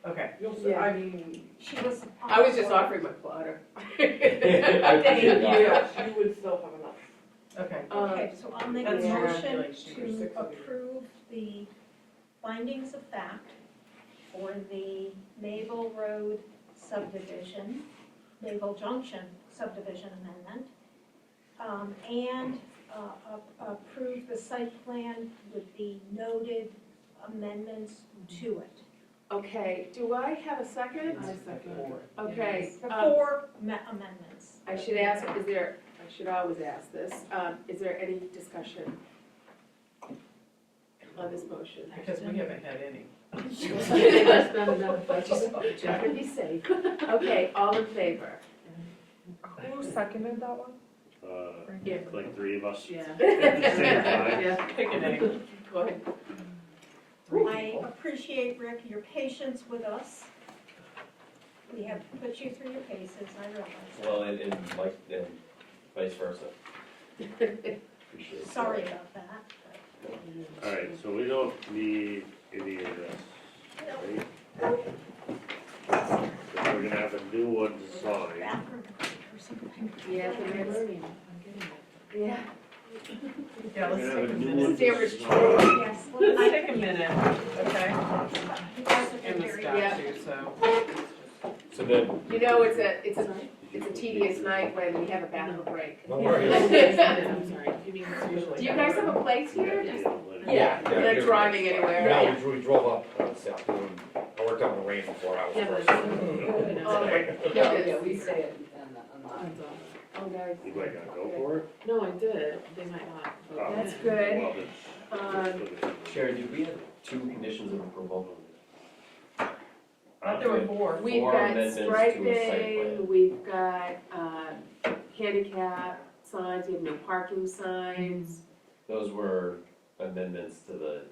[SPEAKER 6] good.
[SPEAKER 4] Okay,
[SPEAKER 6] You'll, still- I mean,
[SPEAKER 2] She was.
[SPEAKER 1] I was just offering my blotter.
[SPEAKER 2] Thank
[SPEAKER 1] you.
[SPEAKER 6] yes, you would still have enough.
[SPEAKER 4] okay.
[SPEAKER 2] Okay, so I'll make a
[SPEAKER 4] That's
[SPEAKER 1] yeah.
[SPEAKER 2] motion
[SPEAKER 4] like she
[SPEAKER 6] was
[SPEAKER 2] to
[SPEAKER 6] 6 of you.
[SPEAKER 2] approve the findings of fact for the Maple Road subdivision, Maple Junction subdivision amendment, and approve the site plan with the noted amendments to it.
[SPEAKER 1] Okay, do I have a second?
[SPEAKER 9] I second.
[SPEAKER 1] Okay,
[SPEAKER 2] The 4 amendments.
[SPEAKER 1] I should ask, I should always ask this, is there any discussion on this motion?
[SPEAKER 4] Because we haven't had any.
[SPEAKER 1] There's not enough, I just to be safe. Okay, all in favor?
[SPEAKER 10] Who seconded that one?
[SPEAKER 1] Yeah.
[SPEAKER 3] Like 3 of us.
[SPEAKER 9] Yeah.
[SPEAKER 3] At the same time.
[SPEAKER 1] Yeah,
[SPEAKER 4] Pick a name.
[SPEAKER 1] go ahead.
[SPEAKER 2] I appreciate, Rick, your patience with us. We have to put you through your paces, I realize that.
[SPEAKER 5] Well, and vice versa. Appreciate it.
[SPEAKER 2] Sorry about that.
[SPEAKER 3] Alright, so we don't need any of this, right? So we're gonna have a new one to sign.
[SPEAKER 2] Bathroom or something.
[SPEAKER 1] Yeah, the next, yeah.
[SPEAKER 4] Yeah,
[SPEAKER 3] We're
[SPEAKER 4] let's
[SPEAKER 3] gonna have
[SPEAKER 4] take
[SPEAKER 3] a
[SPEAKER 4] a
[SPEAKER 3] new
[SPEAKER 4] minute.
[SPEAKER 3] one
[SPEAKER 1] Sandwich
[SPEAKER 3] to
[SPEAKER 1] tray.
[SPEAKER 3] sign.
[SPEAKER 2] Yes,
[SPEAKER 4] Let's
[SPEAKER 2] let's,
[SPEAKER 4] take a minute, okay?
[SPEAKER 2] you guys have been
[SPEAKER 4] And the
[SPEAKER 2] very.
[SPEAKER 4] statue, so.
[SPEAKER 5] So then,
[SPEAKER 1] You know, it's a tedious night when we have a bathroom break.
[SPEAKER 8] No worries.
[SPEAKER 9] I'm sorry, you mean it's usually.
[SPEAKER 1] Do you guys have a place here? Just-
[SPEAKER 9] Yeah.
[SPEAKER 1] You're not driving anywhere?
[SPEAKER 8] No, we drove up this afternoon. I worked out in the rain for 4 hours
[SPEAKER 9] Yeah, but
[SPEAKER 8] first.
[SPEAKER 1] Oh,
[SPEAKER 11] Yeah, we say it on
[SPEAKER 1] Oh, guys.
[SPEAKER 3] You might not go for it?
[SPEAKER 9] No, I did, they might not. vote
[SPEAKER 3] Oh.
[SPEAKER 1] That's
[SPEAKER 9] in.
[SPEAKER 1] good.
[SPEAKER 3] Well, it's-
[SPEAKER 8] Sherry, did we have 2 conditions of approval?
[SPEAKER 4] I thought there were 4.
[SPEAKER 1] We've
[SPEAKER 8] 4
[SPEAKER 1] got
[SPEAKER 8] amendments to a site
[SPEAKER 1] striping,
[SPEAKER 8] plan.
[SPEAKER 1] we've got, handicap signs, we have no parking signs.
[SPEAKER 8] Those were amendments to the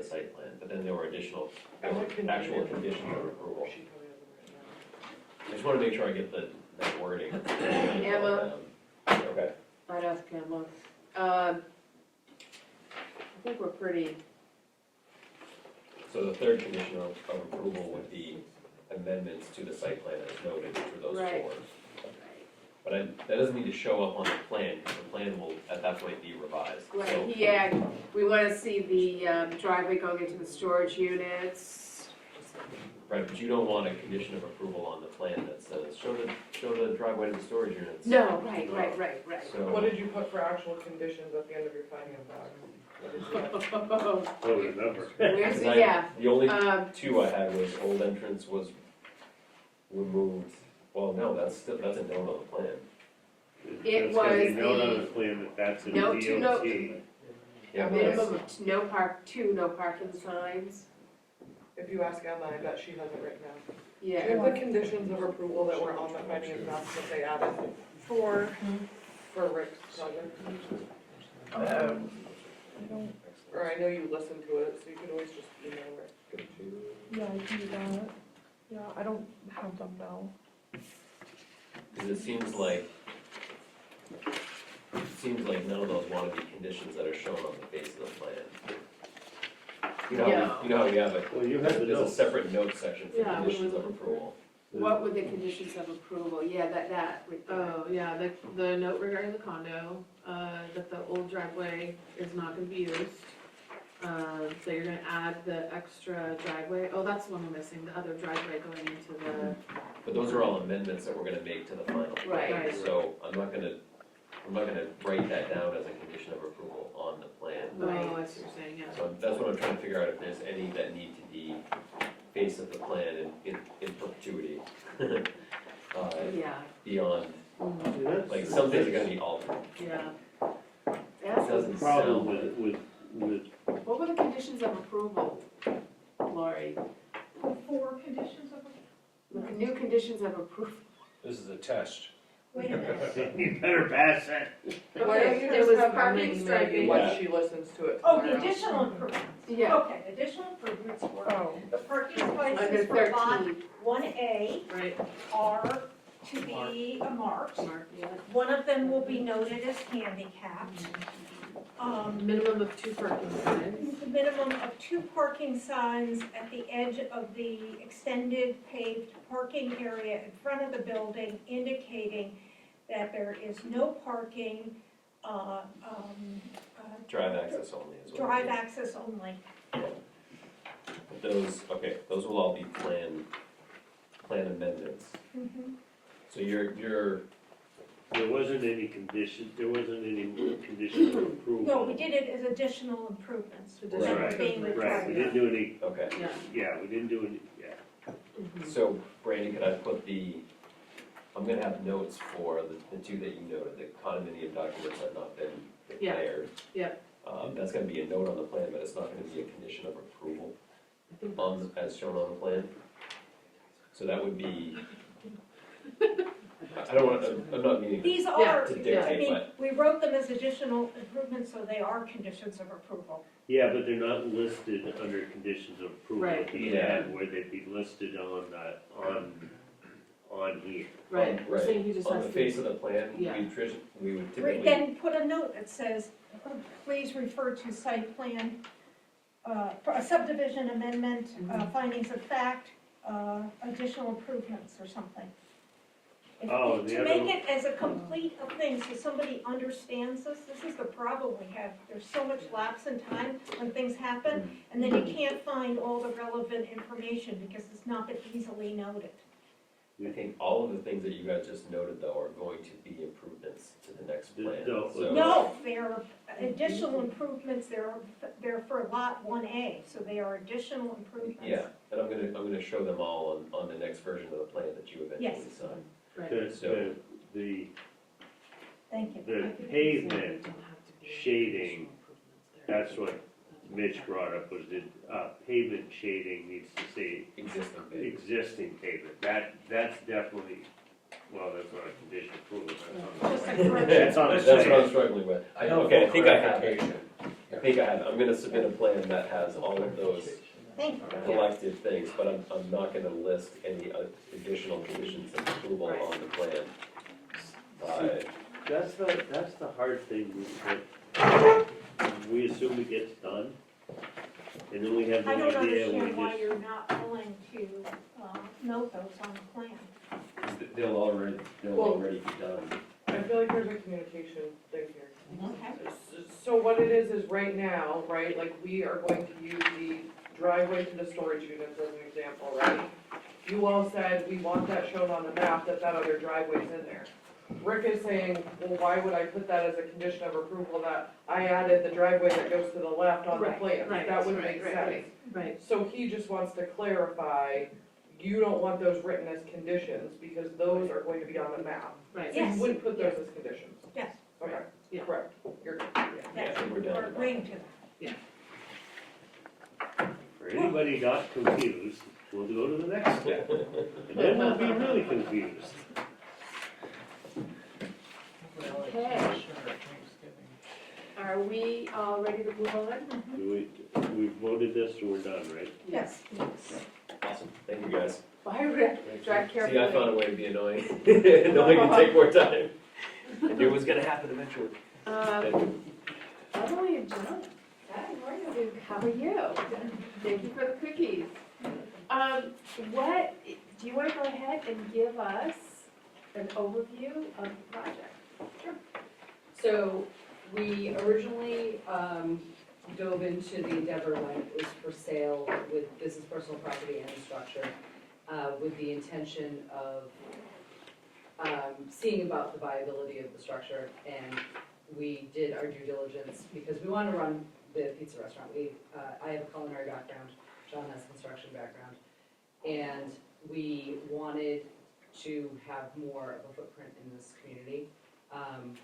[SPEAKER 8] site plan, but then there were additional,
[SPEAKER 6] I
[SPEAKER 8] actual conditions of approval.
[SPEAKER 6] She probably has them right
[SPEAKER 8] I just wanna make sure I get that wording.
[SPEAKER 1] Emma?
[SPEAKER 8] Okay.
[SPEAKER 1] I'd ask Emma. I think we're pretty,
[SPEAKER 8] So the third condition of approval would be amendments to the site plan as noted, which were those
[SPEAKER 1] Right.
[SPEAKER 8] 4. But that doesn't need to show up on the plan, because the plan will, at that point, be revised. So-
[SPEAKER 1] right, yeah, we wanna see the driveway going into the storage units.
[SPEAKER 8] Right, but you don't want a condition of approval on the plan that says, show the driveway to the storage units.
[SPEAKER 1] No, right.
[SPEAKER 8] So.
[SPEAKER 6] now. What did you put for actual conditions at the end of your finding of fact? What did you have?
[SPEAKER 3] Don't remember.
[SPEAKER 1] Where's the,
[SPEAKER 8] Because
[SPEAKER 1] yeah,
[SPEAKER 8] The only 2 I
[SPEAKER 1] um,
[SPEAKER 8] had was old entrance was removed, well, no, that's a note on the plan.
[SPEAKER 1] It
[SPEAKER 3] That's gonna be
[SPEAKER 1] was
[SPEAKER 3] note on
[SPEAKER 1] the-
[SPEAKER 3] the plan that that's in
[SPEAKER 1] no, two no-
[SPEAKER 3] DOT.
[SPEAKER 8] Yeah,
[SPEAKER 1] a
[SPEAKER 8] but that's-
[SPEAKER 1] minimum of two no parking signs,
[SPEAKER 6] If you ask Emma, I bet she has it written down. Do
[SPEAKER 1] yeah.
[SPEAKER 6] you have the conditions of approval that were on the finding of fact that they added for Rick's project?
[SPEAKER 10] I don't,
[SPEAKER 6] Or I know you listened to it, so you could always just email Rick.
[SPEAKER 10] yeah, I can do that. Yeah, I don't have them now.
[SPEAKER 8] Because it seems like none of those want to be conditions that are shown on the face of the plan. You know,
[SPEAKER 1] Yeah.
[SPEAKER 8] you know how we have
[SPEAKER 3] Well, you have the
[SPEAKER 8] there's a
[SPEAKER 3] notes.
[SPEAKER 8] separate note section for
[SPEAKER 9] Yeah, we
[SPEAKER 8] conditions
[SPEAKER 9] were
[SPEAKER 8] of
[SPEAKER 9] looking for-
[SPEAKER 8] approval.
[SPEAKER 1] What were the conditions of approval? Yeah, that, right there.
[SPEAKER 9] Oh, yeah, the note regarding the condo, that the old driveway is not gonna be used. So you're gonna add the extra driveway, oh, that's the one we're missing, the other driveway going into the,
[SPEAKER 8] But those are all amendments that we're gonna make to the final plan.
[SPEAKER 1] Right.
[SPEAKER 8] So I'm not gonna write that down as a condition of approval on the plan.
[SPEAKER 9] oh, I see what you're saying, yeah.
[SPEAKER 8] So that's what I'm trying to figure out, if there's any that need to be face of the plan in perpetuity.
[SPEAKER 1] Yeah,
[SPEAKER 8] Beyond,
[SPEAKER 1] Mm-hmm.
[SPEAKER 8] like, some things are gonna be altered.
[SPEAKER 9] Yeah,
[SPEAKER 1] that's,
[SPEAKER 8] Doesn't
[SPEAKER 3] Problem
[SPEAKER 8] sound
[SPEAKER 3] with,
[SPEAKER 1] what were the conditions of approval, Lori?
[SPEAKER 2] The 4 conditions of,
[SPEAKER 1] The new conditions of approval.
[SPEAKER 5] This is a test.
[SPEAKER 2] wait a minute.
[SPEAKER 3] you better pass it.
[SPEAKER 6] Why don't you
[SPEAKER 1] There
[SPEAKER 6] just
[SPEAKER 1] was
[SPEAKER 6] have
[SPEAKER 1] parking
[SPEAKER 6] Emma email
[SPEAKER 1] striping.
[SPEAKER 6] you when she listens to it
[SPEAKER 2] Oh,
[SPEAKER 6] tomorrow?
[SPEAKER 2] the additional improvements.
[SPEAKER 1] Yeah.
[SPEAKER 2] Okay, additional improvements for
[SPEAKER 10] Oh,
[SPEAKER 2] the parking
[SPEAKER 1] Under
[SPEAKER 2] spaces for lot
[SPEAKER 1] 13,
[SPEAKER 2] 1A
[SPEAKER 9] Right,
[SPEAKER 2] are to be marked.
[SPEAKER 9] Mark, yeah.
[SPEAKER 2] One of them will be noted as handicapped.
[SPEAKER 9] Minimum of 2 parking signs.
[SPEAKER 2] The minimum of 2 parking signs at the edge of the extended paved parking area in front of the building indicating that there is no parking,
[SPEAKER 8] Drive access only is what it
[SPEAKER 2] drive
[SPEAKER 8] is.
[SPEAKER 2] access only.
[SPEAKER 8] But those, okay, those will all be plan amendments. So you're,
[SPEAKER 3] There wasn't any condition of approval.
[SPEAKER 2] No, we did it as additional improvements that
[SPEAKER 9] Additional
[SPEAKER 2] were being
[SPEAKER 9] improvements.
[SPEAKER 3] Right, we
[SPEAKER 2] required.
[SPEAKER 3] didn't do any,
[SPEAKER 8] okay.
[SPEAKER 9] Yeah.
[SPEAKER 3] yeah, we didn't do any, yeah.
[SPEAKER 8] So Brandy, could I put I'm gonna have notes for the two that you noted, the condominium documents have not been
[SPEAKER 9] Yeah.
[SPEAKER 8] declared.
[SPEAKER 9] Yep.
[SPEAKER 8] That's gonna be a note on the plan, but it's not gonna be a condition of approval
[SPEAKER 9] I think
[SPEAKER 8] as shown on the plan. So that would be, I don't want, I'm not meaning
[SPEAKER 2] These
[SPEAKER 8] to
[SPEAKER 2] are,
[SPEAKER 8] dictate,
[SPEAKER 2] I mean,
[SPEAKER 8] but
[SPEAKER 2] we wrote them as additional improvements, so they are conditions of approval.
[SPEAKER 3] Yeah, but they're not listed under conditions of approval
[SPEAKER 9] Right.
[SPEAKER 3] at the
[SPEAKER 8] Yeah.
[SPEAKER 3] end, where they'd be listed on here.
[SPEAKER 9] Right, we're
[SPEAKER 8] Right.
[SPEAKER 9] saying he just
[SPEAKER 8] on
[SPEAKER 9] has
[SPEAKER 8] the
[SPEAKER 9] to.
[SPEAKER 8] face of the plan,
[SPEAKER 9] Yeah.
[SPEAKER 8] we would typically.
[SPEAKER 2] Then put a note that says, please refer to site plan, for a subdivision amendment, findings of fact, additional improvements or something.
[SPEAKER 3] Oh, the
[SPEAKER 2] To
[SPEAKER 3] other-
[SPEAKER 2] make it as a complete of thing, so somebody understands this is the problem we have. There's so much lapse in time when things happen, and then you can't find all the relevant information because it's not been easily noted.
[SPEAKER 8] I think all of the things that you guys just noted though are going to be improvements to the next plan,
[SPEAKER 3] No.
[SPEAKER 8] so.
[SPEAKER 2] No, they're additional improvements, they're for lot 1A, so they are additional improvements.
[SPEAKER 8] Yeah, and I'm gonna show them all on the next version of the plan that you eventually
[SPEAKER 2] Yes.
[SPEAKER 8] sign.
[SPEAKER 9] Right.
[SPEAKER 3] The
[SPEAKER 2] Thank you.
[SPEAKER 3] pavement shading, that's what Mitch brought up, was the pavement shading needs to say
[SPEAKER 8] Existing pavement.
[SPEAKER 3] existing pavement. That's definitely, well, that's not a condition of approval,
[SPEAKER 2] Just
[SPEAKER 3] that's
[SPEAKER 2] a
[SPEAKER 3] on,
[SPEAKER 2] correction.
[SPEAKER 3] that's on the
[SPEAKER 8] That's what I'm
[SPEAKER 3] site.
[SPEAKER 8] struggling with.
[SPEAKER 5] I know
[SPEAKER 8] Okay, I
[SPEAKER 5] for
[SPEAKER 8] think I have it.
[SPEAKER 5] clarification.
[SPEAKER 8] I think I have it. I'm gonna submit a plan that has all of those
[SPEAKER 2] Thank you.
[SPEAKER 8] collected things, but I'm not gonna list any additional conditions of approval
[SPEAKER 9] Right.
[SPEAKER 8] on the plan.
[SPEAKER 3] That's the hard thing, that we assume it gets done, and then we have
[SPEAKER 2] I
[SPEAKER 3] the
[SPEAKER 2] don't
[SPEAKER 3] idea, we
[SPEAKER 2] understand why
[SPEAKER 3] just,
[SPEAKER 2] you're not willing to note those on the plan.
[SPEAKER 8] They'll already be done.
[SPEAKER 6] I feel like there's a communication thing here.
[SPEAKER 2] Okay.
[SPEAKER 6] So what it is right now, right, like we are going to use the driveway to the storage units as an example, right? You all said we want that shown on the map, that other driveway's in there. Rick is saying, well, why would I put that as a condition of approval that I added the driveway that goes to the left on the
[SPEAKER 9] Right,
[SPEAKER 6] plan?
[SPEAKER 9] right,
[SPEAKER 6] That wouldn't
[SPEAKER 9] right,
[SPEAKER 6] make
[SPEAKER 9] right,
[SPEAKER 6] sense.
[SPEAKER 9] Right,
[SPEAKER 6] So he just wants to clarify, you don't want those written as conditions because those are going to be on the map.
[SPEAKER 9] right.
[SPEAKER 6] So you
[SPEAKER 2] Yes.
[SPEAKER 6] wouldn't put those as conditions?
[SPEAKER 2] Yes.
[SPEAKER 6] Okay,
[SPEAKER 9] Yeah.
[SPEAKER 6] correct. You're,
[SPEAKER 8] Yeah, I think we're done.
[SPEAKER 2] We're agreeing to that.
[SPEAKER 3] for anybody not confused, we'll go to the next step, and then we'll be really confused.
[SPEAKER 1] Okay. Are we all ready to move on?
[SPEAKER 3] We voted this, so we're done, right?
[SPEAKER 2] Yes.
[SPEAKER 8] Awesome, thank you guys.
[SPEAKER 1] Bye, Rick, drive
[SPEAKER 8] See, I
[SPEAKER 1] carefully.
[SPEAKER 8] found a way to be annoying, knowing it'd take more time. I knew it was gonna happen eventually.
[SPEAKER 1] Emily and John. Hi, morning, how are you? Thank you for the cookies. What, do you want to go ahead and give us an overview of the project?
[SPEAKER 11] So we originally dove into the endeavor when it was for sale with business personal property and structure, with the intention of seeing about the viability of the structure. And we did our due diligence because we want to run the pizza restaurant. I have a culinary background, John has a construction background. And we wanted to have more of a footprint in this community.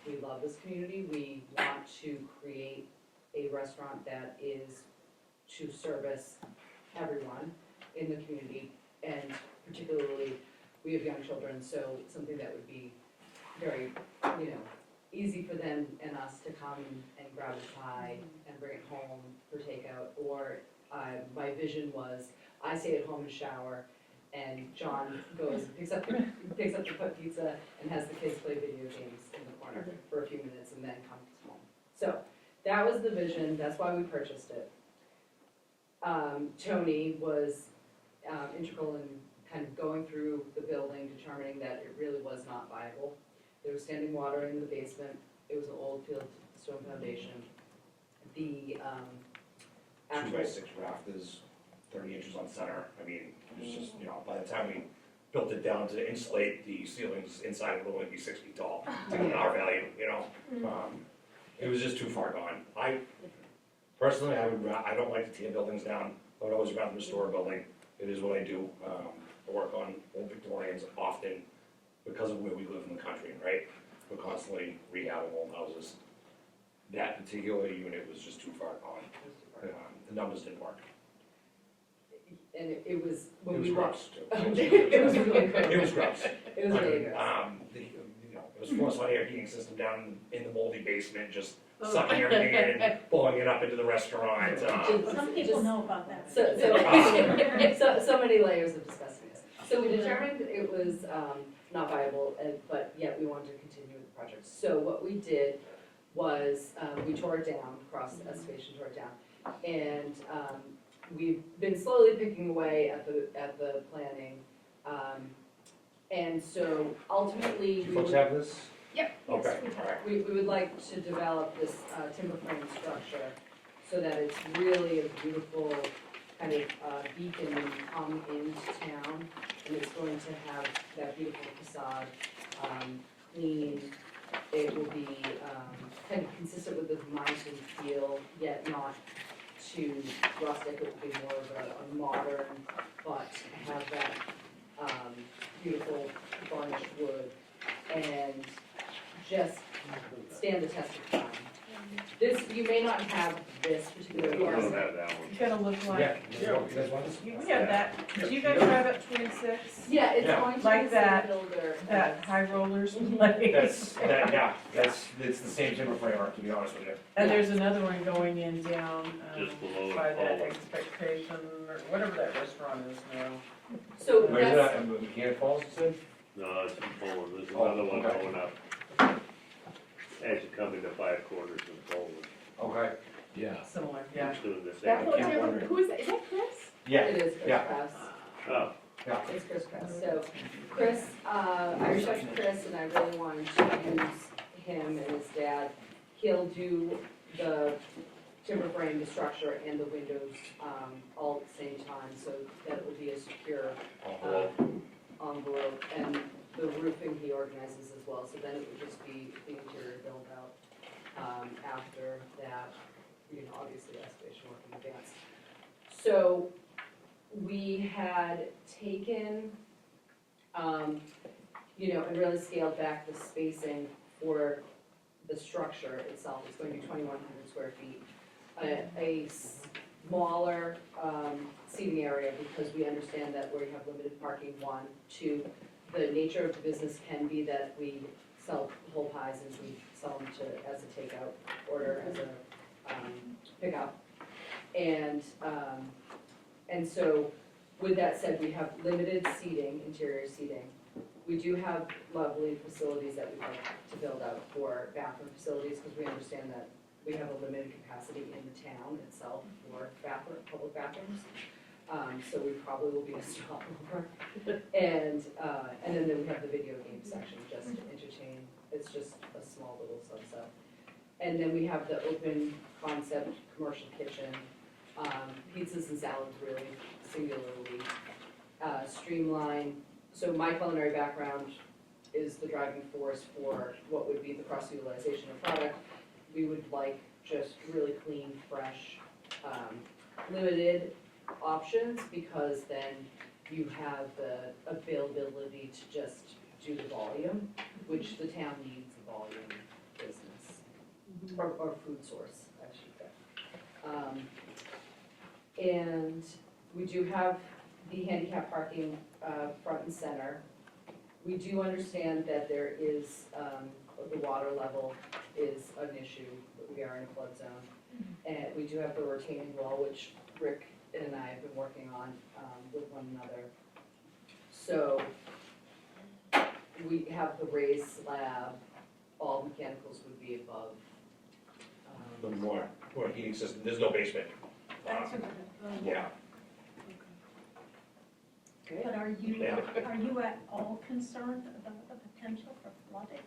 [SPEAKER 11] We love this community. We want to create a restaurant that is to service everyone in the community. And particularly, we have young children, so something that would be very, easy for them and us to come and grab a pie and bring it home for takeout, or my vision was, I stay at home and shower, and John goes and picks up the put pizza and has the kids play video games in the corner for a few minutes and then comes home. So that was the vision, that's why we purchased it. Tony was integral in kind of going through the building, determining that it really was not viable. There was standing water in the basement, it was an old field stone foundation. The actual.
[SPEAKER 12] 2x6 raft is 30 inches on center. I mean, it's just, you know, by the time we built it down to insulate the ceilings inside, it would only be 6 feet tall to get our value, you know? It was just too far gone. Personally, I don't like to tear buildings down. I would always rather restore a building. It is what I do. I work on old Victorians often because of where we live in the country, right? We're constantly rehabbing old houses. That particular unit was just too far gone. The numbers didn't work.
[SPEAKER 11] And it was,
[SPEAKER 12] It
[SPEAKER 11] when
[SPEAKER 12] was
[SPEAKER 11] we walked.
[SPEAKER 12] gross too.
[SPEAKER 11] It was really gross.
[SPEAKER 12] It was gross.
[SPEAKER 11] It was really gross.
[SPEAKER 12] You know, it was forced hot air heating system down in the moldy basement, just sucking everything in, pulling it up into the restaurant.
[SPEAKER 2] Some people know about that.
[SPEAKER 11] So many layers of disgustingness. So we determined it was not viable, but yet we wanted to continue with the project. So what we did was we tore it down, across the excavation, tore it down, and we've been slowly picking away at the planning. And so ultimately,
[SPEAKER 12] Do you folks have this?
[SPEAKER 11] Yep.
[SPEAKER 12] Okay, all right.
[SPEAKER 11] we would like to develop this timber frame structure so that it's really a beautiful kind of beacon when you come into town. And it's going to have that beautiful facade, clean. It will be kind of consistent with the mountain feel, yet not too rustic. It will be more of a modern, but have that beautiful varnished wood and just stand the test of time. This, you may not have this particular
[SPEAKER 3] I don't
[SPEAKER 11] parcel.
[SPEAKER 3] have that one.
[SPEAKER 4] It's gonna look like,
[SPEAKER 12] Yeah, you guys want this?
[SPEAKER 4] we have that, do you guys drive up 26?
[SPEAKER 11] Yeah, it's
[SPEAKER 12] Yeah.
[SPEAKER 11] going to be
[SPEAKER 4] Like
[SPEAKER 11] the
[SPEAKER 4] that-
[SPEAKER 11] same builder.
[SPEAKER 4] That high rollers place.
[SPEAKER 12] It's the same timber framework, to be honest with you.
[SPEAKER 4] And there's another one going in down,
[SPEAKER 3] Just below
[SPEAKER 4] by
[SPEAKER 3] it,
[SPEAKER 4] that
[SPEAKER 3] Poland.
[SPEAKER 4] expectation, or whatever that restaurant is now.
[SPEAKER 11] So
[SPEAKER 12] Where's it
[SPEAKER 11] that's,
[SPEAKER 12] at, in Mechanic Falls, you said?
[SPEAKER 3] No, it's in Poland, there's
[SPEAKER 12] Oh,
[SPEAKER 3] another one
[SPEAKER 12] okay.
[SPEAKER 3] going up. As you come into 5 quarters in Poland,
[SPEAKER 12] Okay.
[SPEAKER 5] Yeah.
[SPEAKER 4] Similar, yeah.
[SPEAKER 3] it's doing the same.
[SPEAKER 1] Bethel,
[SPEAKER 12] keep
[SPEAKER 1] Timber-
[SPEAKER 12] wondering.
[SPEAKER 1] who is that? Is that Chris?
[SPEAKER 12] Yeah,
[SPEAKER 11] it is Chris
[SPEAKER 12] yeah.
[SPEAKER 11] Kress.
[SPEAKER 3] Oh,
[SPEAKER 11] It's Chris Kress. So Chris, I reached out to Chris and I really wanted to use him and his dad. He'll do the timber frame, the structure, and the windows all at the same time, so that it will be a secure envelope. And the roofing he organizes as well, so then it would just be the interior build out after that, you know, obviously excavation work in advance. So we had taken, you know, and really scaled back the spacing for the structure itself. It's going to be 2,100 square feet. A smaller seating area because we understand that we have limited parking, 1. 2, the nature of the business can be that we sell whole pies and we sell them as a takeout order, as a pickup. And so with that said, we have limited seating, interior seating. We do have lovely facilities that we'd like to build out for bathroom facilities because we understand that we have a limited capacity in the town itself for public bathrooms. So we probably will be a stopover. And then we have the video game section just to entertain. It's just a small little subset. And then we have the open concept commercial kitchen, pizzas and salads really singularly, streamline. So my culinary background is the driving force for what would be the cross-utilization of product. We would like just really clean, fresh, limited options because then you have the availability to just do the volume, which the town needs a volume business, or food source, I should say. And we do have the handicap parking front and center. We do understand that there is the water level is an issue, we are in a flood zone. And we do have the retaining wall, which Rick and I have been working on, with one another. So, we have the raised slab, all mechanicals would be above.
[SPEAKER 12] The more heating system, there's no basement.
[SPEAKER 2] That's a good.
[SPEAKER 12] Yeah.
[SPEAKER 2] But are you
[SPEAKER 12] Yeah.
[SPEAKER 2] at all concerned about the potential for flooding?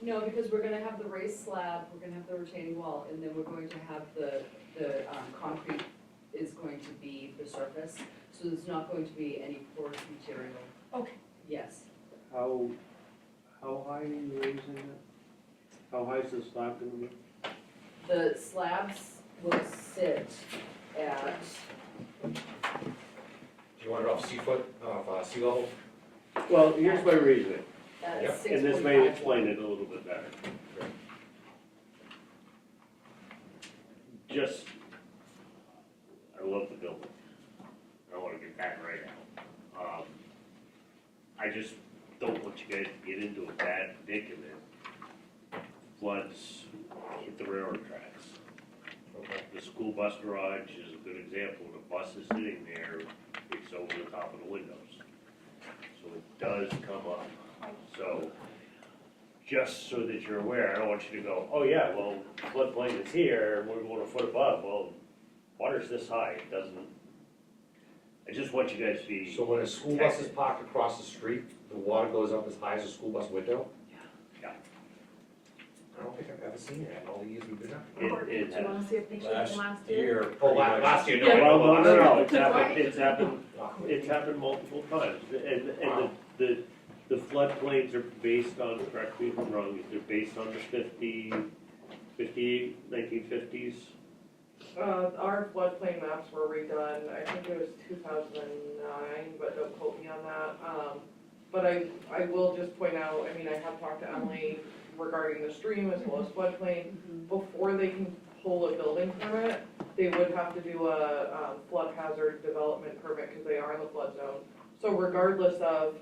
[SPEAKER 11] No, because we're gonna have the raised slab, we're gonna have the retaining wall, and then we're going to have the concrete is going to be the surface, so there's not going to be any porous material.
[SPEAKER 2] Okay.
[SPEAKER 11] Yes,
[SPEAKER 3] How high are you raising it? How high is the slab gonna be?
[SPEAKER 11] the slabs will sit at,
[SPEAKER 12] Do you want it off sea level?
[SPEAKER 3] Well, here's my reasoning,
[SPEAKER 11] at
[SPEAKER 12] Yep.
[SPEAKER 11] 645.
[SPEAKER 3] and this may explain it a little bit better. Just, I love the building. I wanna get that right out. I just don't want you guys to get into a bad predicament. Floods hit the railroad tracks. The school bus garage is a good example. The bus is sitting there, it's over the top of the windows. So it does come up. So, just so that you're aware, I don't want you to go, oh yeah, well, floodplain is here, and we're going a foot above. Well, water's this high, it doesn't, I just want you guys to be.
[SPEAKER 12] So when a school bus is parked across the street, the water goes up as high as a school bus window?
[SPEAKER 3] Yeah.
[SPEAKER 12] I don't think I've ever seen it in all the years we've been up.
[SPEAKER 3] It
[SPEAKER 1] Do you wanna see a picture from last year?
[SPEAKER 12] Oh, last year, no,
[SPEAKER 3] Yeah,
[SPEAKER 12] I know.
[SPEAKER 3] well, no, it's
[SPEAKER 1] Right.
[SPEAKER 3] happened multiple times, and the floodplains are based on, correct me if I'm wrong, they're based on the 1950s.
[SPEAKER 6] Our floodplain maps were redone, I think it was 2009, but don't quote me on that. But I will just point out, I mean, I have talked to Emily regarding the stream as well as floodplain. Before they can pull a building permit, they would have to do a flood hazard development permit because they are in the flood zone. So regardless of,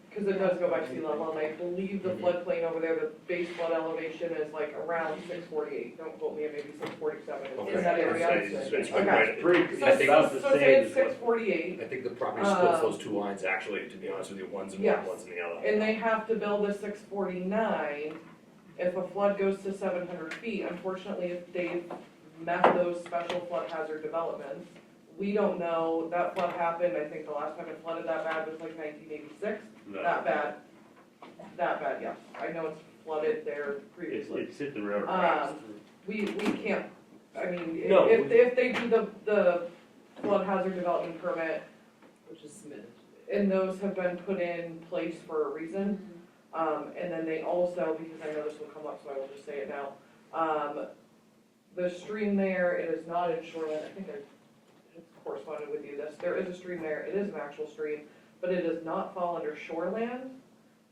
[SPEAKER 6] because it does go by sea level, and I believe the floodplain over there, the base flood elevation is like around 648. Don't quote me, it may be 647, it's in that area.
[SPEAKER 12] It's
[SPEAKER 6] Okay.
[SPEAKER 12] right.
[SPEAKER 3] Pretty,
[SPEAKER 12] I
[SPEAKER 3] it's
[SPEAKER 12] think-
[SPEAKER 3] about the
[SPEAKER 6] So
[SPEAKER 3] same
[SPEAKER 6] say
[SPEAKER 3] as
[SPEAKER 6] it's
[SPEAKER 3] what.
[SPEAKER 6] 648,
[SPEAKER 12] I think the property splits those two lines, actually, to be honest with you, one's in one,
[SPEAKER 6] Yes.
[SPEAKER 12] one's in the other.
[SPEAKER 6] and they have to build a 649. If a flood goes to 700 feet, unfortunately, if they've met those special flood hazard developments, we don't know, that flood happened, I think the last time it flooded that bad was like 1986,
[SPEAKER 3] No,
[SPEAKER 6] that bad, yes, I know it's flooded there previously.
[SPEAKER 3] it's hit the railroad tracks.
[SPEAKER 6] We can't, I mean,
[SPEAKER 3] No.
[SPEAKER 6] if they do the flood hazard development permit,
[SPEAKER 11] which is submitted.
[SPEAKER 6] and those have been put in place for a reason. And then they also, because I know this will come up, so I will just say it now, the stream there, it is not in shoreline, I think I corresponded with you this, there is a stream there, it is an actual stream, but it does not fall under shoreland,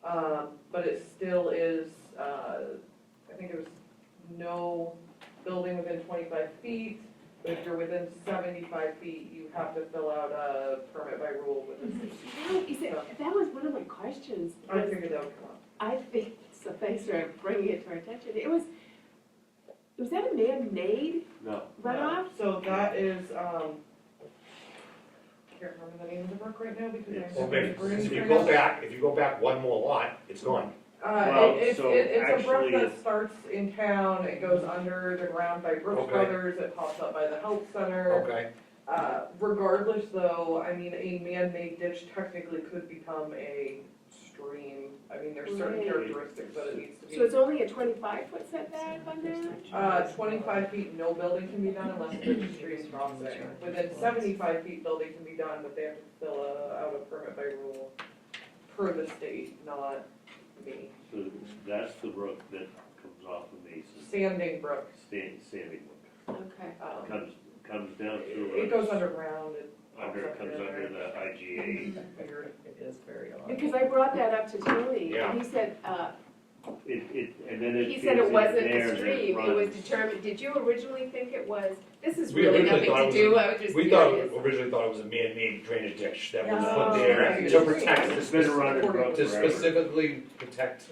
[SPEAKER 6] but it still is, I think it was no building within 25 feet, but if you're within 75 feet, you have to fill out a permit by rule with the state.
[SPEAKER 1] That was one of my questions.
[SPEAKER 6] I figured that would come up.
[SPEAKER 1] I think, so thanks for bringing it to our attention. Was that a man-made
[SPEAKER 3] No,
[SPEAKER 1] runoff?
[SPEAKER 6] So that is, can't remember the name of the brook right now because I
[SPEAKER 12] Well,
[SPEAKER 6] have
[SPEAKER 12] maybe,
[SPEAKER 6] it written
[SPEAKER 12] if you
[SPEAKER 6] right
[SPEAKER 12] go
[SPEAKER 6] now.
[SPEAKER 12] back, if you go back one more lot, it's gone.
[SPEAKER 3] Well,
[SPEAKER 6] It's
[SPEAKER 3] so
[SPEAKER 6] a brook
[SPEAKER 3] actually
[SPEAKER 6] that
[SPEAKER 3] it's-
[SPEAKER 6] starts in town, it goes under the ground by Brooks
[SPEAKER 12] Okay.
[SPEAKER 6] Brothers, it pops up by the health center.
[SPEAKER 12] Okay.
[SPEAKER 6] Regardless though, I mean, a man-made ditch technically could become a stream. I mean, there's certain
[SPEAKER 1] Right.
[SPEAKER 6] characteristics that it needs to be.
[SPEAKER 1] So it's only a 25-foot setback on that?
[SPEAKER 6] 25 feet, no building can be done unless the stream's crossing. Within 75 feet, building can be done, but they have to fill out a permit by rule per the state, not me.
[SPEAKER 3] so that's the brook that comes off of Mason,
[SPEAKER 6] Standing Brook.
[SPEAKER 3] Sandy Brook.
[SPEAKER 1] Okay.
[SPEAKER 3] Comes down through.
[SPEAKER 6] It goes underground, it
[SPEAKER 3] Comes under the IGA.
[SPEAKER 11] It is very odd.
[SPEAKER 1] Because I brought that up to Tony,
[SPEAKER 12] Yeah.
[SPEAKER 1] and he said,
[SPEAKER 3] And then it.
[SPEAKER 1] he said
[SPEAKER 3] feeds
[SPEAKER 1] it
[SPEAKER 3] in
[SPEAKER 1] wasn't
[SPEAKER 3] there
[SPEAKER 1] a
[SPEAKER 3] and
[SPEAKER 1] stream, it was
[SPEAKER 3] runs.
[SPEAKER 1] determined, did you originally think it was? This is
[SPEAKER 12] We
[SPEAKER 1] really
[SPEAKER 12] originally
[SPEAKER 1] nothing
[SPEAKER 12] thought
[SPEAKER 1] to
[SPEAKER 12] it was
[SPEAKER 1] do, I was just
[SPEAKER 12] We
[SPEAKER 1] curious.
[SPEAKER 12] originally thought it was a man-made drainage ditch that was
[SPEAKER 6] Yeah.
[SPEAKER 12] put there
[SPEAKER 6] Oh,
[SPEAKER 12] to
[SPEAKER 6] okay.
[SPEAKER 12] protect,
[SPEAKER 3] It's been around the brook
[SPEAKER 12] to
[SPEAKER 3] forever.
[SPEAKER 12] specifically protect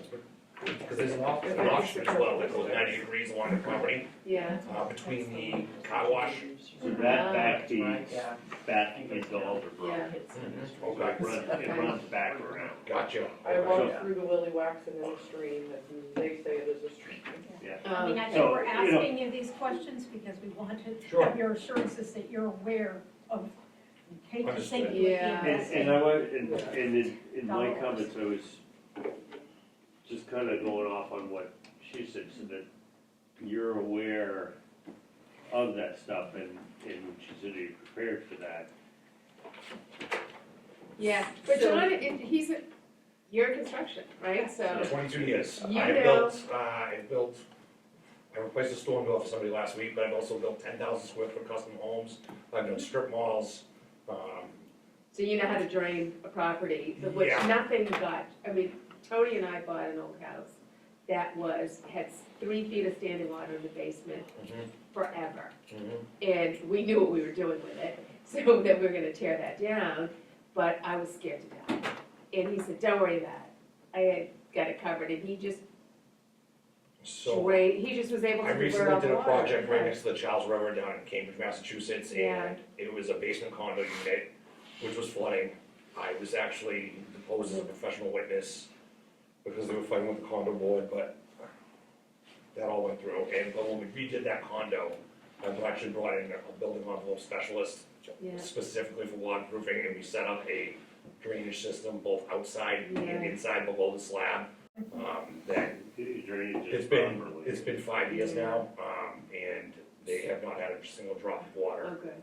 [SPEAKER 12] because there's an option as well, that goes 90 degrees along the property,
[SPEAKER 9] Yeah,
[SPEAKER 12] between the car wash.
[SPEAKER 3] So that back piece, back into Alder Brook.
[SPEAKER 9] yeah.
[SPEAKER 12] Okay,
[SPEAKER 3] It runs back around.
[SPEAKER 12] gotcha.
[SPEAKER 6] I walked through the lily waxing in the stream, and they say it is a stream.
[SPEAKER 2] I mean, I think
[SPEAKER 3] So,
[SPEAKER 2] we're
[SPEAKER 3] you know-
[SPEAKER 2] asking you these questions because we want to
[SPEAKER 12] Sure.
[SPEAKER 2] have your assurances that you're aware of, hate to say
[SPEAKER 12] Understood.
[SPEAKER 2] you would be
[SPEAKER 9] Yeah.
[SPEAKER 3] And
[SPEAKER 2] investing.
[SPEAKER 3] I was, and in my
[SPEAKER 2] Dollars.
[SPEAKER 3] comments, I was just kind of going off on what she said, so that you're aware of that stuff, and she said you're prepared for that.
[SPEAKER 1] Yeah, but
[SPEAKER 9] So-
[SPEAKER 1] John, you're in construction, right, so,
[SPEAKER 12] 22 years.
[SPEAKER 1] You
[SPEAKER 12] I
[SPEAKER 1] know-
[SPEAKER 12] I replaced a storm door for somebody last week, but I've also built 10,000 square foot custom homes. I've done strip malls.
[SPEAKER 1] so you know how to drain a property, which
[SPEAKER 12] Yeah.
[SPEAKER 1] nothing got, I mean, Tony and I bought an old house that had 3 feet of standing water in the basement forever. And we knew what we were doing with it, so that we were gonna tear that down, but I was scared to death. And he said, don't worry about it, I had got it covered, and he just
[SPEAKER 12] So
[SPEAKER 1] he just was able
[SPEAKER 12] I
[SPEAKER 1] to
[SPEAKER 12] recently
[SPEAKER 1] divert all
[SPEAKER 12] did
[SPEAKER 1] the
[SPEAKER 12] a
[SPEAKER 1] water.
[SPEAKER 12] project right next to the Charles River down in Cambridge, Massachusetts,
[SPEAKER 1] Yeah.
[SPEAKER 12] and it was a basement condo unit, which was flooding. I was actually deposed as a professional witness because they were fighting with the condo board, but that all went through. But when we redid that condo, I actually brought in a building envelope specialist
[SPEAKER 1] Yeah.
[SPEAKER 12] specifically for waterproofing, and we set up a drainage system both outside
[SPEAKER 1] Yeah.
[SPEAKER 12] and inside below the slab. That
[SPEAKER 3] Drainage
[SPEAKER 12] it's
[SPEAKER 3] is
[SPEAKER 12] been,
[SPEAKER 3] properly.
[SPEAKER 12] it's been 5 years now, and they have not had a single drop of water,
[SPEAKER 1] Oh, good.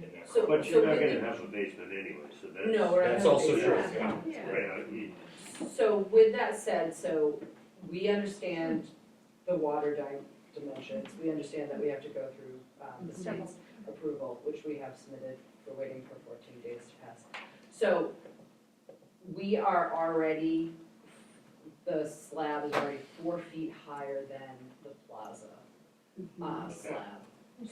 [SPEAKER 12] in that.
[SPEAKER 11] So-
[SPEAKER 3] But you're not
[SPEAKER 11] with
[SPEAKER 3] gonna
[SPEAKER 11] the-
[SPEAKER 3] have a basement anyway, so that's.
[SPEAKER 11] No, we're not
[SPEAKER 12] That's
[SPEAKER 11] having
[SPEAKER 12] also
[SPEAKER 11] a
[SPEAKER 12] true,
[SPEAKER 11] basement.
[SPEAKER 12] yeah.
[SPEAKER 1] Yeah.
[SPEAKER 3] Right,
[SPEAKER 11] So with that said, so we understand the water dimensions, we understand that we have to go through the state's approval, which we have submitted, we're waiting for 14 days to pass. So we are already, the slab is already 4 feet higher than the plaza slab.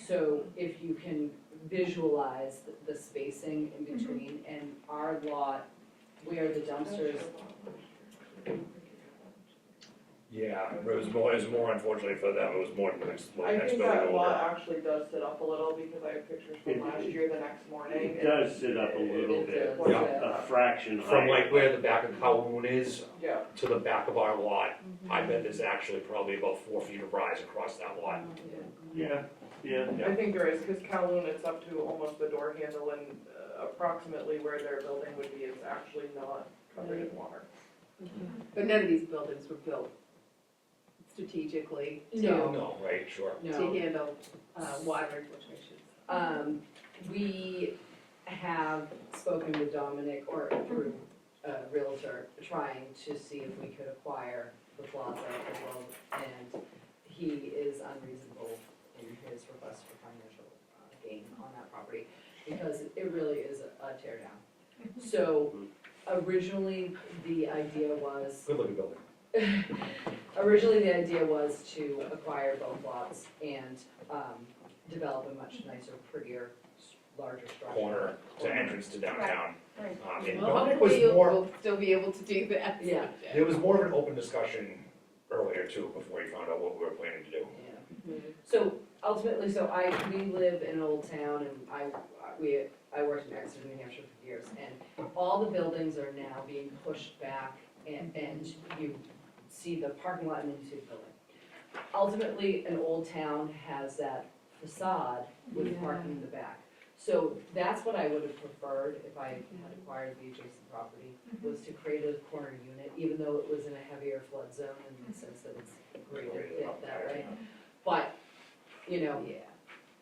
[SPEAKER 11] So if you can visualize the spacing in between, and our lot, where the dumpsters,
[SPEAKER 12] Yeah, it was more unfortunately for them, it was more the next
[SPEAKER 6] I think
[SPEAKER 12] building
[SPEAKER 6] that lot
[SPEAKER 12] over.
[SPEAKER 6] actually does sit up a little because I have pictures from last year the next morning.
[SPEAKER 3] it does sit up a little
[SPEAKER 11] It
[SPEAKER 3] bit,
[SPEAKER 11] does,
[SPEAKER 3] a fraction higher.
[SPEAKER 12] From like where the back of Kowloon is
[SPEAKER 6] Yeah,
[SPEAKER 12] to the back of our lot, I bet there's actually probably about 4 feet of rise across that lot.
[SPEAKER 3] Yeah, yeah.
[SPEAKER 6] I think there is, because Kowloon, it's up to almost the door handle, and approximately where their building would be is actually not covered in water.
[SPEAKER 1] But none of these buildings were built strategically
[SPEAKER 11] No.
[SPEAKER 12] No, right, sure.
[SPEAKER 1] to
[SPEAKER 11] no.
[SPEAKER 1] handle water infiltrations.
[SPEAKER 11] We have spoken with Dominic, or through a realtor, trying to see if we could acquire the plaza as well, and he is unreasonable in his request for financial gain on that property, because it really is a tear down. So originally, the idea was,
[SPEAKER 12] Good looking building.
[SPEAKER 11] originally the idea was to acquire both lots and develop a much nicer, prettier, larger structure.
[SPEAKER 12] Corner to entrance to downtown.
[SPEAKER 2] Right.
[SPEAKER 12] And
[SPEAKER 1] Well,
[SPEAKER 12] Dominic was
[SPEAKER 1] hopefully you'll
[SPEAKER 12] more,
[SPEAKER 1] we'll still be able to do that.
[SPEAKER 11] Yeah.
[SPEAKER 12] there was more of an open discussion earlier too, before he found out what we were planning to do.
[SPEAKER 11] Yeah. So ultimately, we live in an old town, and I worked in Exeter, New Hampshire for years, and all the buildings are now being pushed back, and you see the parking lot and then you see the building. Ultimately, an old town has that facade with parking in the back. So that's what I would have preferred if I had acquired the adjacent property, was to create a corner unit, even though it was in a heavier flood zone in the sense that it's graded that way. But, you know,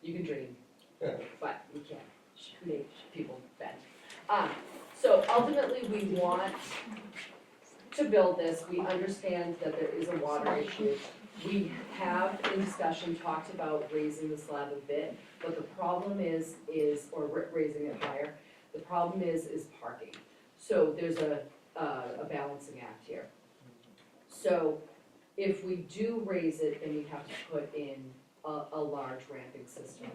[SPEAKER 11] you can dream, but you can't make people bend. So ultimately, we want to build this, we understand that there is a water issue. We have, in discussion, talked about raising the slab a bit, but the problem is, or raising it higher, the problem is parking. So there's a balancing act here. So if we do raise it, then we have to put in a large ramping system.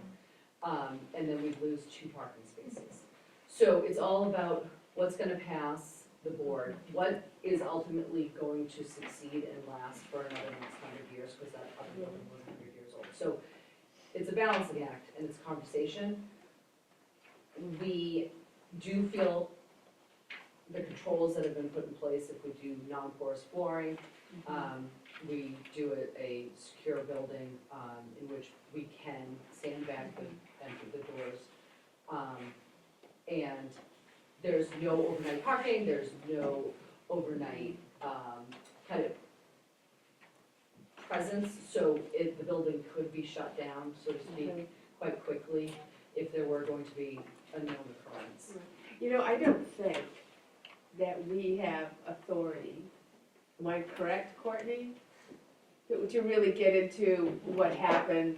[SPEAKER 11] And then we lose 2 parking spaces. So it's all about what's gonna pass the board, what is ultimately going to succeed and last for another next 100 years, because that other building was 100 years old. So it's a balancing act and it's a conversation. We do feel the controls that have been put in place, if we do non-porous flooring, we do a secure building, in which we can sandbag and enter the doors. And there's no overnight parking, there's no overnight, kind of presence, so the building could be shut down, so to speak, quite quickly if there were going to be a known occurrence.
[SPEAKER 1] You know, I don't think that we have authority, am I correct, Courtney? To really get into what happens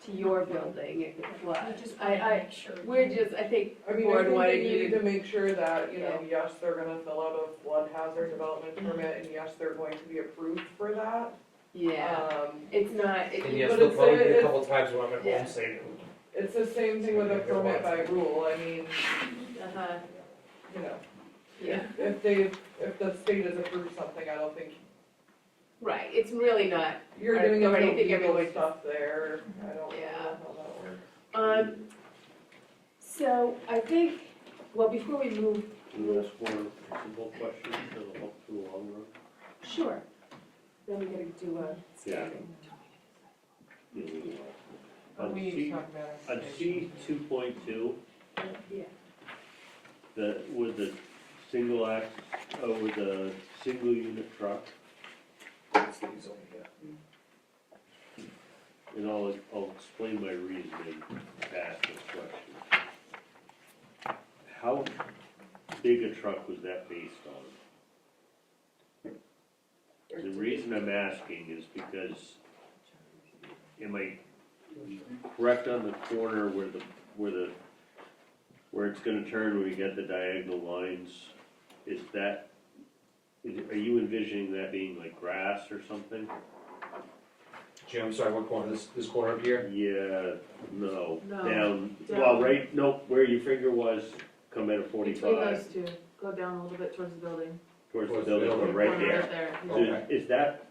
[SPEAKER 1] to your building if it
[SPEAKER 2] We
[SPEAKER 1] floods.
[SPEAKER 2] just want to make sure.
[SPEAKER 1] We're just, I think,
[SPEAKER 6] I mean, I
[SPEAKER 1] board
[SPEAKER 6] think
[SPEAKER 1] wanted
[SPEAKER 6] they
[SPEAKER 1] you
[SPEAKER 6] need
[SPEAKER 1] to.
[SPEAKER 6] to make sure that, you know, yes, they're gonna fill out a flood hazard development permit, and yes, they're going to be approved for that.
[SPEAKER 1] Yeah, it's not,
[SPEAKER 12] And
[SPEAKER 1] it,
[SPEAKER 12] yes,
[SPEAKER 6] But
[SPEAKER 12] there'll
[SPEAKER 6] it's
[SPEAKER 12] probably be
[SPEAKER 6] a-
[SPEAKER 12] a couple times when I'm at
[SPEAKER 1] Yeah.
[SPEAKER 12] home saying,
[SPEAKER 6] It's the same thing with a permit by rule, I mean,
[SPEAKER 1] uh-huh,
[SPEAKER 6] you know,
[SPEAKER 1] yeah,
[SPEAKER 6] if the state has approved something, I don't think
[SPEAKER 1] right, it's really not,
[SPEAKER 6] you're
[SPEAKER 1] Right,
[SPEAKER 6] doing
[SPEAKER 1] I
[SPEAKER 6] any
[SPEAKER 1] think
[SPEAKER 6] legal
[SPEAKER 1] everyone-
[SPEAKER 6] stuff there, I don't know
[SPEAKER 1] Yeah.
[SPEAKER 6] how that works.
[SPEAKER 1] So I think, well, before we move,
[SPEAKER 3] Can you ask one simple question that'll help in the long run?
[SPEAKER 1] sure, then we gotta do a standing.
[SPEAKER 3] Yeah, we will.
[SPEAKER 4] But we need to talk about our
[SPEAKER 3] On
[SPEAKER 4] station.
[SPEAKER 3] C 2.2,
[SPEAKER 1] Yeah.
[SPEAKER 3] with the with the single unit truck,
[SPEAKER 12] it's the zone, yeah.
[SPEAKER 3] and I'll explain my reasoning to ask this question. How big a truck was that based on? The reason I'm asking is because, am I correct on the corner where it's gonna turn when you get the diagonal lines? Are you envisioning that being like grass or something?
[SPEAKER 12] Jim, sorry, what corner, this corner up here?
[SPEAKER 3] Yeah, no,
[SPEAKER 9] No,
[SPEAKER 3] down,
[SPEAKER 9] down.
[SPEAKER 3] well, right, no, where your finger was, come at a
[SPEAKER 9] Between
[SPEAKER 3] 45,
[SPEAKER 9] those two, go down a little bit towards the building.
[SPEAKER 3] towards the
[SPEAKER 12] Towards the
[SPEAKER 3] building,
[SPEAKER 12] building.
[SPEAKER 3] right
[SPEAKER 9] Corner
[SPEAKER 3] there.
[SPEAKER 9] Right there.
[SPEAKER 3] So
[SPEAKER 12] Okay.
[SPEAKER 3] is that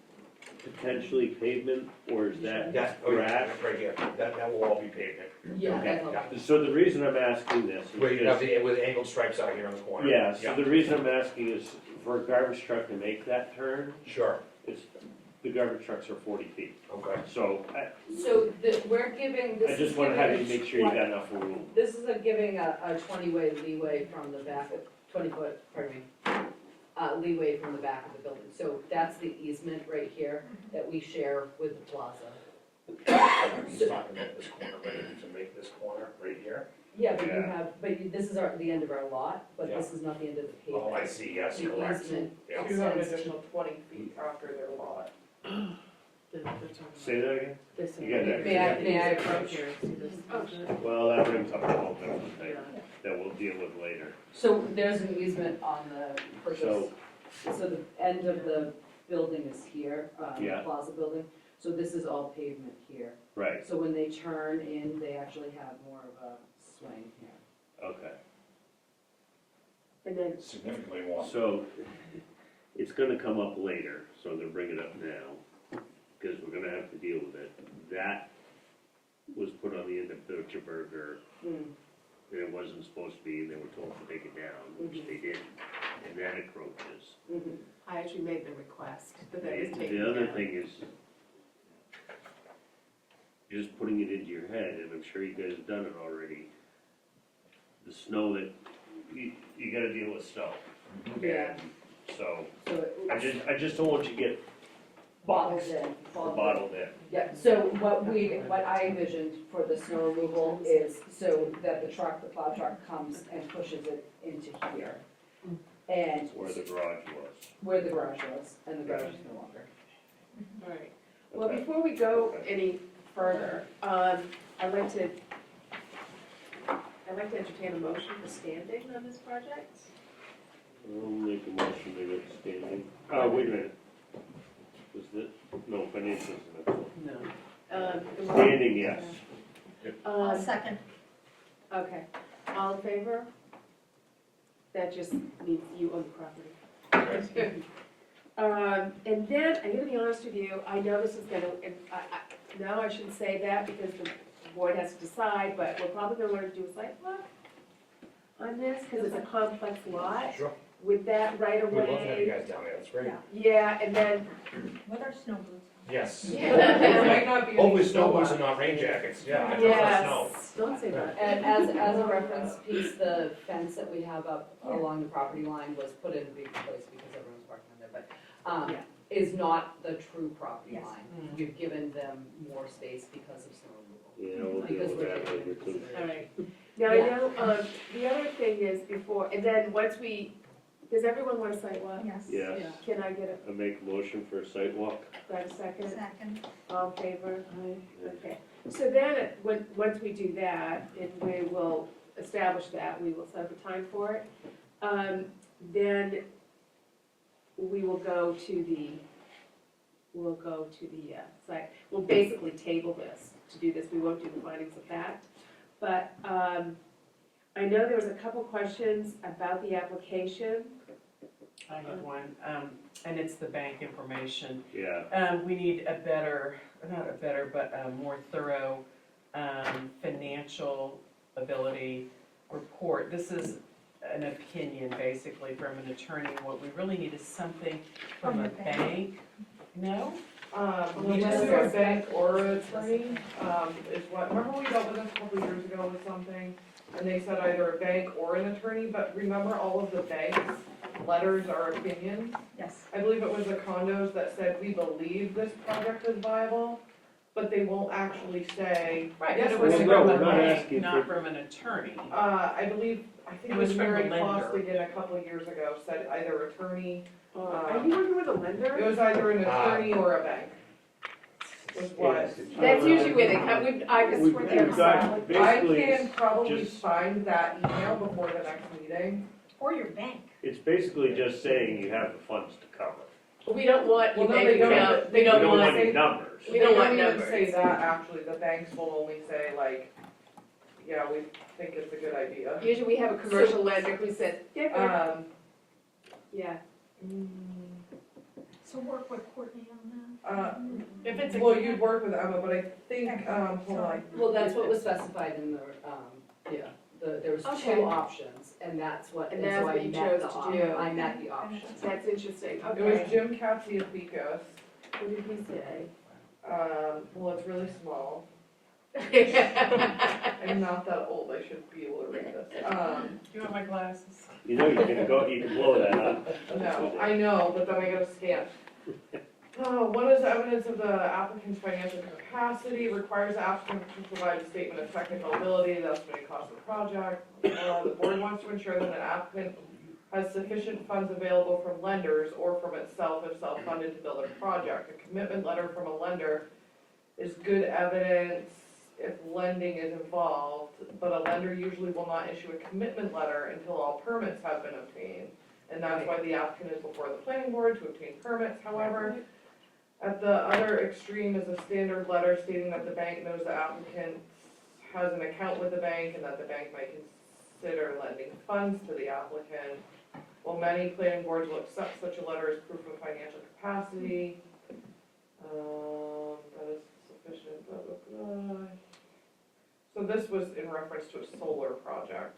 [SPEAKER 3] potentially pavement, or is that
[SPEAKER 12] That,
[SPEAKER 3] grass?
[SPEAKER 12] right here, that will all be pavement.
[SPEAKER 11] Yeah,
[SPEAKER 3] Okay.
[SPEAKER 11] that's all.
[SPEAKER 3] So the reason I'm asking this is
[SPEAKER 12] Where you have
[SPEAKER 3] because,
[SPEAKER 12] with angled stripes out here on the corner.
[SPEAKER 3] yeah, so the reason I'm asking is for a garbage truck to make that turn,
[SPEAKER 12] Sure,
[SPEAKER 3] the garbage trucks are 40 feet.
[SPEAKER 12] okay.
[SPEAKER 3] So
[SPEAKER 11] So we're giving, this
[SPEAKER 3] I
[SPEAKER 11] is
[SPEAKER 3] just wanna have you
[SPEAKER 11] giving
[SPEAKER 3] make sure you got enough room.
[SPEAKER 11] This is giving a 20-way leeway from the back, 20-foot, pardon me, leeway from the back of the building. So that's the easement right here that we share with the plaza.
[SPEAKER 12] He's talking about this corner, right, to make this corner right here.
[SPEAKER 11] Yeah, but you
[SPEAKER 3] Yeah.
[SPEAKER 11] have, this is the end of our lot, but this is not the end of the pavement.
[SPEAKER 12] Oh, I see, yes,
[SPEAKER 11] The
[SPEAKER 12] correct.
[SPEAKER 11] easement
[SPEAKER 12] Yeah.
[SPEAKER 6] You have an
[SPEAKER 11] extends to
[SPEAKER 6] additional 20 feet after their lot.
[SPEAKER 3] Say that again?
[SPEAKER 1] This
[SPEAKER 3] You got that?
[SPEAKER 11] May I approach?
[SPEAKER 9] Here, see this?
[SPEAKER 3] Well, that brings up a whole different thing
[SPEAKER 9] Yeah.
[SPEAKER 3] that we'll deal with later.
[SPEAKER 11] So there's an easement on the purchase.
[SPEAKER 3] So,
[SPEAKER 11] So the end of the building is here, the
[SPEAKER 3] Yeah.
[SPEAKER 11] plaza building. So this is all pavement here.
[SPEAKER 3] right,
[SPEAKER 11] So when they turn in, they actually have more of a swing here.
[SPEAKER 3] okay.
[SPEAKER 1] And then,
[SPEAKER 12] Significantly more.
[SPEAKER 3] So, it's gonna come up later, so I'm gonna bring it up now, because we're gonna have to deal with it. That was put on the end of Bircher, and it wasn't supposed to be, and they were told to take it down, which they didn't, and that encroaches.
[SPEAKER 1] I actually made the request that that was taken
[SPEAKER 3] The other
[SPEAKER 1] down.
[SPEAKER 3] thing is, just putting it into your head, and I'm sure you guys have done it already, the snow that, you gotta deal with snow.
[SPEAKER 11] Yeah.
[SPEAKER 3] And so,
[SPEAKER 11] So
[SPEAKER 3] I just don't want you to get
[SPEAKER 11] bottled
[SPEAKER 3] boxed
[SPEAKER 11] in.
[SPEAKER 3] or bottled in.
[SPEAKER 11] Yeah, so what I envisioned for the snow removal is so that the plow truck comes and pushes it into here. And
[SPEAKER 3] Where the garage was.
[SPEAKER 11] where the garage was, and the garage is no longer.
[SPEAKER 1] All right. Well,
[SPEAKER 3] Okay.
[SPEAKER 1] before we go any further, I'd like to entertain a motion for standing on this project.
[SPEAKER 3] I'll make a motion to get standing. Wait a minute. Was it, no, financials is the next one.
[SPEAKER 1] No.
[SPEAKER 3] Standing, yes.
[SPEAKER 2] I'll second.
[SPEAKER 1] Okay, all in favor? That just means you own the property. And then, I'm gonna be honest with you, I know this is gonna, and no, I shouldn't say that because the board has to decide, but we're probably gonna learn to do a site walk on this, cause it's a complex lot.
[SPEAKER 12] Sure.
[SPEAKER 1] With that right
[SPEAKER 12] We'd love to have you
[SPEAKER 1] away,
[SPEAKER 12] guys down there, that's great.
[SPEAKER 1] yeah, and then,
[SPEAKER 2] With our snow boots.
[SPEAKER 12] Yes.
[SPEAKER 6] There might not be any
[SPEAKER 12] Hopefully
[SPEAKER 6] snow
[SPEAKER 12] snow boots
[SPEAKER 6] left.
[SPEAKER 12] and not rain jackets, yeah, I know snow.
[SPEAKER 1] yes, don't say that.
[SPEAKER 11] And as a reference piece, the fence that we have up along the property line was put in a big place because everyone's parking on there, but,
[SPEAKER 1] Yeah.
[SPEAKER 11] is not the true property
[SPEAKER 2] Yes.
[SPEAKER 11] line.
[SPEAKER 4] Mm.
[SPEAKER 11] We've given them more space because of snow removal.
[SPEAKER 3] Yeah, we'll deal
[SPEAKER 11] Because
[SPEAKER 3] with
[SPEAKER 11] we're
[SPEAKER 3] that
[SPEAKER 11] taking
[SPEAKER 3] later
[SPEAKER 11] into
[SPEAKER 3] too.
[SPEAKER 11] consideration.
[SPEAKER 1] All right. Now, I know, the other thing is before, and then once we, does everyone want a site walk?
[SPEAKER 2] Yes.
[SPEAKER 3] Yes,
[SPEAKER 1] Can I get
[SPEAKER 3] I make a motion for a site walk.
[SPEAKER 1] a second?
[SPEAKER 2] Second.
[SPEAKER 1] All in favor? Okay. So then, once we do that, and we will establish that, we will set up a time for it. Then we will go to the site. We'll basically table this, to do this. We won't do the findings of fact. But, I know there was a couple questions about the application.
[SPEAKER 4] I have one, and it's the bank information.
[SPEAKER 3] Yeah,
[SPEAKER 4] We need a better, not a better, but a more thorough financial ability report. This is an opinion, basically, from an attorney. What we really need is something from a bank. No?
[SPEAKER 6] Either a bank or an attorney, is what, remember we dealt with this a couple years ago with something? And they said either a bank or an attorney, but remember all of the banks' letters are opinions?
[SPEAKER 2] Yes.
[SPEAKER 6] I believe it was the condos that said, we believe this project is viable, but they won't actually say,
[SPEAKER 4] Right,
[SPEAKER 6] yes,
[SPEAKER 4] but it
[SPEAKER 6] we're
[SPEAKER 4] was
[SPEAKER 3] Well,
[SPEAKER 6] gonna
[SPEAKER 3] no,
[SPEAKER 4] from
[SPEAKER 3] we're
[SPEAKER 4] a
[SPEAKER 3] not
[SPEAKER 4] bank,
[SPEAKER 3] asking
[SPEAKER 4] not
[SPEAKER 3] for-
[SPEAKER 4] from an attorney.
[SPEAKER 6] I think
[SPEAKER 4] It
[SPEAKER 6] it
[SPEAKER 4] was
[SPEAKER 6] was
[SPEAKER 4] from the
[SPEAKER 6] Mary
[SPEAKER 4] lender.
[SPEAKER 6] Costigan a couple of years ago, said either attorney,
[SPEAKER 1] Are you working with a lender?
[SPEAKER 6] it was either an attorney or a bank. Was what.
[SPEAKER 1] That's usually where they come, I just
[SPEAKER 3] We've
[SPEAKER 1] worked
[SPEAKER 3] got-
[SPEAKER 1] there.
[SPEAKER 6] I
[SPEAKER 3] basically,
[SPEAKER 6] can probably
[SPEAKER 3] just-
[SPEAKER 6] find that email before the next meeting.
[SPEAKER 2] Or your bank.
[SPEAKER 3] it's basically just saying you have the funds to cover.
[SPEAKER 1] We don't want your
[SPEAKER 6] Well, no,
[SPEAKER 1] bank
[SPEAKER 6] they don't.
[SPEAKER 1] account, we
[SPEAKER 3] We
[SPEAKER 1] don't
[SPEAKER 3] don't
[SPEAKER 1] want,
[SPEAKER 3] want any numbers.
[SPEAKER 1] We don't want
[SPEAKER 6] They don't even say
[SPEAKER 1] numbers.
[SPEAKER 6] that, actually, the banks will only say like, yeah, we think it's a good idea.
[SPEAKER 1] usually we have a commercial lender who says, yeah, yeah.
[SPEAKER 2] So work with Courtney on
[SPEAKER 4] If it's a.
[SPEAKER 6] Well, you'd work with Emma, but I think, hold on.
[SPEAKER 11] Well, that's what was specified in the, there was
[SPEAKER 1] Okay.
[SPEAKER 11] two options, and that's what,
[SPEAKER 1] And
[SPEAKER 11] and
[SPEAKER 1] that's
[SPEAKER 11] so
[SPEAKER 1] what
[SPEAKER 11] I
[SPEAKER 1] you
[SPEAKER 11] met
[SPEAKER 1] chose
[SPEAKER 11] the,
[SPEAKER 1] to
[SPEAKER 11] op-
[SPEAKER 1] do.
[SPEAKER 11] I met the options.
[SPEAKER 1] That's interesting,
[SPEAKER 6] It was
[SPEAKER 1] okay.
[SPEAKER 6] Jim Katsiopoulos.
[SPEAKER 1] What did he say?
[SPEAKER 6] Well, it's really small.
[SPEAKER 1] Yeah.
[SPEAKER 6] I'm not that old, I should be able to read this.
[SPEAKER 4] Do you want my glasses?
[SPEAKER 3] You know, you can go, you can blow that up.
[SPEAKER 6] No, I know, but then I gotta scan. One is evidence of the applicant's financial capacity, requires the applicant to provide a statement of technical ability, the estimated cost of the project. The board wants to ensure that an applicant has sufficient funds available from lenders or from itself if self-funded to build a project. A commitment letter from a lender is good evidence if lending is involved, but a lender usually will not issue a commitment letter until all permits have been obtained. And that's why the applicant is before the planning board to obtain permits, however. At the other extreme is a standard letter stating that the bank knows the applicant has an account with the bank and that the bank might consider lending funds to the applicant. While many planning boards will accept such a letter as proof of financial capacity, that is sufficient, blah, blah, blah. So this was in reference to a solar project,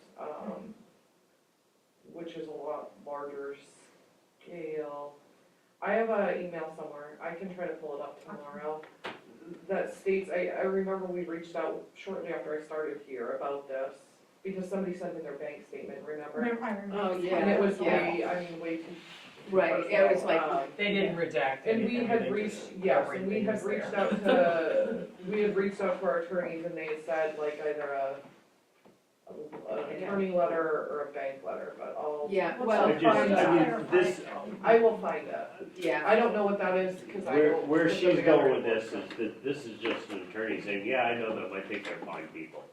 [SPEAKER 6] which is a lot larger scale. I have an email somewhere, I can try to pull it up tomorrow, that states, I remember we reached out shortly after I started here about this, because somebody sent in their bank statement, remember?
[SPEAKER 2] that. I remember.
[SPEAKER 1] Oh, yeah.
[SPEAKER 6] And it was
[SPEAKER 1] Yeah.
[SPEAKER 6] way too.
[SPEAKER 1] Right, it was like,
[SPEAKER 4] They didn't redact
[SPEAKER 6] And
[SPEAKER 4] anything.
[SPEAKER 6] we had
[SPEAKER 4] they
[SPEAKER 6] reached,
[SPEAKER 4] just-
[SPEAKER 6] yes, and we
[SPEAKER 4] everything
[SPEAKER 6] had
[SPEAKER 4] was
[SPEAKER 6] reached
[SPEAKER 4] there.
[SPEAKER 6] out to, we had reached out to our attorneys and they had said like either an attorney letter or a bank letter, but I'll.
[SPEAKER 1] yeah,
[SPEAKER 3] I
[SPEAKER 1] well,
[SPEAKER 3] just, I mean, this,
[SPEAKER 6] I will find it.
[SPEAKER 1] yeah.
[SPEAKER 6] I don't know what that is, cause I don't.
[SPEAKER 3] where
[SPEAKER 6] put
[SPEAKER 3] she's
[SPEAKER 6] them together
[SPEAKER 3] going with
[SPEAKER 6] anymore.
[SPEAKER 3] this is that this is just an attorney saying, yeah, I know them, I think they're fine people.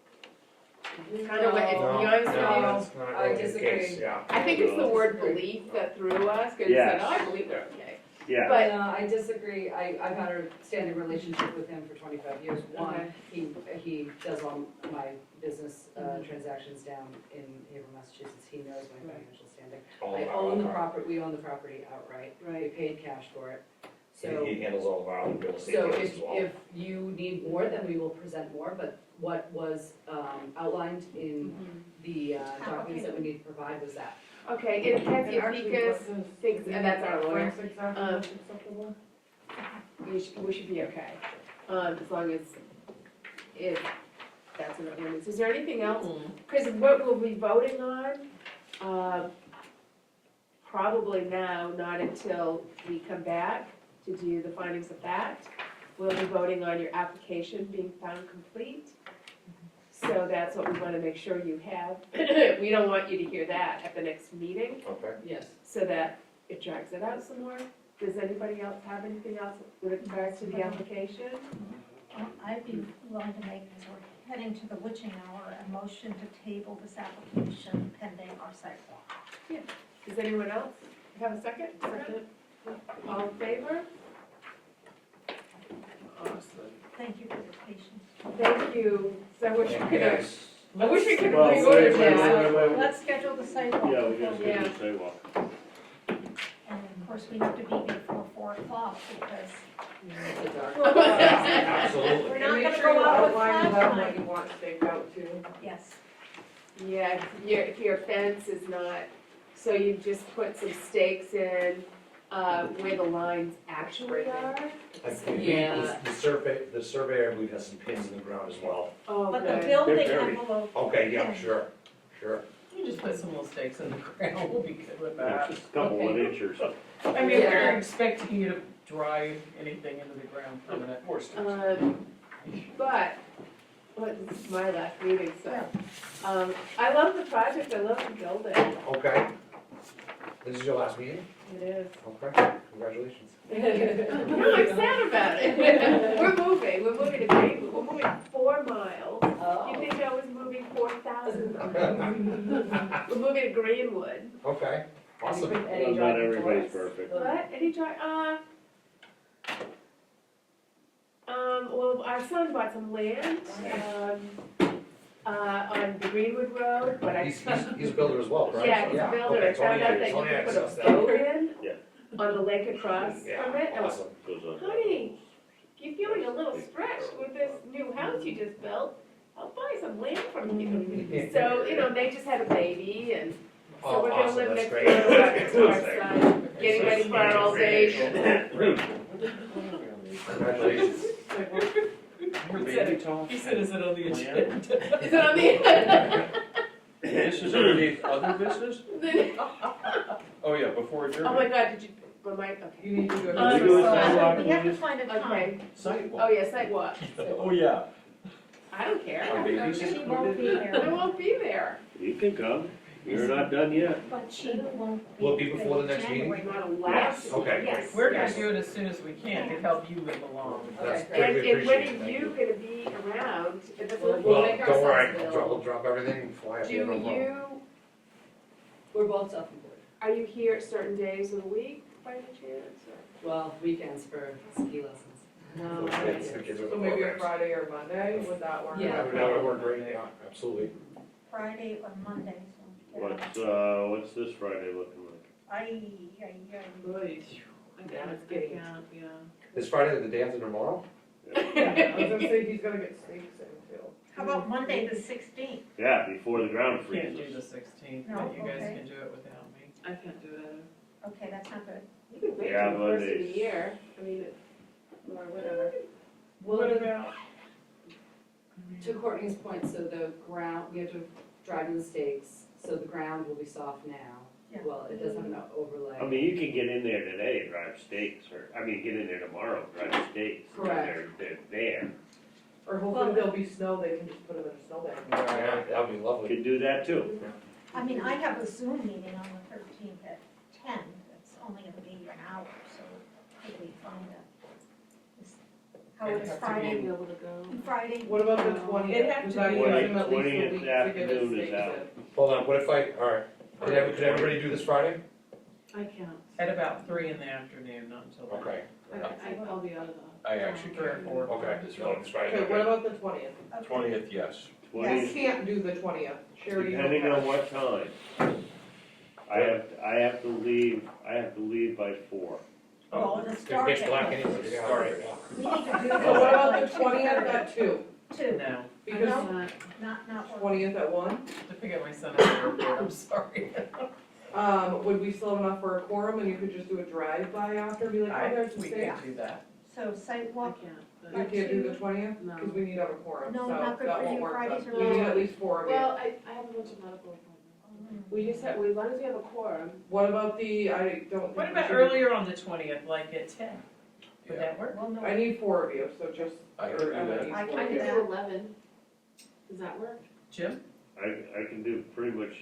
[SPEAKER 1] Kind of, if to be honest with you,
[SPEAKER 12] That's not
[SPEAKER 11] I
[SPEAKER 12] really the
[SPEAKER 11] disagree.
[SPEAKER 12] case, yeah.
[SPEAKER 1] I think it's the word belief that threw us, because you said,
[SPEAKER 3] Yes.
[SPEAKER 1] oh, I believe they're okay.
[SPEAKER 3] Yeah,
[SPEAKER 1] But-
[SPEAKER 11] No, I disagree. I've had a standing relationship with him for 25 years. One, he does all my business transactions down in Haverhill, Massachusetts. He knows my financial standing. I own the property, we own the property outright. We paid cash for it. So,
[SPEAKER 12] He handles all of our real estate
[SPEAKER 11] so
[SPEAKER 12] deals as well.
[SPEAKER 11] if you need more, then we will present more. But what was outlined in the documents that we need to provide was that.
[SPEAKER 1] Okay, and Kathy,
[SPEAKER 6] And
[SPEAKER 1] if
[SPEAKER 6] actually,
[SPEAKER 1] Vikas
[SPEAKER 6] what does-
[SPEAKER 1] thinks, and that's our lawyer,
[SPEAKER 6] Frank's exactly what's acceptable?
[SPEAKER 1] we should be okay. As long as, if that's an ordinance. Is there anything else? Because what we'll be voting on, probably now, not until we come back to do the findings of fact. We'll be voting on your application being found complete. So that's what we want to make sure you have. We don't want you to hear that at the next meeting,
[SPEAKER 12] Okay.
[SPEAKER 11] Yes.
[SPEAKER 1] so that it drags it out some more. Does anybody else have anything else with regards to the application?
[SPEAKER 2] I'd be willing to make, as we're heading to the witching hour, a motion to table this application pending our sidewalk.
[SPEAKER 1] Does anyone else have a second? Second. All in favor? Awesome.
[SPEAKER 2] Thank you for your patience.
[SPEAKER 1] Thank you. So I wish we
[SPEAKER 12] Thank
[SPEAKER 1] could
[SPEAKER 12] you,
[SPEAKER 1] have,
[SPEAKER 12] guys.
[SPEAKER 1] I wish we could have
[SPEAKER 3] well,
[SPEAKER 1] reordered
[SPEAKER 3] wait,
[SPEAKER 1] that.
[SPEAKER 2] Let's schedule the sidewalk.
[SPEAKER 3] yeah, we gotta
[SPEAKER 1] Yeah.
[SPEAKER 3] schedule the sidewalk.
[SPEAKER 2] And of course, we have to be before 4 o'clock because
[SPEAKER 12] Absolutely.
[SPEAKER 2] we're
[SPEAKER 6] And
[SPEAKER 2] not
[SPEAKER 6] make
[SPEAKER 2] gonna
[SPEAKER 6] sure
[SPEAKER 2] go
[SPEAKER 6] you
[SPEAKER 2] out with
[SPEAKER 6] outline what
[SPEAKER 2] flashlights.
[SPEAKER 6] you want staked out too.
[SPEAKER 2] Yes.
[SPEAKER 1] Yeah, if your fence is not, so you just put some stakes in, where the lines actually are?
[SPEAKER 12] I believe
[SPEAKER 11] Yeah.
[SPEAKER 12] the surveyor, I believe, has some pins in the ground as well.
[SPEAKER 1] Oh,
[SPEAKER 2] But the
[SPEAKER 1] good.
[SPEAKER 2] building
[SPEAKER 3] They're very-
[SPEAKER 2] envelope.
[SPEAKER 12] Okay, yeah,
[SPEAKER 2] Okay.
[SPEAKER 12] sure.
[SPEAKER 4] You just put some little stakes in the ground, we'll be good with
[SPEAKER 3] Yeah,
[SPEAKER 4] that.
[SPEAKER 3] just a couple of inches.
[SPEAKER 4] I mean,
[SPEAKER 11] Yeah.
[SPEAKER 4] we're expecting you to drive anything into the ground permanent.
[SPEAKER 12] Of course.
[SPEAKER 1] But, well, this is my last meeting, so, I love the project, I love the building,
[SPEAKER 12] Okay. This is your last meeting?
[SPEAKER 1] it is.
[SPEAKER 12] Okay, congratulations.
[SPEAKER 1] No, I'm sad about it. We're moving to Greenwood, we're moving 4 miles. You think I was moving 4,000 miles? We're moving to Greenwood.
[SPEAKER 12] Okay, awesome.
[SPEAKER 3] Well, not everybody's perfect.
[SPEAKER 1] What? Any try, well, our son bought some land, on the Greenwood Road, but I.
[SPEAKER 12] He's a builder as well, right?
[SPEAKER 1] Yeah, he's a builder,
[SPEAKER 12] okay,
[SPEAKER 1] I found out that you
[SPEAKER 12] Tony
[SPEAKER 1] can put
[SPEAKER 12] access
[SPEAKER 1] a
[SPEAKER 12] that.
[SPEAKER 1] boat in
[SPEAKER 3] Yeah.
[SPEAKER 1] on the lake across from
[SPEAKER 12] Yeah,
[SPEAKER 1] it. I went,
[SPEAKER 12] awesome.
[SPEAKER 3] Goes on.
[SPEAKER 1] honey, you're feeling a little stretched with this new house you just built, I'll buy some land from you. So, you know, they just had a baby, and so
[SPEAKER 12] Oh,
[SPEAKER 1] we're gonna
[SPEAKER 12] awesome,
[SPEAKER 1] live
[SPEAKER 12] that's
[SPEAKER 1] next
[SPEAKER 12] great.
[SPEAKER 1] door to our son, getting ready for our old age.
[SPEAKER 12] Congratulations.
[SPEAKER 5] Your baby talk.
[SPEAKER 4] He said, is it on the agenda?
[SPEAKER 1] Is it on the?
[SPEAKER 5] This is underneath other business? Oh, yeah, before
[SPEAKER 1] Oh
[SPEAKER 5] adjournment.
[SPEAKER 1] my God, did you, well, my, okay.
[SPEAKER 6] You need to do
[SPEAKER 1] Um,
[SPEAKER 6] a.
[SPEAKER 3] do a
[SPEAKER 1] so-
[SPEAKER 3] sidewalk,
[SPEAKER 2] We have to
[SPEAKER 3] please?
[SPEAKER 2] find a time.
[SPEAKER 1] Okay,
[SPEAKER 5] Sidewalk.
[SPEAKER 1] oh yeah, sidewalk,
[SPEAKER 5] Oh, yeah.
[SPEAKER 1] I don't care,
[SPEAKER 5] Our baby's
[SPEAKER 2] She won't be
[SPEAKER 5] included.
[SPEAKER 1] I
[SPEAKER 2] there,
[SPEAKER 1] won't be there,
[SPEAKER 3] You can come, you're not done yet.
[SPEAKER 2] but she won't be.
[SPEAKER 12] Will it be before the next meeting?
[SPEAKER 1] we're
[SPEAKER 2] January.
[SPEAKER 1] not allowed
[SPEAKER 12] Yes,
[SPEAKER 1] to.
[SPEAKER 12] okay,
[SPEAKER 1] Yes.
[SPEAKER 4] We're gonna
[SPEAKER 1] yes.
[SPEAKER 4] do it as soon as we can to help you live along.
[SPEAKER 12] That's
[SPEAKER 11] Okay.
[SPEAKER 12] greatly
[SPEAKER 1] And when
[SPEAKER 12] appreciated,
[SPEAKER 1] are
[SPEAKER 12] thank
[SPEAKER 1] you
[SPEAKER 12] you.
[SPEAKER 1] gonna be around? If it's-
[SPEAKER 11] We'll
[SPEAKER 12] Well,
[SPEAKER 11] make
[SPEAKER 12] don't worry,
[SPEAKER 11] ourselves
[SPEAKER 12] we'll
[SPEAKER 11] available.
[SPEAKER 12] drop everything, and fly up
[SPEAKER 1] Do
[SPEAKER 12] there, no problem.
[SPEAKER 1] you,
[SPEAKER 11] We're both self-employed.
[SPEAKER 1] are you here certain days of the week by any chance, or?
[SPEAKER 11] Well, weekends for ski lessons.
[SPEAKER 1] No.
[SPEAKER 12] The kids are
[SPEAKER 6] So
[SPEAKER 12] the
[SPEAKER 6] maybe a
[SPEAKER 12] programs.
[SPEAKER 6] Friday or Monday, would that work?
[SPEAKER 11] Yeah.
[SPEAKER 12] That would work great, yeah, absolutely.
[SPEAKER 2] Friday or Monday, so. get
[SPEAKER 3] What's this Friday looking like?
[SPEAKER 2] Ay.
[SPEAKER 1] Good.
[SPEAKER 9] Yeah,
[SPEAKER 1] it's getting-
[SPEAKER 9] yeah.
[SPEAKER 12] This Friday, the day after tomorrow?
[SPEAKER 6] I was gonna say he's gonna get stakes in too.
[SPEAKER 2] How about Monday, the 16th?
[SPEAKER 3] Yeah, before the ground
[SPEAKER 4] Can't do the
[SPEAKER 3] freezes.
[SPEAKER 4] 16th,
[SPEAKER 2] No,
[SPEAKER 4] but you guys
[SPEAKER 2] okay.
[SPEAKER 4] can do it without me.
[SPEAKER 9] I can't do it.
[SPEAKER 2] Okay, that's not good.
[SPEAKER 1] You can wait
[SPEAKER 3] Yeah,
[SPEAKER 1] till the first of the
[SPEAKER 3] Mondays.
[SPEAKER 1] year, I mean, or whatever.
[SPEAKER 11] Well,
[SPEAKER 6] What about?
[SPEAKER 11] to Courtney's point, so the ground, we have to drive in the stakes, so the ground will be soft now.
[SPEAKER 2] Yeah.
[SPEAKER 11] Well, it doesn't have an overlay.
[SPEAKER 3] I mean, you can get in there today and drive stakes, or, I mean, get in there tomorrow and drive stakes.
[SPEAKER 11] Correct.
[SPEAKER 3] They're there.
[SPEAKER 6] Or hopefully there'll be snow, they can just put them in a snowbank.
[SPEAKER 12] Yeah, that would be lovely.
[SPEAKER 3] Could do that too.
[SPEAKER 2] I mean, I have a Zoom meeting on the 13th at 10. It's only gonna be an hour, so could we find how
[SPEAKER 4] It'd
[SPEAKER 2] is
[SPEAKER 4] have to
[SPEAKER 2] Friday?
[SPEAKER 9] Be able to go.
[SPEAKER 2] Friday?
[SPEAKER 6] What about the
[SPEAKER 4] It'd
[SPEAKER 6] 20th?
[SPEAKER 4] have to
[SPEAKER 6] Because I
[SPEAKER 4] be
[SPEAKER 6] give
[SPEAKER 3] like
[SPEAKER 6] him at least a
[SPEAKER 3] 20th
[SPEAKER 6] week to get his
[SPEAKER 3] afternoon is
[SPEAKER 6] stakes
[SPEAKER 3] out.
[SPEAKER 6] in.
[SPEAKER 12] Hold on, what if all right, could everybody do this Friday?
[SPEAKER 9] I can't.
[SPEAKER 4] At about 3 in the afternoon, not until then.
[SPEAKER 12] Okay,
[SPEAKER 9] I'll be out of the.
[SPEAKER 5] I actually
[SPEAKER 4] 3 or
[SPEAKER 5] can't.
[SPEAKER 4] 4.
[SPEAKER 12] okay, so I'm just trying
[SPEAKER 6] Okay,
[SPEAKER 12] to.
[SPEAKER 6] what about the 20th?
[SPEAKER 5] 20th, yes.
[SPEAKER 6] You
[SPEAKER 3] 20,
[SPEAKER 6] can't do the 20th. Sherry, you don't
[SPEAKER 3] depending
[SPEAKER 6] have.
[SPEAKER 3] on what time. I have to leave by 4.
[SPEAKER 2] Well, the start
[SPEAKER 12] Pitch
[SPEAKER 2] at
[SPEAKER 12] black
[SPEAKER 2] like-
[SPEAKER 12] anyway, yeah,
[SPEAKER 5] Sorry.
[SPEAKER 12] yeah.
[SPEAKER 2] We need to do
[SPEAKER 6] So what about the
[SPEAKER 2] this.
[SPEAKER 6] 20th at 2?
[SPEAKER 2] Two,
[SPEAKER 4] No,
[SPEAKER 6] Because
[SPEAKER 2] not
[SPEAKER 6] 20th at 1?
[SPEAKER 4] to pick up my son at the airport, I'm sorry.
[SPEAKER 6] Would we still have enough for a quorum and you could just do a drive-by after, be like, oh, there's the
[SPEAKER 4] We
[SPEAKER 6] state?
[SPEAKER 4] could do that.
[SPEAKER 2] So
[SPEAKER 9] I
[SPEAKER 2] sidewalk,
[SPEAKER 9] can't,
[SPEAKER 6] You
[SPEAKER 9] but,
[SPEAKER 6] can't do the 20th?
[SPEAKER 9] No.
[SPEAKER 6] Because we need to have a quorum, so
[SPEAKER 2] No,
[SPEAKER 6] that
[SPEAKER 2] not good for
[SPEAKER 6] won't
[SPEAKER 2] you,
[SPEAKER 6] work.
[SPEAKER 2] Fridays
[SPEAKER 6] then.
[SPEAKER 2] are
[SPEAKER 6] We need
[SPEAKER 9] bad.
[SPEAKER 6] at least 4 of you.
[SPEAKER 9] well, I have a bunch of medical appointments.
[SPEAKER 1] We just said, as long as we have a quorum,
[SPEAKER 6] What about the, I don't think.
[SPEAKER 4] What
[SPEAKER 6] we
[SPEAKER 4] about
[SPEAKER 6] should-
[SPEAKER 4] earlier on the 20th, like at 10? Would
[SPEAKER 5] Yeah.
[SPEAKER 4] that work?
[SPEAKER 2] well, no,
[SPEAKER 6] I need 4 of you, so just,
[SPEAKER 5] I
[SPEAKER 6] or
[SPEAKER 5] can do
[SPEAKER 6] Emma
[SPEAKER 5] that.
[SPEAKER 6] needs
[SPEAKER 2] I
[SPEAKER 6] 4
[SPEAKER 9] I
[SPEAKER 6] of
[SPEAKER 9] can
[SPEAKER 6] you.
[SPEAKER 9] do 11. Does that work?
[SPEAKER 4] Jim?
[SPEAKER 3] I can do pretty much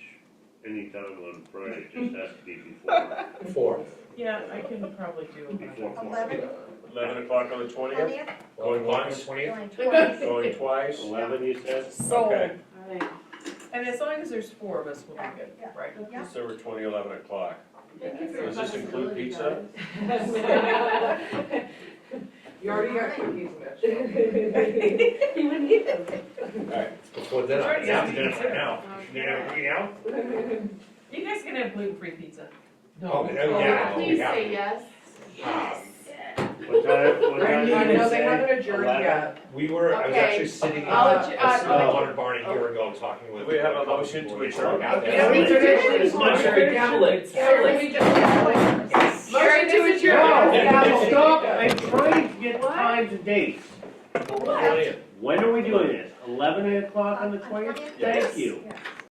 [SPEAKER 3] any time on Friday, it just has to be before.
[SPEAKER 12] 4.
[SPEAKER 4] Yeah, I can probably do it.
[SPEAKER 3] Before 4.
[SPEAKER 2] 11,
[SPEAKER 5] 11 o'clock on the 20th?
[SPEAKER 2] 20th,
[SPEAKER 5] Going once?
[SPEAKER 12] 20th?
[SPEAKER 2] going twice.
[SPEAKER 5] Going twice?
[SPEAKER 3] 11, you said?
[SPEAKER 5] Okay,
[SPEAKER 9] All right.
[SPEAKER 4] And as long as there's 4 of us, we'll be good,
[SPEAKER 2] Yeah.
[SPEAKER 4] right?
[SPEAKER 2] Yeah.
[SPEAKER 5] December 20, 11 o'clock.
[SPEAKER 9] Thank you for your
[SPEAKER 5] Does this include
[SPEAKER 9] flexibility,
[SPEAKER 5] pizza?
[SPEAKER 9] guys.
[SPEAKER 6] You already got cookies, Mitch.
[SPEAKER 1] you wouldn't need them.
[SPEAKER 12] Alright, before dinner,
[SPEAKER 4] Already
[SPEAKER 12] it's after
[SPEAKER 4] got
[SPEAKER 12] dinner
[SPEAKER 4] pizza.
[SPEAKER 12] right now. You have a cookie now?
[SPEAKER 4] You guys can have gluten-free pizza.
[SPEAKER 12] Oh, yeah,
[SPEAKER 9] Please
[SPEAKER 12] yeah.
[SPEAKER 9] say yes.
[SPEAKER 3] What time, what time did
[SPEAKER 6] I
[SPEAKER 3] you
[SPEAKER 6] know they
[SPEAKER 3] say?
[SPEAKER 6] haven't adjourned
[SPEAKER 3] 11?
[SPEAKER 6] yet.
[SPEAKER 12] We were, I was
[SPEAKER 9] Okay.
[SPEAKER 12] actually sitting in
[SPEAKER 9] I'll
[SPEAKER 12] a
[SPEAKER 9] adj-
[SPEAKER 12] small water barn a year ago talking with.
[SPEAKER 5] Do we have a
[SPEAKER 12] couple
[SPEAKER 5] motion
[SPEAKER 12] people
[SPEAKER 5] to
[SPEAKER 12] who
[SPEAKER 5] adjourn?
[SPEAKER 12] work out there.
[SPEAKER 6] Yeah, we traditionally
[SPEAKER 4] It's not
[SPEAKER 6] sponsor
[SPEAKER 4] very
[SPEAKER 6] gablets.
[SPEAKER 4] good.
[SPEAKER 6] Let me just.
[SPEAKER 9] Motion to adjourn.
[SPEAKER 3] No, stop, I'm trying to get times and dates.
[SPEAKER 5] Twentieth.
[SPEAKER 3] When are we doing this? 11 o'clock on the 20th? Thank you.
[SPEAKER 2] Yeah.